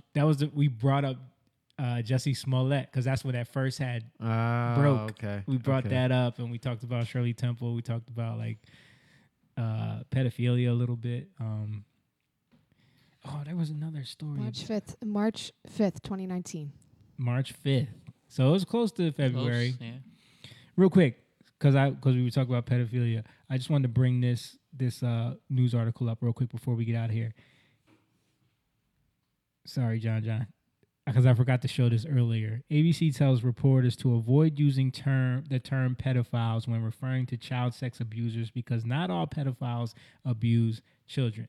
we brought up Jussie Smollett because that's what that first had broke. Okay. We brought that up and we talked about Shirley Temple. We talked about like pedophilia a little bit. There was another story. March 5th, 2019. March 5th. So it was close to February. Close, yeah. Real quick, because we were talking about pedophilia, I just wanted to bring this news article up real quick before we get out of here. Sorry, John, because I forgot to show this earlier. ABC tells reporters to avoid using the term pedophiles when referring to child sex abusers because not all pedophiles abuse children.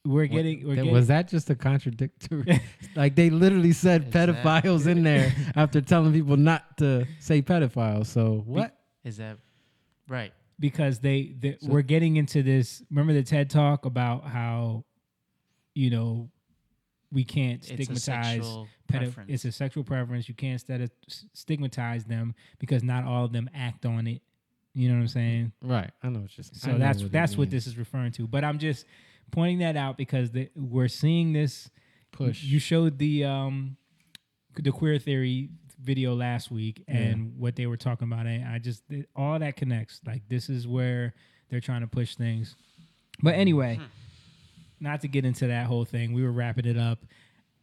Was that just a contradictory? Like they literally said pedophiles in there after telling people not to say pedophiles. So what? Is that right? Because we're getting into this. Remember the TED Talk about how, we can't stigmatize it's a sexual preference. You can't stigmatize them because not all of them act on it. You know what I'm saying? Right. I know what you're saying. So that's what this is referring to. But I'm just pointing that out because we're seeing this push. You showed the queer theory video last week and what they were talking about, and all that connects. Like this is where they're trying to push things. But anyway, not to get into that whole thing, we were wrapping it up.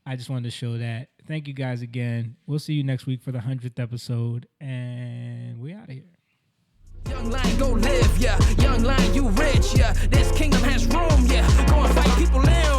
I just wanted to show that. Thank you guys again. We'll see you next week for the 100th episode, and we out of here. Young lion, go live, yeah. Young lion, you rich, yeah. This kingdom has room, yeah. Go and fight people in.